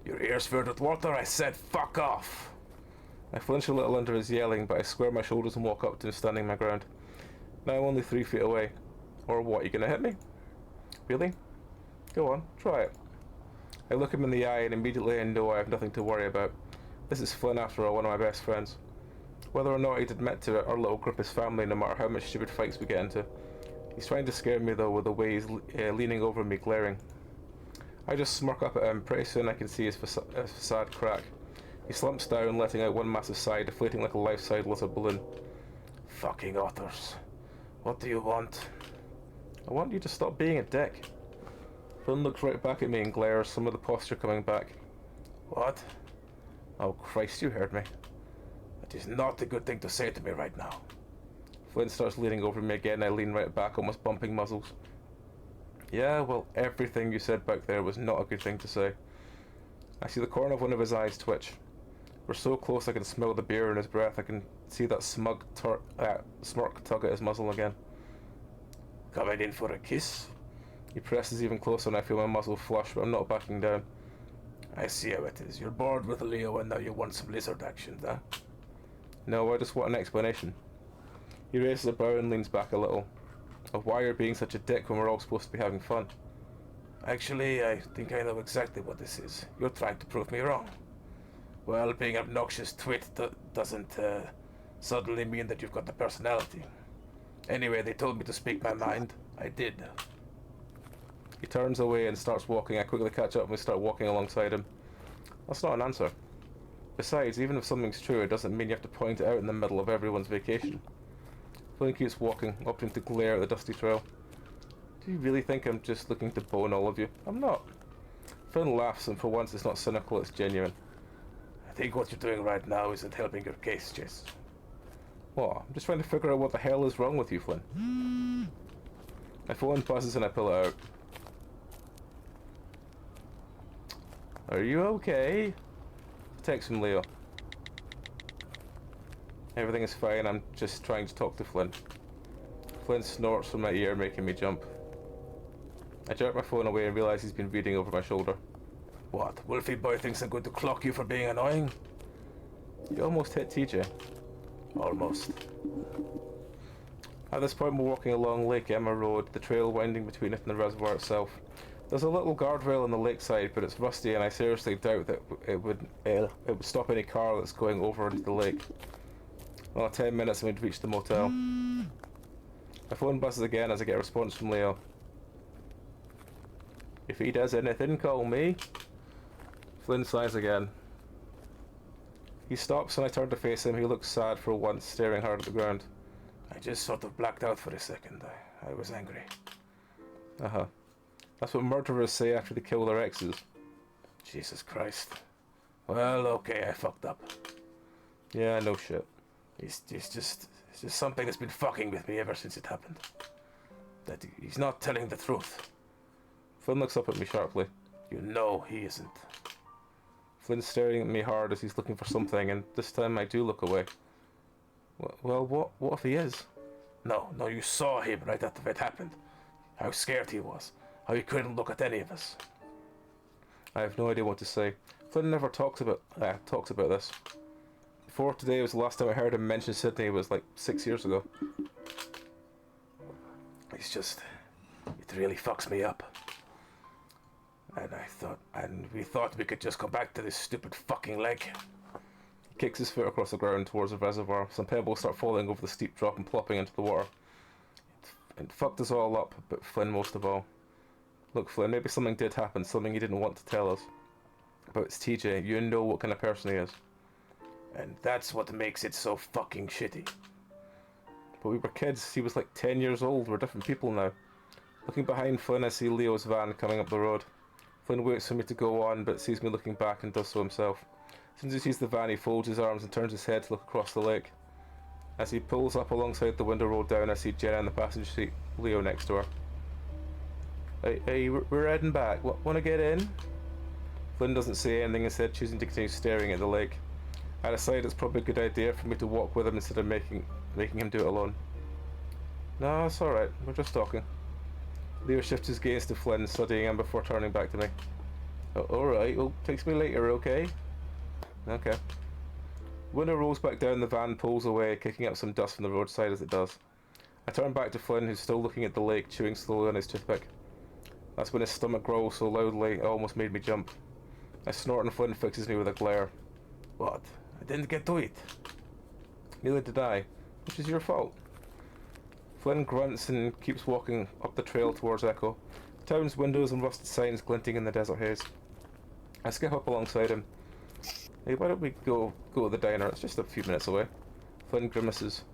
Your ears filled with water? I said fuck off. I flinch a little under his yelling, but I square my shoulders and walk up to him, standing my ground. Now I'm only 3 feet away. Or what, you gonna hit me? Really? Go on, try it. I look him in the eye and immediately I know I have nothing to worry about. This is Flynn after all, one of my best friends. Whether or not he'd admit to it, our little group is family no matter how much stupid fights we get into. He's trying to scare me though with the way he's leaning over me, glaring. I just smirk up at him. Pretty soon I can see his facade crack. He slumps down, letting out one massive sigh, deflating like a life-size lizard balloon. Fucking otters. What do you want? I want you to stop being a dick. Flynn looks right back at me and glares, some of the posture coming back. What? Oh Christ, you heard me. That is not a good thing to say to me right now. Flynn starts leaning over me again, I lean right back, almost bumping muzzles. Yeah, well, everything you said back there was not a good thing to say. I see the corner of one of his eyes twitch. We're so close I can smell the beer in his breath. I can see that smirk tug at his muzzle again. Coming in for a kiss? He presses even closer and I feel my muzzle flush, but I'm not backing down. I see how it is. You're bored with Leo and now you want some lizard action, huh? No, I just want an explanation. He raises a brow and leans back a little. Of why you're being such a dick when we're all supposed to be having fun. Actually, I think I know exactly what this is. You're trying to prove me wrong. Well, being an obnoxious twit doesn't suddenly mean that you've got a personality. Anyway, they told me to speak my mind. I did. He turns away and starts walking. I quickly catch up and we start walking alongside him. That's not an answer. Besides, even if something's true, it doesn't mean you have to point it out in the middle of everyone's vacation. Flynn keeps walking, opting to glare at the dusty trail. Do you really think I'm just looking to bone all of you? I'm not. Flynn laughs, and for once it's not cynical, it's genuine. I think what you're doing right now isn't helping your case, Chase. What? I'm just trying to figure out what the hell is wrong with you, Flynn. My phone buzzes and I pull it out. Are you okay? Text from Leo. Everything is fine, I'm just trying to talk to Flynn. Flynn snorts from my ear, making me jump. I jerk my phone away and realise he's been reading over my shoulder. What? Wolfie boy thinks I'm going to clock you for being annoying? You almost hit TJ. Almost. At this point we're walking along Lake Emma Road, the trail winding between it and the reservoir itself. There's a little guardrail on the lakeside, but it's rusty and I seriously doubt that it would stop any car that's going over into the lake. Well, 10 minutes and we'd reach the motel. My phone buzzes again as I get a response from Leo. If he does anything, call me. Flynn sighs again. He stops and I turn to face him. He looks sad for once, staring hard at the ground. I just sort of blacked out for a second. I was angry. Uh-huh. That's what murderers say after they kill their exes. Jesus Christ. Well, okay, I fucked up. Yeah, no shit. It's just something that's been fucking with me ever since it happened. That he's not telling the truth. Flynn looks up at me sharply. You know he isn't. Flynn's staring at me hard as he's looking for something, and this time I do look away. Well, what if he is? No, you saw him right after it happened. How scared he was. How he couldn't look at any of us. I have no idea what to say. Flynn never talks about this. Before today was the last time I heard him mention Sydney. It was like 6 years ago. It's just, it really fucks me up. And we thought we could just go back to this stupid fucking lake. He kicks his foot across the ground towards the reservoir. Some pebbles start falling over the steep drop and plopping into the water. It fucked us all up, but Flynn most of all. Look, Flynn, maybe something did happen, something you didn't want to tell us. But it's TJ, you know what kind of person he is. And that's what makes it so fucking shitty. But we were kids, he was like 10 years old, we're different people now. Looking behind Flynn, I see Leo's van coming up the road. Flynn waits for me to go on, but sees me looking back and does so himself. As soon as he sees the van, he folds his arms and turns his head to look across the lake. As he pulls up alongside the window rolled down, I see Jenna in the passenger seat, Leo next to her. Hey, we're heading back. Wanna get in? Flynn doesn't say anything, instead choosing to continue staring at the lake. I decide it's probably a good idea for me to walk with him instead of making him do it alone. No, it's alright, we're just talking. Leo shifts his gaze to Flynn, studying him before turning back to me. Alright, well, text me later, okay? Okay. Window rolls back down, the van pulls away, kicking up some dust from the roadside as it does. I turn back to Flynn, who's still looking at the lake, chewing slowly on his toothpick. That's when his stomach growls so loudly it almost made me jump. I snort and Flynn fixes me with a glare. What? I didn't get to eat. Neither did I, which is your fault. Flynn grunts and keeps walking up the trail towards Echo. The town's windows and rusted signs glinting in the desert haze. I skip up alongside him. Hey, why don't we go to the diner? It's just a few minutes away. Flynn grimaces.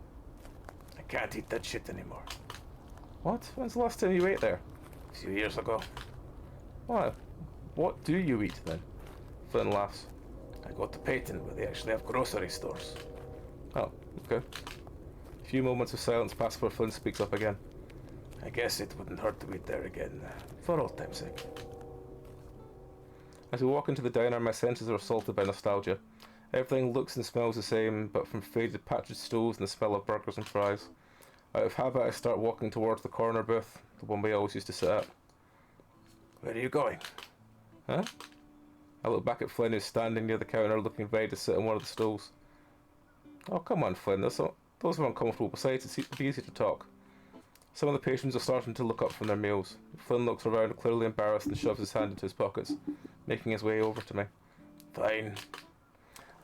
I can't eat that shit anymore. What? When's the last time you ate there? A few years ago. Why? What do you eat then? Flynn laughs. I go to Peyton where they actually have grocery stores. Oh, okay. A few moments of silence pass before Flynn speaks up again. I guess it wouldn't hurt to eat there again, for old time's sake. As we walk into the diner, my senses are assaulted by nostalgia. Everything looks and smells the same, but from faded patched stoves and the smell of burgers and fries. Out of habit, I start walking towards the corner booth, the one we always used to sit at. Where are you going? Huh? I look back at Flynn, who's standing near the counter looking ready to sit on one of the stools. Oh, come on, Flynn, those are uncomfortable. Besides, it'd be easy to talk. Some of the patrons are starting to look up from their meals. Flynn looks around, clearly embarrassed, and shoves his hand into his pockets, making his way over to me. Fine.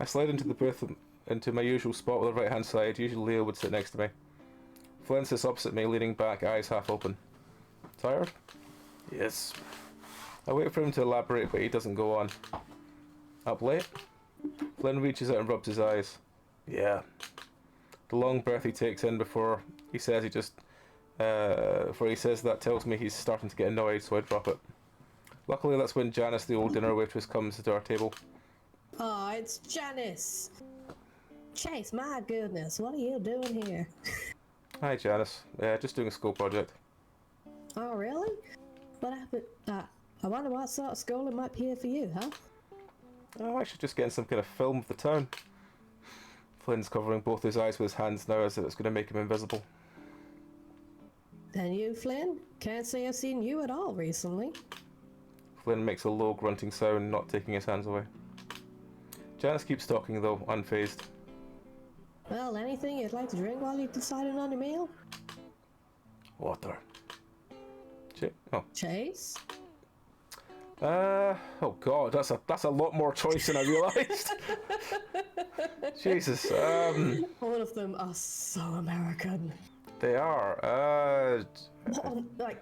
I slide into the booth into my usual spot with the right hand side. Usually Leo would sit next to me. Flynn sits opposite me, leaning back, eyes half open. Tired? Yes. I wait for him to elaborate, but he doesn't go on. Up late? Flynn reaches out and rubs his eyes. Yeah. The long breath he takes in before he says that tells me he's starting to get annoyed, so I drop it. Luckily, that's when Janice, the old dinner waitress, comes to our table. Oh, it's Janice. Chase, my goodness, what are you doing here? Hi, Janice. Just doing a school project. Oh, really? What happened? I wonder what sort of schooling might be here for you, huh? I'm actually just getting some kind of film of the town. Flynn's covering both his eyes with his hands now as if it's going to make him invisible. And you, Flynn? Can't say I've seen you at all recently. Flynn makes a low grunting sound, not taking his hands away. Janice keeps talking though, unfazed. Well, anything you'd like to drink while you're deciding on your meal? Water. Chase? Oh god, that's a lot more choice than I realised. Jesus, All of them are so American. they are,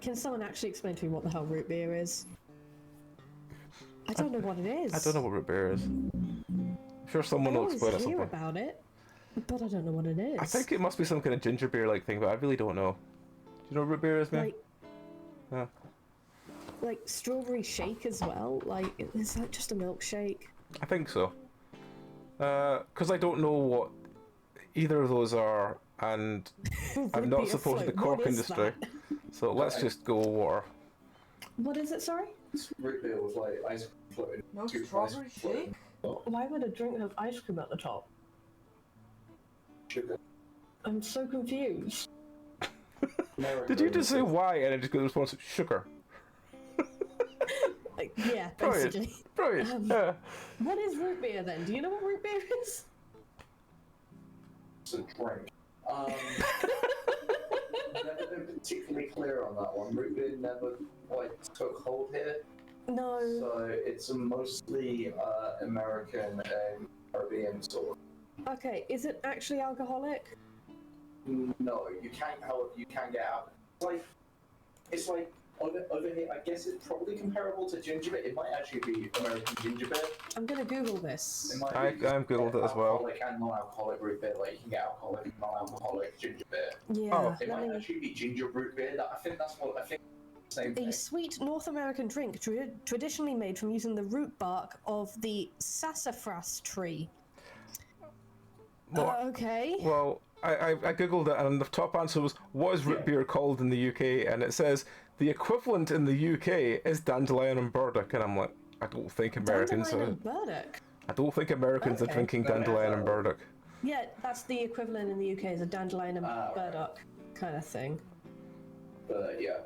Can someone actually explain to me what the hell root beer is? I don't know what it is. I don't know what root bear is. I'm sure someone I will always explain it hear something. about it, but I don't know what it is. I think it must be some kind of ginger beer-like thing, but I really don't know. Do you know what root beer is, man? Yeah. Like strawberry shake as well? Like, is that just a milkshake? I think so. Because I don't know what either of those are, and I'm Root not beer supposed to the float, cork what is industry. that? So let's just go water. What is it, sorry? It's root beer with like ice cream floating. No Scoop of strawberry ice cream shake? Why would a drink have ice cream at the top? Sugar. I'm so confused. Did you just say why and it just got the response sugar? Yeah, Brilliant. basically. Brilliant. Yeah. What is root beer then? Do you know what root beer is? It's a drink. Never been particularly clear on that one. Root beer never quite took hold here. No. So it's a mostly American and Caribbean sort of. Okay, is it actually alcoholic? No, you can't. However, you can get out. It's like over here. I guess it's probably comparable to ginger beer. It might actually be American ginger beer. I'm gonna Google this. It might I'm googled it as well. Alcoholic and non-alcoholic root beer. Like you can get alcoholic and non-alcoholic ginger beer. Yeah. Oh. It let might me- actually be ginger root beer. I think that's what I think. Same A thing. sweet North American drink traditionally made from using the root bark of the sassafras tree. Well, Okay. Well, I googled it and the top answer was, what is root beer called in the UK? And it says the equivalent in the UK is dandelion and burdock. And I'm like, I don't think Americans Dandelion are. and burdock. I don't think Americans are Okay. drinking dandelion and burdock. Yeah, that's the equivalent in the UK is a dandelion and Right. burdock kind of thing. But yeah.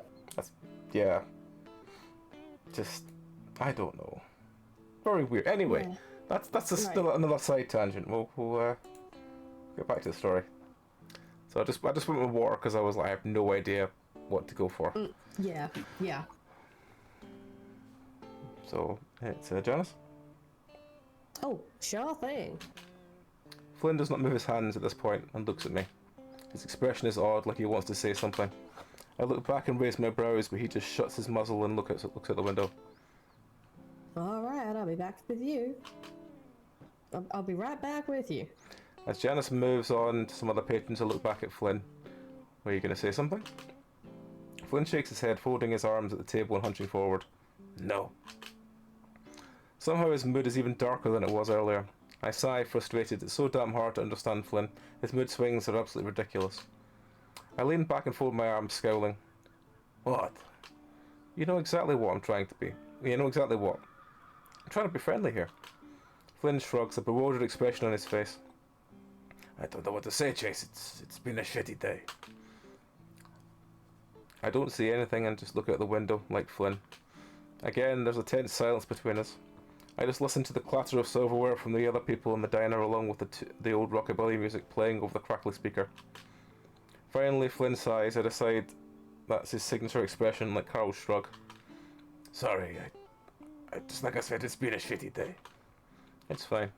Yeah. Just, I don't know. Very weird. Anyway, Yeah. that's still another side tangent. We'll get back to the story. So I just went with water because I was like, I have no idea what to go for. Yeah, yeah. So it's Janice. Oh, sure thing. Flynn does not move his hands at this point and looks at me. His expression is odd, like he wants to say something. I look back and raise my brows, but he just shuts his muzzle and looks out the window. Alright, I'll be back with you. I'll be right back with you. As Janice moves on to some other patrons, I look back at Flynn. Were you going to say something? Flynn shakes his head, folding his arms at the table and hunching forward. No. Somehow his mood is even darker than it was earlier. I sigh, frustrated. It's so damn hard to understand Flynn. His mood swings are absolutely ridiculous. I lean back and fold my arms, scowling. What? You know exactly what I'm trying to be. You know exactly what. I'm trying to be friendly here. Flynn shrugs, a bewildered expression on his face. I don't know what to say, Chase. It's been a shitty day. I don't see anything and just look out the window, like Flynn. Again, there's a tense silence between us. I just listen to the clatter of silverware from the other people in the diner along with the old rockabilly music playing over the crackly speaker. Finally, Flynn sighs. I decide That's his signature expression, like Carl's shrug. Sorry, I just like I said, it's been a shitty day. It's fine.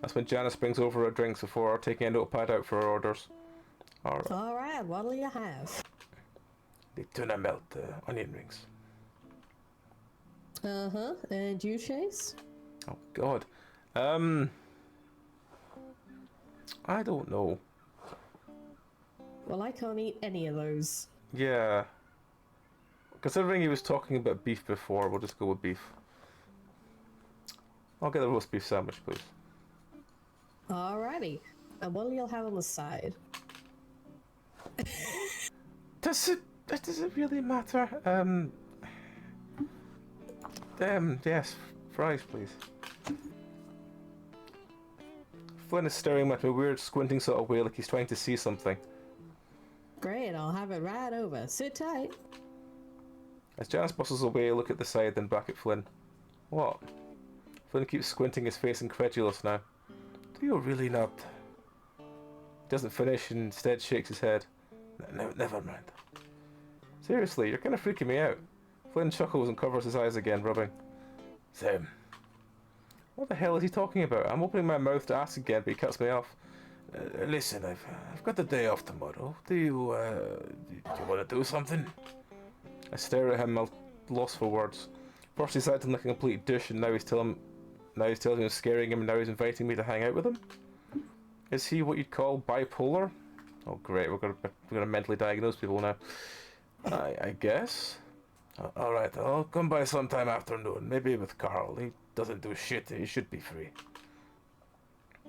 That's when Janice brings over our drinks before taking a notepad out for our orders. Alright. Alright, what'll you have? The tuna melt, onion rings. Uh-huh, and you, Chase? Oh god. I don't know. Well, I can't eat any of those. Yeah. Considering he was talking about beef before, we'll just go with beef. I'll get the roast beef sandwich, please. Alrighty. And what'll you have on the side? Does it really matter? Yes, fries, please. Flynn is staring at me weird, squinting sort of way like he's trying to see something. Great, I'll have it right over. Sit tight. As Janice bustles away, I look at the side, then back at Flynn. What? Flynn keeps squinting, his face incredulous now. Do you really not? He doesn't finish and instead shakes his head. Never mind. Seriously, you're kind of freaking me out. Flynn chuckles and covers his eyes again, rubbing. Same. What the hell is he talking about? I'm opening my mouth to ask again, but he cuts me off. Listen, I've got the day off tomorrow. Do you want to do something? I stare at him, lost for words. First he's acting like a complete douche, and now he's telling me I'm scaring him, and now he's inviting me to hang out with him? Is he what you'd call bipolar? Oh great, we're gonna mentally diagnose people now. I guess. Alright, I'll come by sometime afternoon, maybe with Carl. He doesn't do shit, he should be free.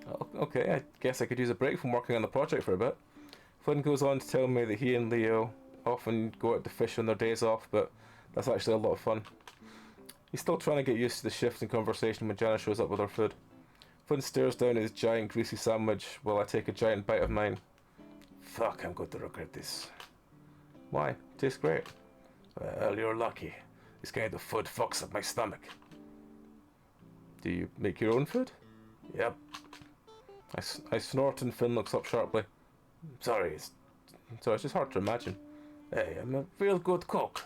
Oh, okay, I guess I could use a break from working on the project for a bit. Flynn goes on to tell me that he and Leo often go out to fish on their days off, but that's actually a lot of fun. He's still trying to get used to the shift in conversation when Janice shows up with her food. Flynn stares down at his giant greasy sandwich while I take a giant bite of mine. Fuck, I'm going to regret this. Why? Tastes great. Well, you're lucky. This kind of food fucks up my stomach. Do you make your own food? Yep. I snort and Flynn looks up sharply. Sorry, it's It's just hard to imagine. Hey, I'm a real good cook.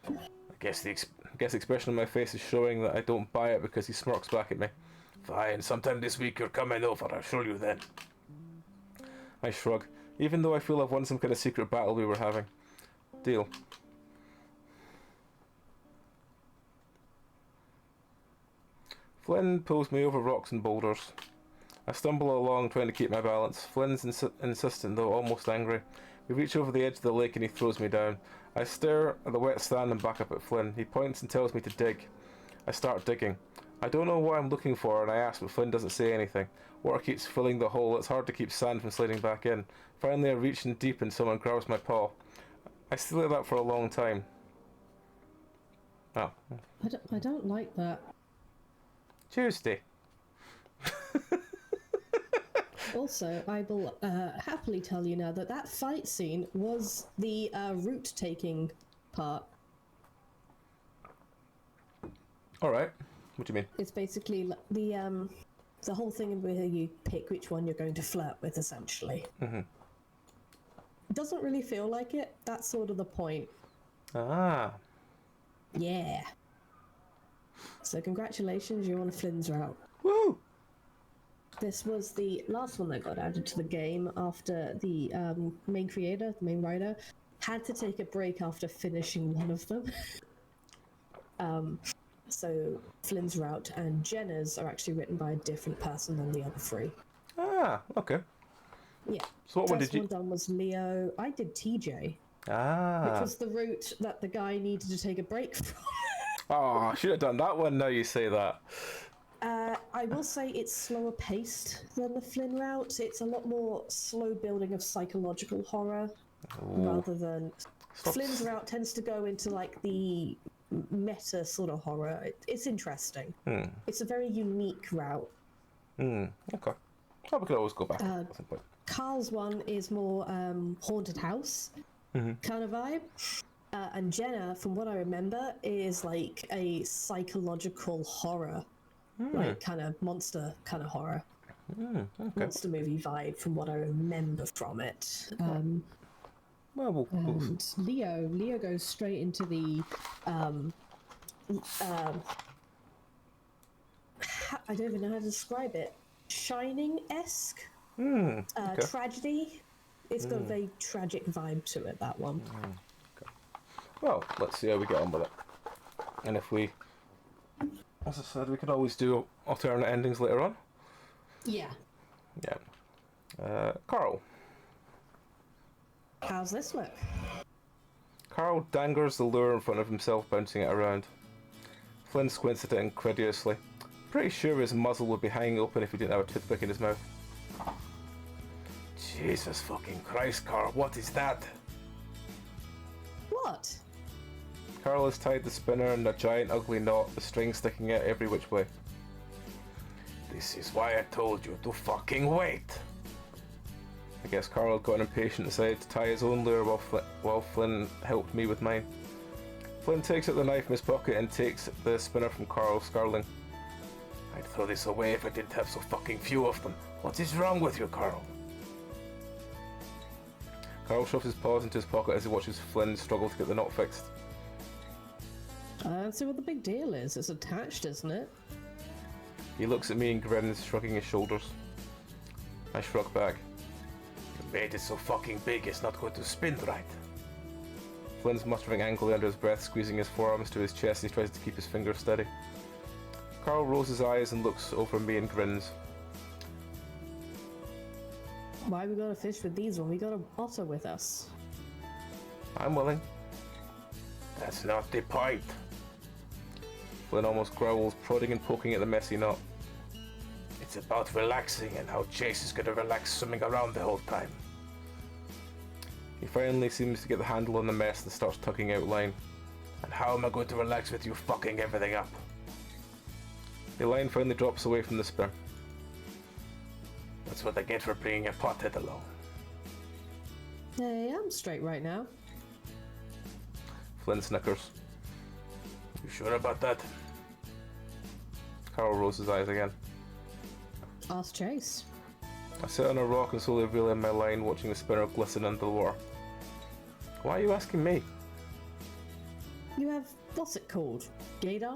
I guess the expression on my face is showing that I don't buy it because he smirks back at me. Fine, sometime this week you're coming over, I'll show you then. I shrug, even though I feel I've won some kind of secret battle we were having. Deal. Flynn pulls me over rocks and boulders. I stumble along trying to keep my balance. Flynn's insistent, though almost angry. We reach over the edge of the lake and he throws me down. I stare at the wet sand and back up at Flynn. He points and tells me to dig. I start digging. I don't know what I'm looking for, and I ask, but Flynn doesn't say anything. Water keeps filling the hole. It's hard to keep sand from sliding back in. Finally I reach in deep and someone grabs my paw. I stare at that for a long time. Oh. I don't like that. Tuesday. Also, I will happily tell you now that that fight scene was the route-taking part. Alright. What do you mean? It's basically the whole thing where you pick which one you're going to flirt with, essentially. Mm-hmm. Doesn't really feel like it. That's sort of the point. Ah. Yeah. So congratulations, you're on Flynn's route. Woo! This was the last one that got added to the game after the main creator, the main writer, had to take a break after finishing one of them. So Flynn's route and Jenna's are actually written by a different person than the other three. Ah, okay. Yeah. So what one First did you... one done was Leo. I did TJ, Ah. which was the route that the guy needed to take a break from. Oh, I should have done that one now you say that. I will say it's slower paced than the Flynn route. It's a lot more slow building of psychological horror rather than... Flynn's route tends to go into like the meta sort of horror. It's interesting. It's a very unique route. Okay. Oh, we could always go back at some point. Carl's one is more haunted house kind of vibe. And Jenna, from what I remember, is like a psychological horror. Like kind of monster kind of horror. Okay. Monster movie vibe from what I remember from it. Well, we'll And Leo goes straight into the I don't even know how to describe it. Shining-esque okay. tragedy. It's got a very tragic vibe to it, that one. Well, let's see how we get on with it. And if we, as I said, we could always do alternate endings later on. Yeah. Yeah. Carl. How's this look? Carl dangles the lure in front of himself, bouncing it around. Flynn squints at it incredulously. Pretty sure his muzzle would be hanging open if he didn't have a toothpick in his mouth. Jesus fucking Christ, Carl, what is that? What? Carl has tied the spinner in a giant ugly knot, the string sticking out every which way. This is why I told you to fucking wait. I guess Carl got impatient and decided to tie his own lure while Flynn helped me with mine. Flynn takes out the knife from his pocket and takes the spinner from Carl, snarling. I'd throw this away if I didn't have so fucking few of them. What is wrong with you, Carl? Carl shoves his paws into his pocket as he watches Flynn struggle to get the knot fixed. I don't see what the big deal is. It's attached, isn't it? He looks at me and grins, shrugging his shoulders. I shrug back. You made it so fucking big it's not going to spin right. Flynn's muttering angrily under his breath, squeezing his forearms to his chest as he tries to keep his fingers steady. Carl rolls his eyes and looks over me and grins. Why we gotta fish with these when we got a otter with us? I'm willing. That's not the point. Flynn almost growls, prodding and poking at the messy knot. It's about relaxing and how Chase is gonna relax swimming around the whole time. He finally seems to get the handle on the mess and starts tugging out line. And how am I going to relax with you fucking everything up? The line finally drops away from the spinner. That's what I get for bringing a pothead along. Hey, I'm straight right now. Flynn snickers. You sure about that? Carl rolls his eyes again. Ask Chase. I sit on a rock and slowly reel in my line, watching the spinner glisten under the water. Why are you asking me? You have, what's it called? Gator?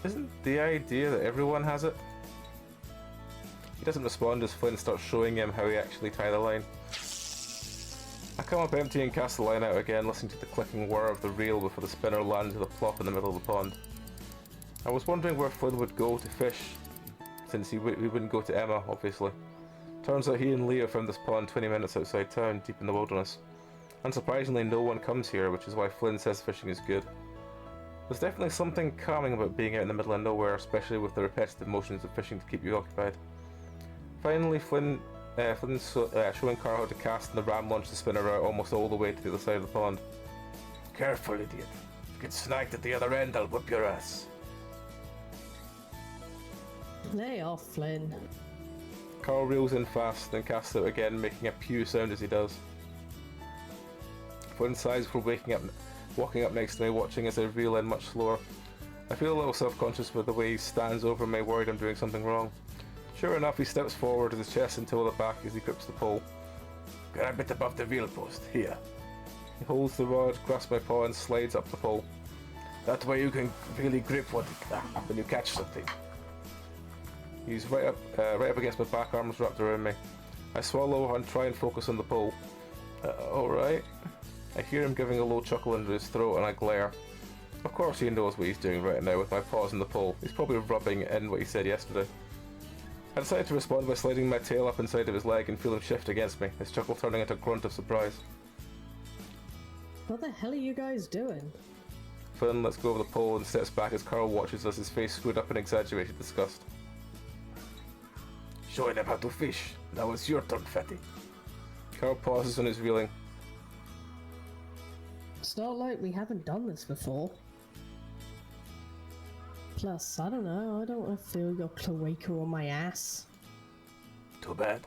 Isn't the idea that everyone has it? He doesn't respond as Flynn starts showing him how he actually tie the line. I come up empty and cast the line out again, listening to the clicking whir of the reel before the spinner lands with a plop in the middle of the pond. I was wondering where Flynn would go to fish, since we wouldn't go to Emma, obviously. Turns out he and Leo found this pond 20 minutes outside town, deep in the wilderness. Unsurprisingly, no one comes here, which is why Flynn says fishing is good. There's definitely something calming about being out in the middle of nowhere, especially with the repetitive motions of fishing to keep you occupied. Finally, Flynn's showing Carl how to cast, and the ram launched the spinner out almost all the way to the other side of the pond. Careful, idiot. If you get snagged at the other end, I'll whip your ass. Lay off, Flynn. Carl reels in fast, then casts out again, making a pew sound as he does. Flynn sighs before walking up next to me, watching as I reel in much slower. I feel a little self-conscious with the way he stands over me, worried I'm doing something wrong. Sure enough, he steps forward with his chest until the back as he grips the pole. Grab it above the wheel post, here. He holds the rod, grasps my paw and slides up the pole. That way you can really grip when you catch something. He's right up against my back, arms wrapped around me. I swallow and try and focus on the pole. Alright. I hear him giving a low chuckle under his throat and I glare. Of course he knows what he's doing right now with my paws on the pole. He's probably rubbing in what he said yesterday. I decide to respond by sliding my tail up inside of his leg and feel him shift against me, his chuckle turning into a grunt of surprise. What the hell are you guys doing? Flynn lets go of the pole and steps back as Carl watches us, his face screwed up in exaggerated disgust. Showing them how to fish. Now it's your turn, fatty. Carl pauses on his reeling. It's not like we haven't done this before. Plus, I don't know, I don't want to feel your cloaca on my ass. Too bad.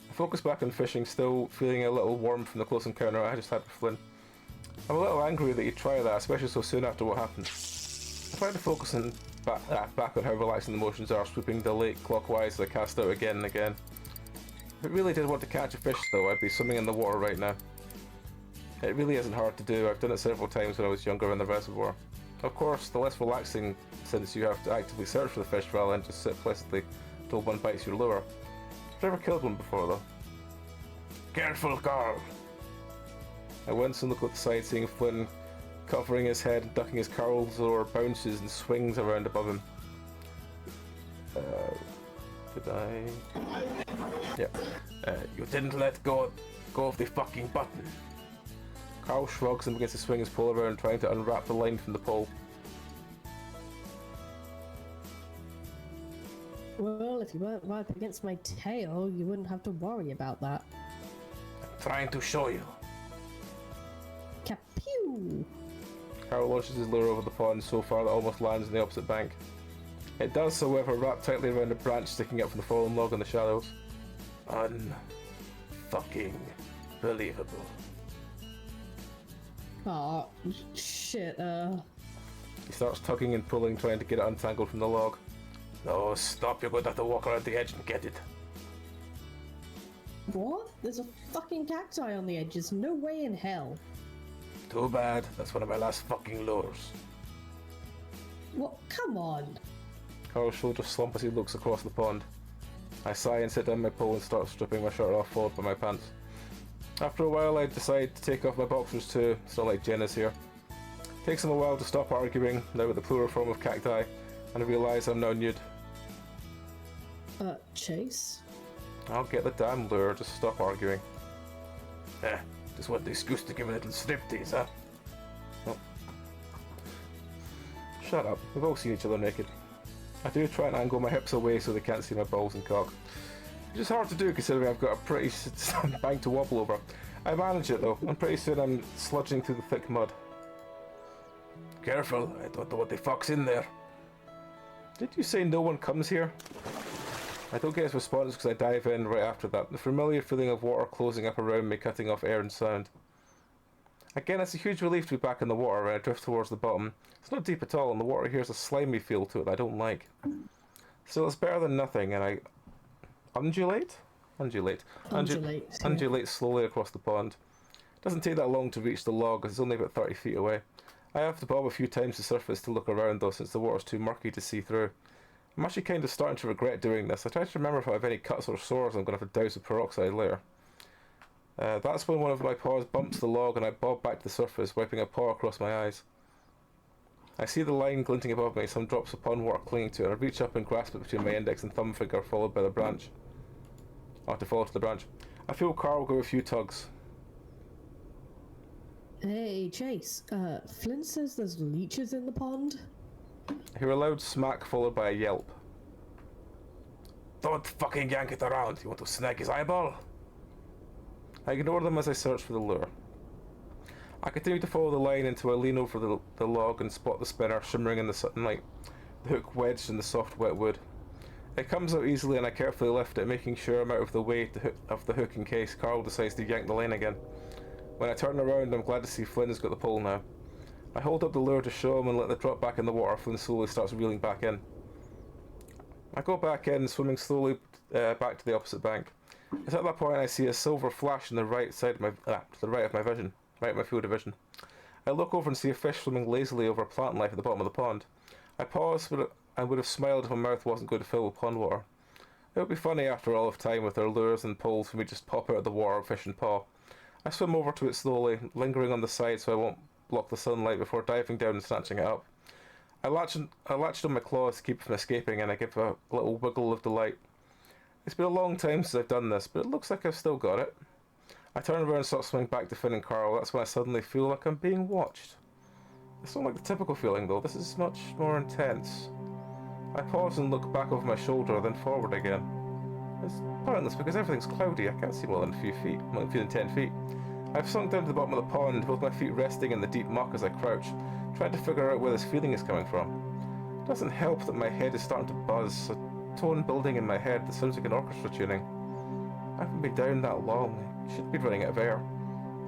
I focus back on fishing, still feeling a little warm from the close encounter I just had with Flynn. I'm a little angry that you try that, especially so soon after what happened. I try to focus back on how relaxing the motions are, swooping the lake clockwise as I cast out again and again. If I really did want to catch a fish, though, I'd be swimming in the water right now. It really isn't hard to do. I've done it several times when I was younger in the reservoir. Of course, the less relaxing, since you have to actively search for the fish rather than just sit placidly until one bites your lure. I've never killed one before, though. Careful, Carl. I wince and look at the side, seeing Flynn covering his head and ducking as Carl's lure bounces and swings around above him. Did I? Yep. You didn't let go of the fucking button. Carl shrugs and begins to swing his pole around, trying to unwrap the line from the pole. Well, if you weren't right up against my tail, you wouldn't have to worry about that. I'm trying to show you. Kapew! Carl launches his lure over the pond so far that it almost lands on the opposite bank. It does, however, wrap tightly around a branch sticking up from the fallen log in the shadows. Fucking believable. Aw, shit, He starts tugging and pulling, trying to get it untangled from the log. No, stop. You're going to have to walk around the edge and get it. What? There's a fucking cacti on the edges. No way in hell. Too bad. That's one of my last fucking lures. What? Come on. Carl's shoulders slump as he looks across the pond. I sigh and sit down my pole and start stripping my shirt off, followed by my pants. After a while, I decide to take off my boxers too. It's not like Jen is here. It takes him a while to stop arguing, now with the plural form of cacti, and I realise I'm now nude. Chase? I'll get the damn lure, just stop arguing. Just want the excuse to give a little striptease, huh? Oh. Shut up, we've all seen each other naked. I do try and angle my hips away so they can't see my balls and cock. Which is hard to do considering I've got a pretty bank to wobble over. I manage it though, and pretty soon I'm sludging through the thick mud. Careful, I don't know what the fuck's in there. Did you say no one comes here? I don't get his response because I dive in right after that, the familiar feeling of water closing up around me, cutting off air and sound. Again, it's a huge relief to be back in the water when I drift towards the bottom. It's not deep at all, and the water here has a slimy feel to it that I don't like. Still, it's better than nothing, and I undulate slowly across the pond. It doesn't take that long to reach the log, as it's only about 30 feet away. I have to bob a few times to surface to look around though, since the water's too murky to see through. I'm actually kind of starting to regret doing this. I try to remember if I have any cuts or sores I'm going to have to douse with peroxide later. That's when one of my paws bumps the log and I bob back to the surface, wiping a paw across my eyes. I see the line glinting above me, some drops of pond water clinging to it, and I reach up and grasp it between my index and thumb finger, followed by the branch. I have to follow to the branch. I feel Carl give a few tugs. Hey, Chase, Flynn says there's leeches in the pond? I hear a loud smack followed by a yelp. Don't fucking yank it around. You want to snag his eyeball? I ignore them as I search for the lure. I continue to follow the line until I lean over the log and spot the spinner shimmering in the sunlight, the hook wedged in the soft wet wood. It comes out easily and I carefully lift it, making sure I'm out of the way of the hook in case Carl decides to yank the line again. When I turn around, I'm glad to see Flynn has got the pole now. I hold up the lure to show him and let it drop back in the water. Flynn slowly starts reeling back in. I go back in, swimming slowly back to the opposite bank. It's at that point I see a silver flash on the right side of my, to the right of my vision, right of my field of vision. I look over and see a fish swimming lazily over plant life at the bottom of the pond. I pause, but I would have smiled if my mouth wasn't going to fill with pond water. It would be funny after all of time with our lures and poles for me just pop out of the water, fish and paw. I swim over to it slowly, lingering on the side so I won't block the sunlight before diving down and snatching it up. I latched on my claws to keep it from escaping, and I give a little wiggle of delight. It's been a long time since I've done this, but it looks like I've still got it. I turn around and start swimming back to Finn and Carl. That's when I suddenly feel like I'm being watched. It's not like the typical feeling though, this is much more intense. I pause and look back over my shoulder, then forward again. It's pointless because everything's cloudy, I can't see more than a few feet, more than 10 feet. I've sunk down to the bottom of the pond, both my feet resting in the deep muck as I crouch, trying to figure out where this feeling is coming from. It doesn't help that my head is starting to buzz, a tone building in my head that sounds like an orchestra tuning. I haven't been down that long, I should be running out of air.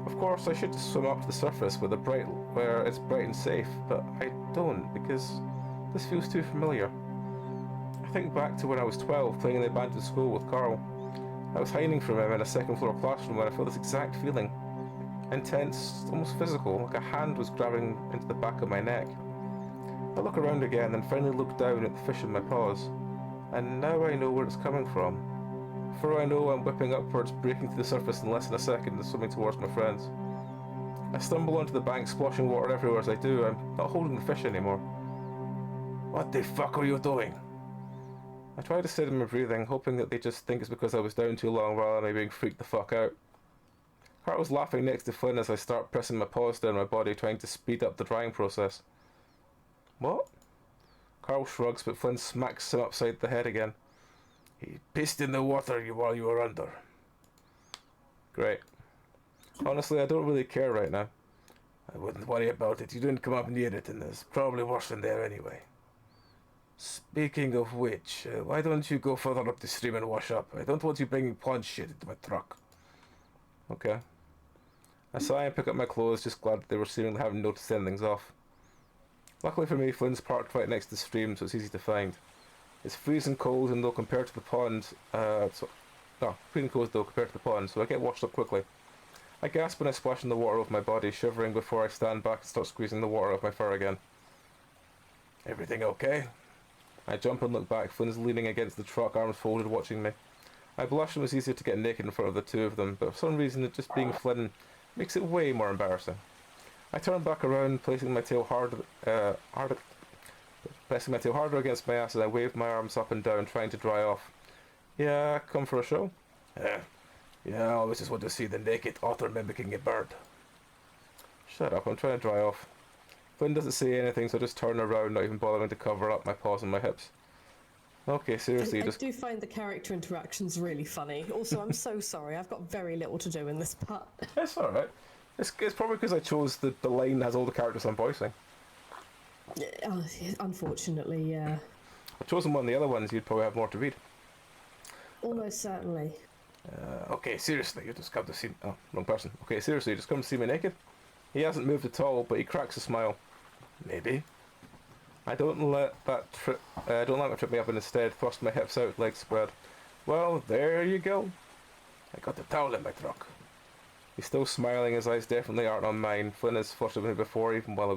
Of course, I should just swim up to the surface where it's bright and safe, but I don't, because this feels too familiar. I think back to when I was 12, playing in the abandoned school with Carl. I was hiding from him in a second floor classroom when I felt this exact feeling. Intense, almost physical, like a hand was grabbing into the back of my neck. I look around again and finally look down at the fish in my paws. And now I know where it's coming from. For I know I'm whipping upwards, breaking to the surface in less than a second and swimming towards my friends. I stumble onto the bank, splashing water everywhere as I do. I'm not holding the fish anymore. What the fuck are you doing? I try to steady my breathing, hoping that they just think it's because I was down too long rather than me being freaked the fuck out. Hart was laughing next to Flynn as I start pressing my paws down my body, trying to speed up the drying process. What? Carl shrugs, but Flynn smacks him upside the head again. He pissed in the water while you were under. Great. Honestly, I don't really care right now. I wouldn't worry about it. You didn't come up near it, and there's probably worse in there anyway. Speaking of which, why don't you go further up the stream and wash up? I don't want you bringing pond shit into my truck. Okay. I sigh and pick up my clothes, just glad that they were seemingly having noticed anything's off. Luckily for me, Flynn's parked right next to the stream, so it's easy to find. It's freezing cold, and though compared to the pond, freezing cold though compared to the pond, so I get washed up quickly. I gasp when I splash in the water over my body, shivering before I stand back and start squeezing the water off my fur again. Everything okay? I jump and look back. Flynn's leaning against the truck, arms folded, watching me. I blush and it was easier to get naked in front of the two of them, but for some reason, it just being Flynn makes it way more embarrassing. I turn back around, placing my tail harder against my ass as I wave my arms up and down, trying to dry off. Yeah, come for a show? Yeah, I always just want to see the naked otter mimicking a bird. Shut up, I'm trying to dry off. Flynn doesn't say anything, so I just turn around, not even bothering to cover up my paws and my hips. Okay, seriously, I do find the character interactions really funny. Also, I'm so sorry, I've got very little to do in this part. It's alright. It's probably because I chose the line that has all the characters I'm voicing. Unfortunately, yeah. I've chosen one of the other ones, you'd probably have more to read. Almost certainly. Okay, seriously, you just come to see... Oh, wrong person. Okay, seriously, you just come to see me naked? He hasn't moved at all, but he cracks a smile. Maybe. I don't let that trip me up and instead thrust my hips out, legs spread. Well, there you go. I got the towel in my truck. He's still smiling, his eyes definitely aren't on mine. Flynn has flirted with me before, even while I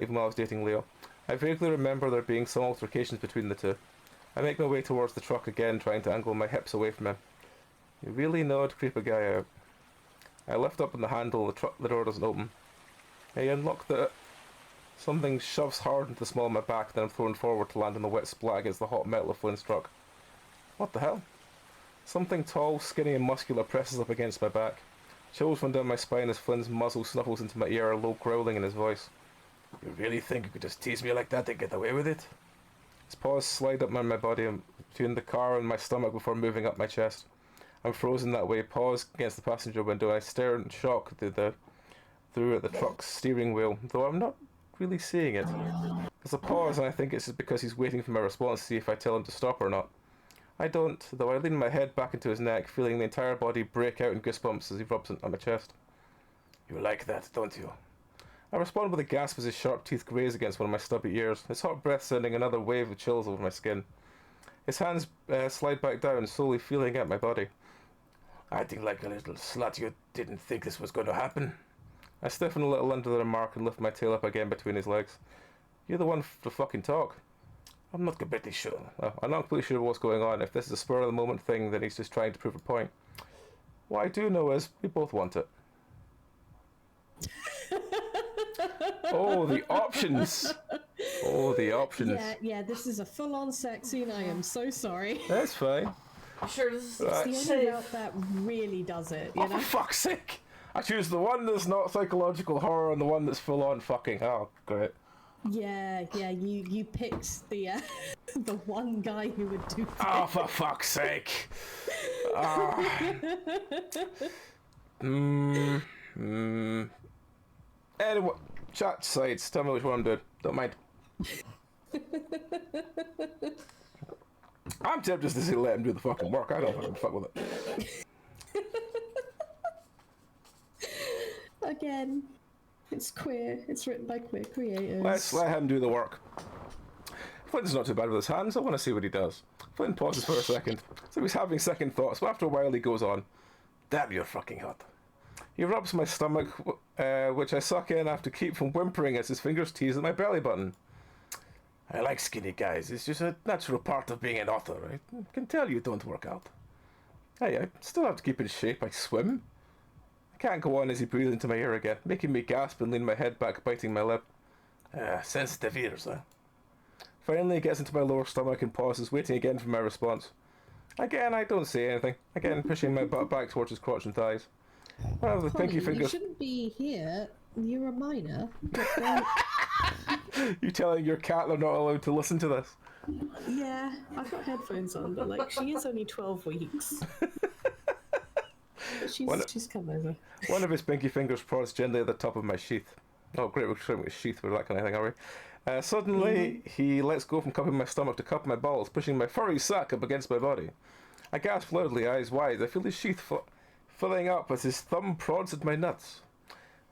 was dating Leo. I vaguely remember there being some altercations between the two. I make my way towards the truck again, trying to angle my hips away from him. You really know how to creep a guy out. I lift up on the handle, the door doesn't open. I unlock something shoves hard into the small of my back, then I'm thrown forward to land on the wet splat against the hot metal of Flynn's truck. What the hell? Something tall, skinny and muscular presses up against my back. Chills run down my spine as Flynn's muzzle snuffles into my ear, a low growling in his voice. You really think you could just tease me like that and get away with it? His paws slide up my body between the car and my stomach before moving up my chest. I'm frozen that way, paws against the passenger window, and I stare in shock through at the truck's steering wheel, though I'm not really seeing it. There's a pause, and I think it's because he's waiting for my response to see if I tell him to stop or not. I don't, though I lean my head back into his neck, feeling the entire body break out in goosebumps as he rubs on my chest. You like that, don't you? I respond with a gasp as his sharp teeth graze against one of my stubby ears, his hot breath sending another wave of chills over my skin. His hands slide back down, slowly feeling out my body. Acting like a little slut, you didn't think this was going to happen? I stiffen a little under the remark and lift my tail up again between his legs. You're the one to fucking talk. I'm not completely sure. Well, I'm not completely sure what's going on. If this is a spur-of-the-moment thing, then he's just trying to prove a point. What I do know is, we both want it. Oh, the options! Oh, the options. Yeah, this is a full-on sex scene, I am so sorry. That's fine. I'm sure this is Right. It's the only route that really does it, you Oh, know? for fuck's sake! I choose the one that's not psychological horror and the one that's full-on fucking. Oh, great. Yeah, you picked the the one guy who would do that. Oh, for fuck's sake! Anyway, chat sites, tell me which one I'm doing. Don't mind. I'm tempted just to say let him do the fucking work. I don't fucking fuck with it. Again, it's queer. It's written by queer creators. Let's let him do the work. Flynn's not too bad with his hands. I want to see what he does. Flynn pauses for a second. So he's having second thoughts, but after a while he goes on. Damn, you're fucking hot. He rubs my stomach, which I suck in after keep from whimpering as his fingers tease at my belly button. I like skinny guys. It's just a natural part of being an author. I can tell you don't work out. Hey, I still have to keep in shape. I swim. I can't go on as he breathes into my ear again, making me gasp and lean my head back, biting my lip. Sensitive ears, huh? Finally, he gets into my lower stomach and pauses, waiting again for my response. Again, I don't say anything. Again, pushing my butt back towards his crotch and thighs. One of the pinky You fingers. shouldn't be here. You're a minor. You telling your cat they're not allowed to listen to this? Yeah, I've got headphones on, but like she is only 12 weeks. But she's come over. One of his pinky fingers prods gently at the top of my sheath. Oh, great, we're trying with sheath, we're that kind of thing, are we? Suddenly, he lets go from cupping my stomach to cup my balls, pushing my furry sack up against my body. I gasp loudly, eyes wide. I feel his sheath filling up as his thumb prods at my nuts.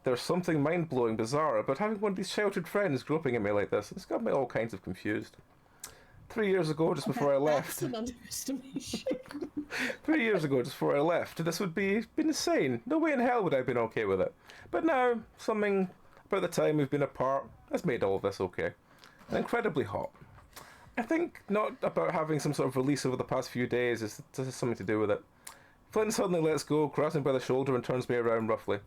There's something mind-blowing, bizarre about having one of these sheltered friends groping at me like this. It's got me all kinds of confused. 3 years ago, just before I left... That's an underestimation. 3 years ago, just before I left, this would been insane. No way in hell would I have been okay with it. But now, something about the time we've been apart has made all of this okay. And incredibly hot. I think not about having some sort of release over the past few days, this has something to do with it. Flynn suddenly lets go, grabs me by the shoulder and turns me around roughly.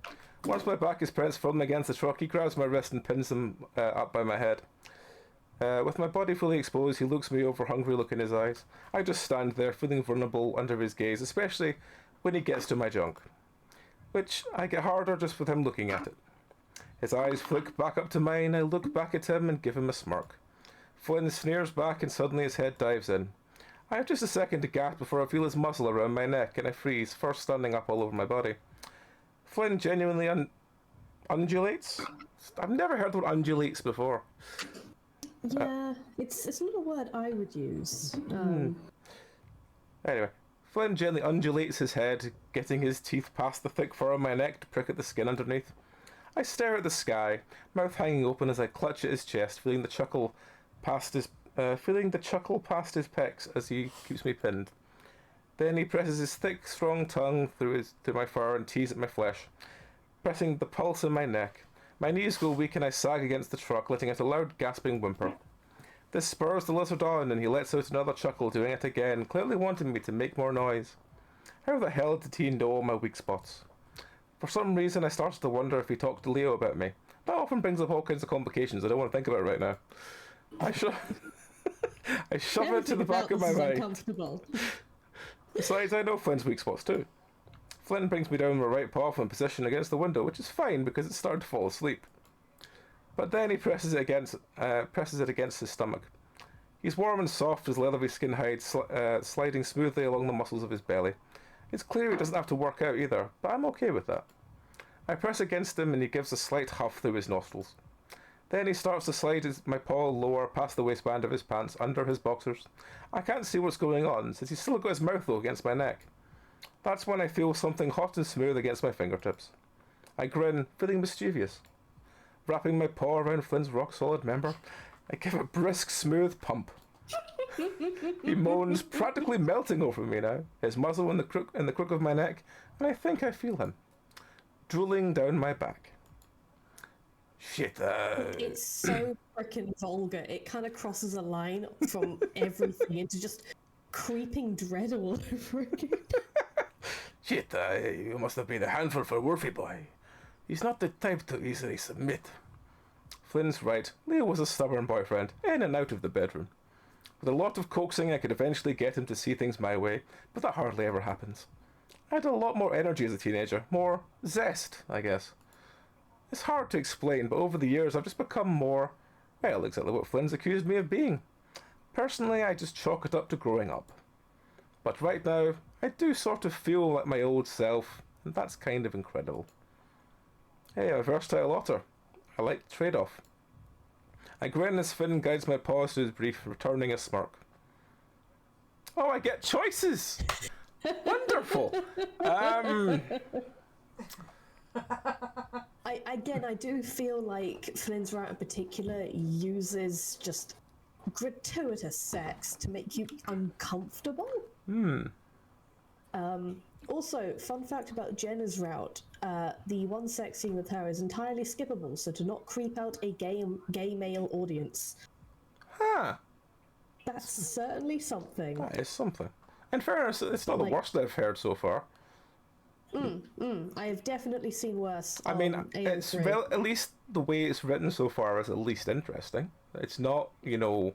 Once my back is pressed firmly against the truck, he grabs my wrist and pins them up by my head. With my body fully exposed, he looks me over, hungry look in his eyes. I just stand there, feeling vulnerable under his gaze, especially when he gets to my junk. Which I get harder just with him looking at it. His eyes flick back up to mine, I look back at him and give him a smirk. Flynn sneers back and suddenly his head dives in. I have just a second to gasp before I feel his muscle around my neck and I freeze, first standing up all over my body. Flynn genuinely undulates? I've never heard the word undulates before. Yeah, it's not a word I would use. Anyway, Flynn gently undulates his head, getting his teeth past the thick fur on my neck to prick at the skin underneath. I stare at the sky, mouth hanging open as I clutch at his chest, feeling the chuckle past his pecs as he keeps me pinned. Then he presses his thick, strong tongue through my fur and teases at my flesh, pressing the pulse in my neck. My knees go weak and I sag against the truck, letting out a loud gasping whimper. This spurs the lizard on and he lets out another chuckle, doing it again, clearly wanting me to make more noise. How the hell did he know my weak spots? For some reason I started to wonder if he talked to Leo about me. That often brings up all kinds of complications I don't want to think about right now. I shove it to the back of my mind. Besides, I know Flynn's weak spots too. Flynn brings me down my right paw from position against the window, which is fine because it's starting to fall asleep. But then he presses it against his stomach. He's warm and soft as leathery skin hide sliding smoothly along the muscles of his belly. It's clear he doesn't have to work out either, but I'm okay with that. I press against him and he gives a slight huff through his nostrils. Then he starts to slide my paw lower past the waistband of his pants, under his boxers. I can't see what's going on, since he's still got his mouth though against my neck. That's when I feel something hot and smooth against my fingertips. I grin, feeling mischievous. Wrapping my paw around Flynn's rock-solid member, I give a brisk, smooth pump. He moans, practically melting over me now, his muzzle in the crook of my neck, and I think I feel him, drooling down my back. Shit, It's so frickin' vulgar. It kind of crosses a line from everything into just creeping dread all over again. Shit, you must have been a handful for Wolfie boy. He's not the type to easily submit. Flynn's right. Leo was a stubborn boyfriend, in and out of the bedroom. With a lot of coaxing, I could eventually get him to see things my way, but that hardly ever happens. I had a lot more energy as a teenager, more zest, I guess. It's hard to explain, but over the years I've just become more, well, exactly what Flynn's accused me of being. Personally, I just chalk it up to growing up. But right now, I do sort of feel like my old self, and that's kind of incredible. Hey, I'm a versatile otter. I like the trade-off. I grin as Finn guides my paws to his brief, returning a smirk. Oh, I get choices! Wonderful! I do feel like Flynn's route in particular uses just gratuitous sex to make you uncomfortable. Also, fun fact about Jenna's route, the one sex scene with her is entirely skippable, so to not creep out a gay male audience. Huh. That's certainly something. That is something. In fairness, it's not the worst I've heard so far. I have definitely seen worse. I mean, on it's AO3. at least the way it's written so far is at least interesting. It's not, you know,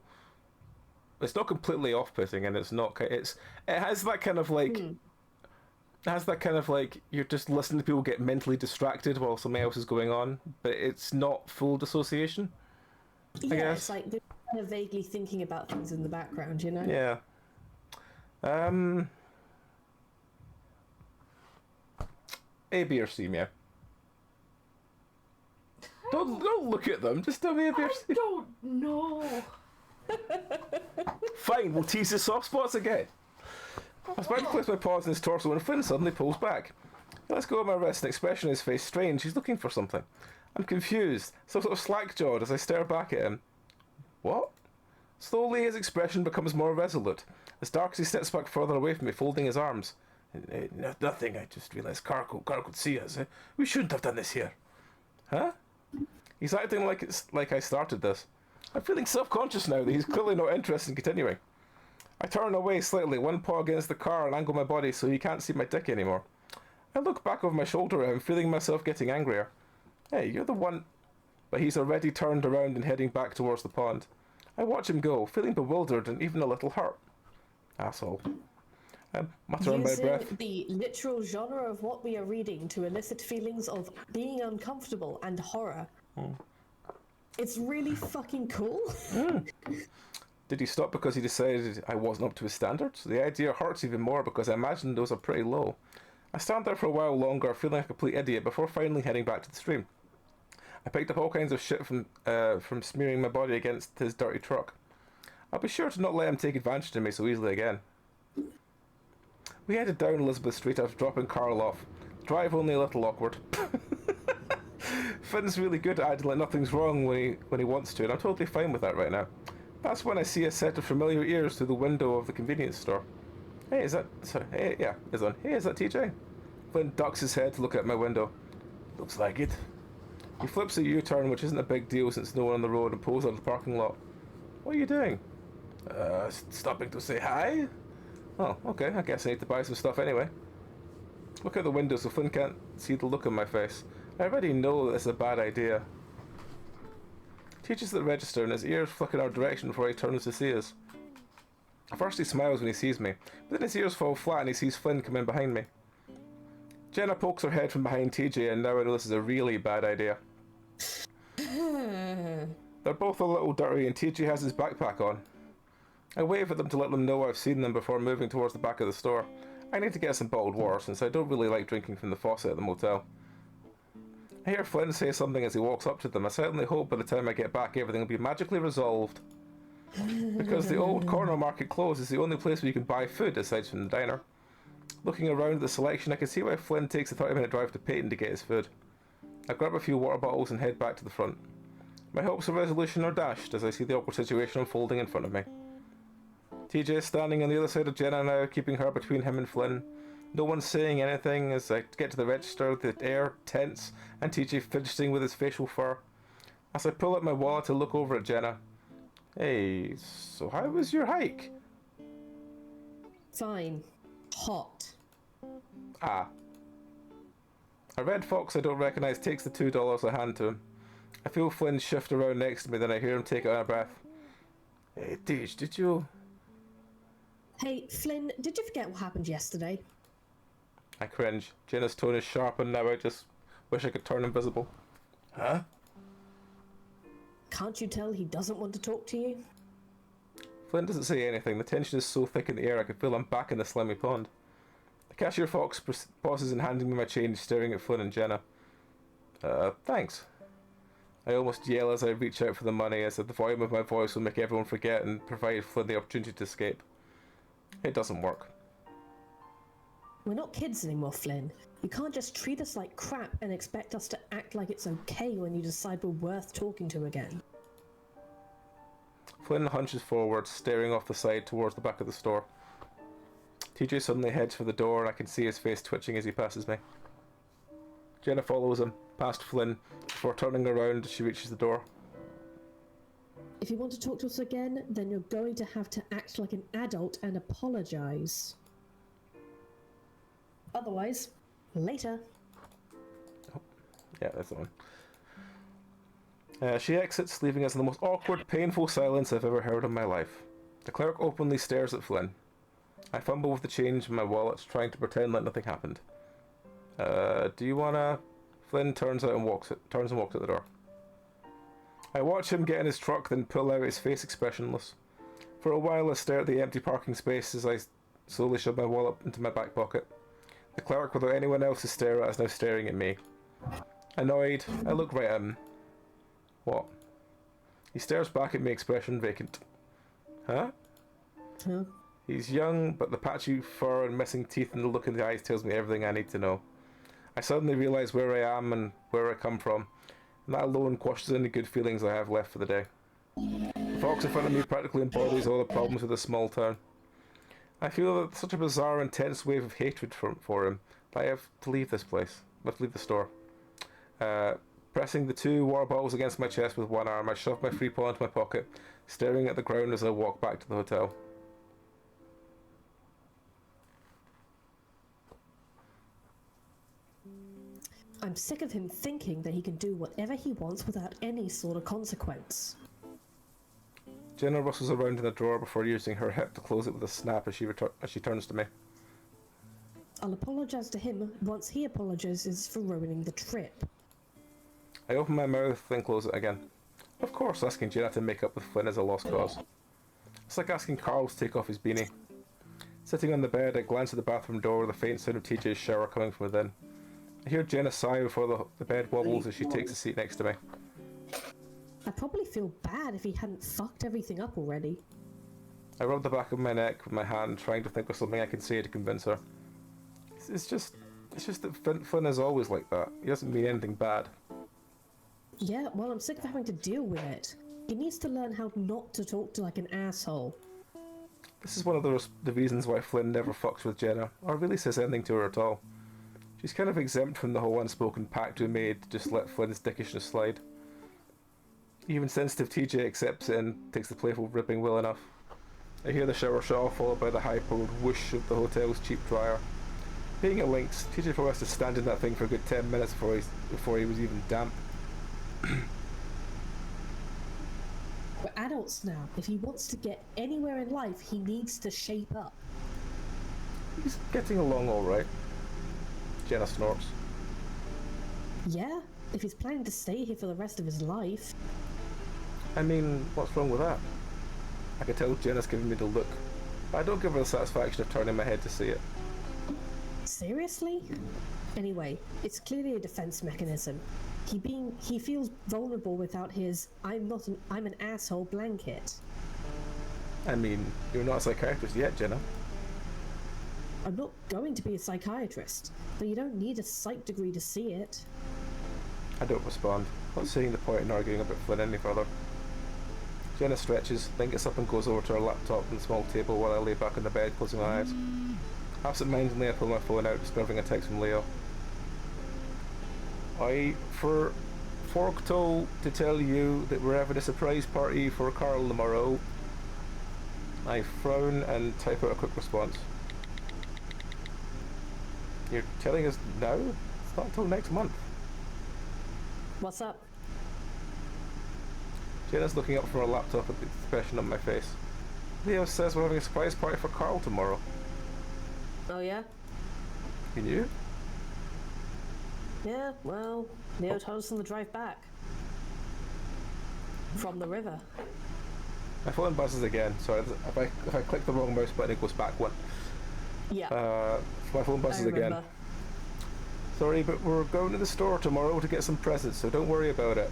it's not completely off-putting, and it's not. It has that kind of like. It has that kind of like you're just listening to people get mentally distracted while something else is going on, but it's not full dissociation. I Yeah, guess. it's like they're kind of vaguely thinking about things in the background, you know? Yeah. A, B, or C, meow. Don't look at them. Just tell me A, B, or C. I don't know. Fine, we'll tease his soft spots again. I was about to place my paws in his torso when Flynn suddenly pulls back. He lets go of my wrist, an expression on his face strange. He's looking for something. I'm confused, some sort of slack-jawed as I stare back at him. What? Slowly his expression becomes more resolute, as dark as he steps back further away from me, folding his arms. Nothing, I just realised Carl could see us. We shouldn't have done this here. Huh? He's acting like I started this. I'm feeling self-conscious now that he's clearly not interested in continuing. I turn away slightly, one paw against the car and angle my body so he can't see my dick anymore. I look back over my shoulder at him, feeling myself getting angrier. Hey, you're the one... But he's already turned around and heading back towards the pond. I watch him go, feeling bewildered and even a little hurt. Asshole. I mutter under my breath. Using the literal genre of what we are reading to elicit feelings of being uncomfortable and horror. It's really fucking cool. Did he stop because he decided I wasn't up to his standards? The idea hurts even more because I imagine those are pretty low. I stand there for a while longer, feeling like a complete idiot, before finally heading back to the stream. I picked up all kinds of shit from smearing my body against his dirty truck. I'll be sure to not let him take advantage of me so easily again. We headed down Elizabeth Street after dropping Carl off. Drive only a little awkward. Finn's really good at acting like nothing's wrong when he wants to, and I'm totally fine with that right now. That's when I see a set of familiar ears through the window of the convenience store. Hey, is that... Sorry, hey, yeah, it's on. Hey, is that TJ? Flynn ducks his head to look at my window. Looks like it. He flips a U-turn, which isn't a big deal since no one on the road, and pulls out of the parking lot. What are you doing? Stopping to say hi? Oh, okay, I guess I need to buy some stuff anyway. Look out the window so Flynn can't see the look on my face. I already know that it's a bad idea. TJ's at the register and his ears flick in our direction before he turns to see us. First he smiles when he sees me, but then his ears fall flat and he sees Flynn come in behind me. Jenna pokes her head from behind TJ, and now I know this is a really bad idea. They're both a little dirty and TJ has his backpack on. I wave at them to let them know I've seen them before moving towards the back of the store. I need to get some bottled water since I don't really like drinking from the faucet at the motel. I hear Flynn say something as he walks up to them. I certainly hope by the time I get back everything will be magically resolved. Because the old corner market close is the only place where you can buy food aside from the diner. Looking around at the selection, I can see why Flynn takes a 30-minute drive to Peyton to get his food. I grab a few water bottles and head back to the front. My hopes of resolution are dashed as I see the awkward situation unfolding in front of me. TJ is standing on the other side of Jenna now, keeping her between him and Flynn. No one's saying anything as I get to the register, the air tense, and TJ fidgeting with his facial fur. As I pull out my wallet to look over at Jenna. Hey, so how was your hike? Fine. Hot. Ah. A red fox I don't recognise takes the $2 I hand to him. I feel Flynn shift around next to me, then I hear him take out a breath. Hey, Tej, did you... Hey, Flynn, did you forget what happened yesterday? I cringe. Jenna's tone is sharp and now I just wish I could turn invisible. Huh? Can't you tell he doesn't want to talk to you? Flynn doesn't say anything. The tension is so thick in the air I can feel I'm back in the slimy pond. The cashier fox pauses in handing me my change, staring at Flynn and Jenna. Thanks. I almost yell as I reach out for the money, as if the volume of my voice will make everyone forget and provide Flynn the opportunity to escape. It doesn't work. We're not kids anymore, Flynn. You can't just treat us like crap and expect us to act like it's okay when you decide we're worth talking to again. Flynn hunches forward, staring off the side towards the back of the store. TJ suddenly heads for the door, and I can see his face twitching as he passes me. Jenna follows him, past Flynn, before turning around as she reaches the door. If you want to talk to us again, then you're going to have to act like an adult and apologize. Otherwise, later. Oh, yeah, that's the one. She exits, leaving us in the most awkward, painful silence I've ever heard in my life. The clerk openly stares at Flynn. I fumble with the change in my wallet, trying to pretend like nothing happened. Do you wanna... Flynn turns and walks out the door. I watch him get in his truck, then pull out, his face expressionless. For a while I stare at the empty parking space as I slowly shove my wallet into my back pocket. The clerk, without anyone else to stare at, is now staring at me. Annoyed, I look right at him. What? He stares back at me, expression vacant. Huh? Huh? He's young, but the patchy fur and missing teeth and the look in the eyes tells me everything I need to know. I suddenly realise where I am and where I come from, and that alone quashes any good feelings I have left for the day. The fox in front of me practically embodies all the problems with this small town. I feel that such a bizarre, intense wave of hatred for him that I have to leave this place. I have to leave the store. Pressing the 2 water bottles against my chest with one arm, I shove my free paw into my pocket, staring at the ground as I walk back to the hotel. I'm sick of him thinking that he can do whatever he wants without any sort of consequence. Jenna rustles around in the drawer before using her hip to close it with a snap as she turns to me. I'll apologise to him once he apologises for ruining the trip. I open my mouth, then close it again. Of course, asking Jenna to make up with Flynn is a lost cause. It's like asking Carl to take off his beanie. Sitting on the bed, I glance at the bathroom door with the faint sound of TJ's shower coming from within. I hear Jenna sigh before the bed wobbles as she takes a seat next to me. I'd probably feel bad if he hadn't fucked everything up already. I rub the back of my neck with my hand, trying to think of something I can say to convince her. It's just that Flynn is always like that. He doesn't mean anything bad. Yeah, well, I'm sick of having to deal with it. He needs to learn how not to talk to like an asshole. This is one of the reasons why Flynn never fucks with Jenna, or really says anything to her at all. She's kind of exempt from the whole unspoken pact we made to just let Flynn's dickishness slide. Even sensitive TJ accepts it and takes the playful ripping well enough. I hear the shower shut off, followed by the high-powered whoosh of the hotel's cheap dryer. Being a lynx, TJ probably has to stand in that thing for a good 10 minutes before he was even damp. We're adults now. If he wants to get anywhere in life, he needs to shape up. He's getting along alright. Jenna snorts. Yeah, if he's planning to stay here for the rest of his life. I mean, what's wrong with that? I can tell Jenna's giving me the look, but I don't give her the satisfaction of turning my head to see it. Seriously? Anyway, it's clearly a defense mechanism. He feels vulnerable without his I'm an asshole blanket. I mean, you're not a psychiatrist yet, Jenna. I'm not going to be a psychiatrist, but you don't need a psych degree to see it. I don't respond, not seeing the point in arguing about Flynn any further. Jenna stretches, then gets up and goes over to her laptop and the small table while I lay back on the bed, closing my eyes. Absent-mindedly, I pull my phone out, discovering a text from Leo. I forgot to tell you that we're having a surprise party for Carl tomorrow. I frown and type out a quick response. You're telling us now? It's not until next month. What's up? Jenna's looking up from her laptop at the expression on my face. Leo says we're having a surprise party for Carl tomorrow. Oh yeah? You knew? Yeah, well, Leo told us on the drive back. From the river. My phone buzzes again. Sorry, if I click the wrong mouse button, it goes back one. Yeah. My phone buzzes again. Sorry, but we're going to the store tomorrow to get some presents, so don't worry about it.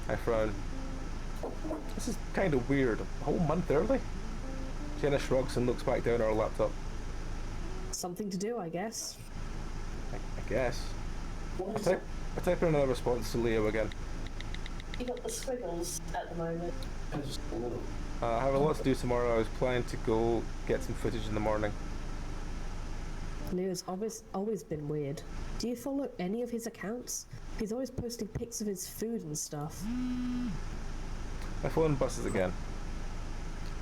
I frown. This is kind of weird. A whole month early? Jenna shrugs and looks back down at her laptop. Something to do, I guess. I guess. I type in another response to Leo again. You got the squiggles at the moment. I have a lot to do tomorrow. I was planning to go get some footage in the morning. Leo's always been weird. Do you follow any of his accounts? He's always posting pics of his food and stuff. My phone buzzes again.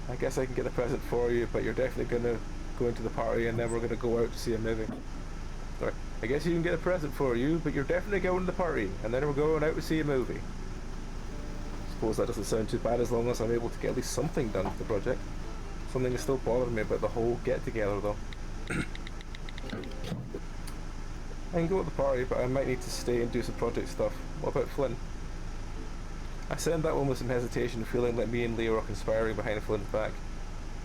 I guess I can get a present for you, but you're definitely gonna go into the party and then we're gonna go out to see a movie. Sorry. I guess you can get a present for you, but you're definitely going to the party and then we're going out to see a movie. Suppose that doesn't sound too bad as long as I'm able to get at least something done with the project. Something is still bothering me about the whole get-together though. I can go to the party, but I might need to stay and do some project stuff. What about Flynn? I said that one with some hesitation, feeling like me and Leo are conspiring behind Flynn's back.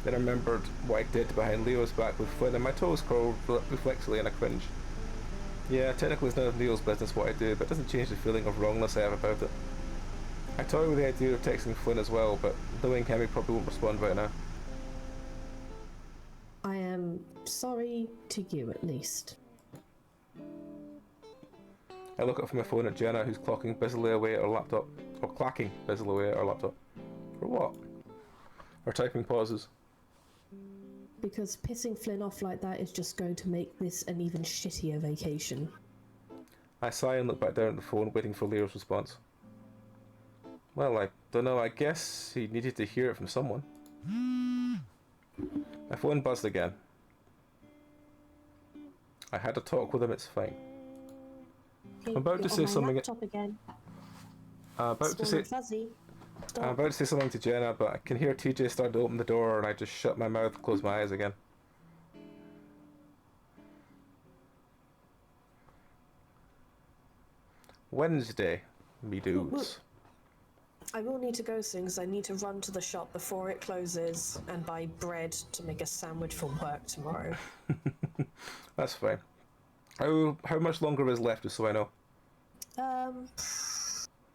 Then I remembered what I did behind Leo's back with Flynn, and my toes curled reflexively in a cringe. Yeah, technically it's none of Leo's business what I do, but it doesn't change the feeling of wrongness I have about it. I toyed with the idea of texting Flynn as well, but knowing him, he probably won't respond right now. I am sorry to you, at least. I look up from my phone at Jenna, who's clocking busily away at her laptop. Or clacking busily away at her laptop. For what? Her typing pauses. Because pissing Flynn off like that is just going to make this an even shittier vacation. I sigh and look back down at the phone, waiting for Leo's response. Well, I don't know, I guess he needed to hear it from someone. My phone buzzed again. I had a talk with him, it's fine. I'm about to say something. Again. I'm about to say something to Jenna, but I can hear TJ start to open the door, and I just shut my mouth, close my eyes again. Wednesday, me dudes. I will need to go soon because I need to run to the shop before it closes and buy bread to make a sandwich for work tomorrow. That's fine. How much longer is left, just so I know?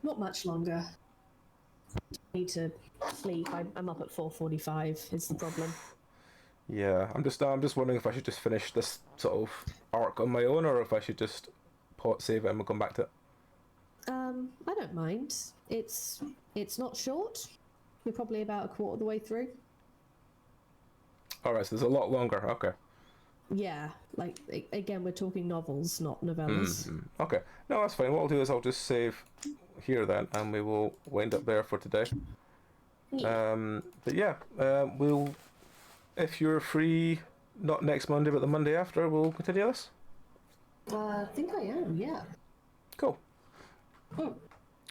Not much longer. I need to sleep. I'm up at 4:45. Is the problem? Yeah, I'm just wondering if I should just finish this sort of arc on my own, or if I should just save it and we'll come back to it. I don't mind. It's not short. We're probably about a quarter of the way through. Alright, so there's a lot longer, okay. Yeah, like, again, we're talking novels, not novellas. Okay, no, that's fine. What I'll do is I'll just save here then, and we will wind up there for today. Yeah. But yeah, we'll, if you're free, not next Monday, but the Monday after, we'll continue this. I think I am, yeah. Cool.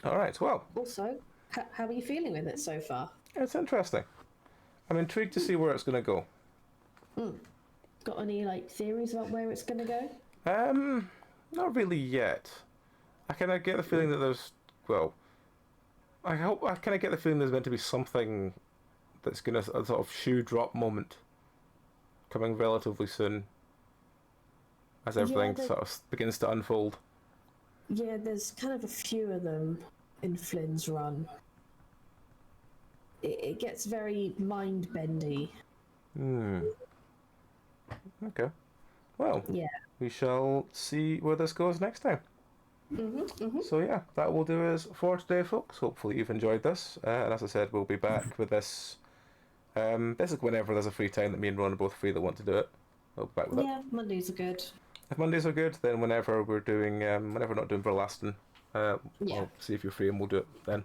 Alright, well. Also, how are you feeling with it so far? It's interesting. I'm intrigued to see where it's going to go. Got any, theories about where it's going to go? Not really yet. I kind of get the feeling that there's, well, I kind of get the feeling there's meant to be something that's going to, a sort of shoe drop moment coming relatively soon as everything sort of begins to unfold. Yeah, there's kind of a few of them in Flynn's run. It gets very mind-bendy. Okay. Well, yeah. We shall see where this goes next time. So yeah, that will do us for today, folks. Hopefully you've enjoyed this. And as I said, we'll be back with this basically whenever there's a free time that me and Ron are both free that want to do it. We'll be back with it. Yeah, Mondays are good. If Mondays are good, then whenever we're doing, whenever we're not doing Verlasting, I'll see if you're free and we'll do it then.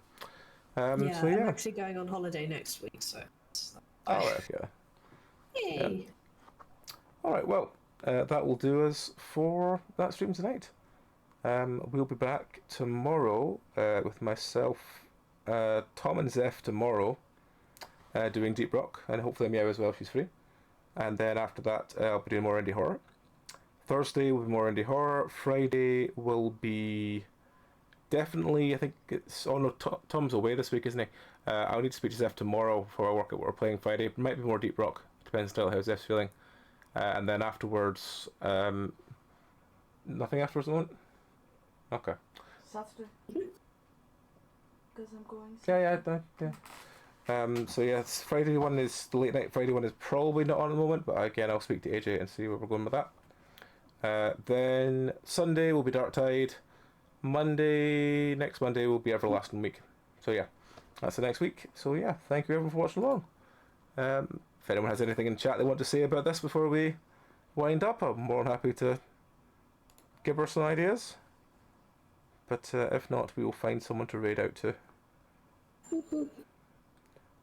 I'm actually going on holiday next week, so. Alright, yeah. Yay! Yeah. Alright, well, that will do us for that stream tonight. We'll be back tomorrow with myself, Tom and Zeph tomorrow, doing Deep Rock, and hopefully Meow as well if she's free. And then after that, I'll be doing more indie horror. Thursday will be more indie horror. Friday will be definitely, I think it's, oh no, Tom's away this week, isn't he? I'll need to speak to Zeph tomorrow before I work out what we're playing Friday. It might be more Deep Rock, depends still how Zeph's feeling. And then afterwards, nothing afterwards at the moment? Okay. Saturday. Because I'm going. Yeah. So yeah, Friday one is the late night. Friday one is probably not on at the moment, but again, I'll speak to AJ and see where we're going with that. Then Sunday will be Dark Tide. Next Monday will be Everlasting Week. So yeah, that's the next week. So yeah, thank you everyone for watching along. If anyone has anything in chat they want to say about this before we wind up, I'm more than happy to give her some ideas. But if not, we will find someone to raid out to.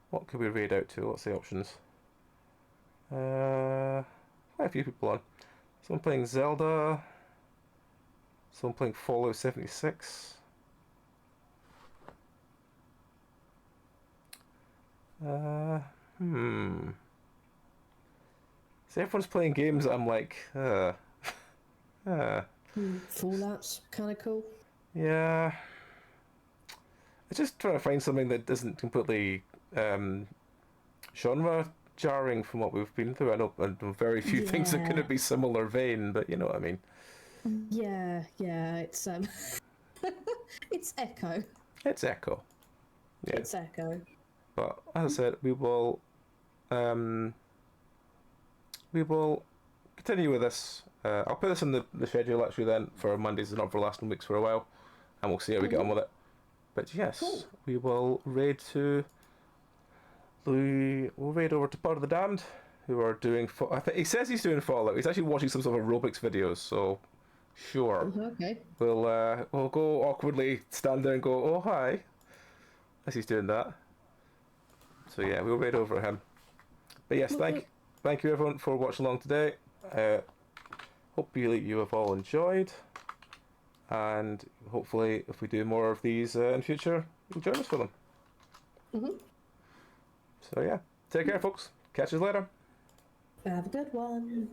What could we raid out to? What's the options? Quite a few people on. Someone playing Zelda. Someone playing Fallout 76. So everyone's playing games that I'm like, Fallout's kind of cool. yeah. I'm just trying to find something that isn't completely genre jarring from what we've been through. I know very few things are going to be similar vein, but you know what I mean. Yeah, it's it's Echo. It's Echo. Yeah. It's Echo. But as I said, we will continue with this. I'll put this in the schedule actually then for Mondays and not for last weeks for a while, and we'll see how we get on with it. But yes, we will raid to. We'll raid over to Part of the Damned, who are doing. I think he says he's doing Fallout. He's actually watching some sort of aerobics videos. So, sure. Okay. We'll go awkwardly stand there and go, "Oh hi," as he's doing that. So yeah, we'll raid over him. But yes, thank you everyone for watching along today. Hope you have all enjoyed, and hopefully, if we do more of these in future, you'll join us for them. So yeah, take care, folks. Catch you later. Have a good one.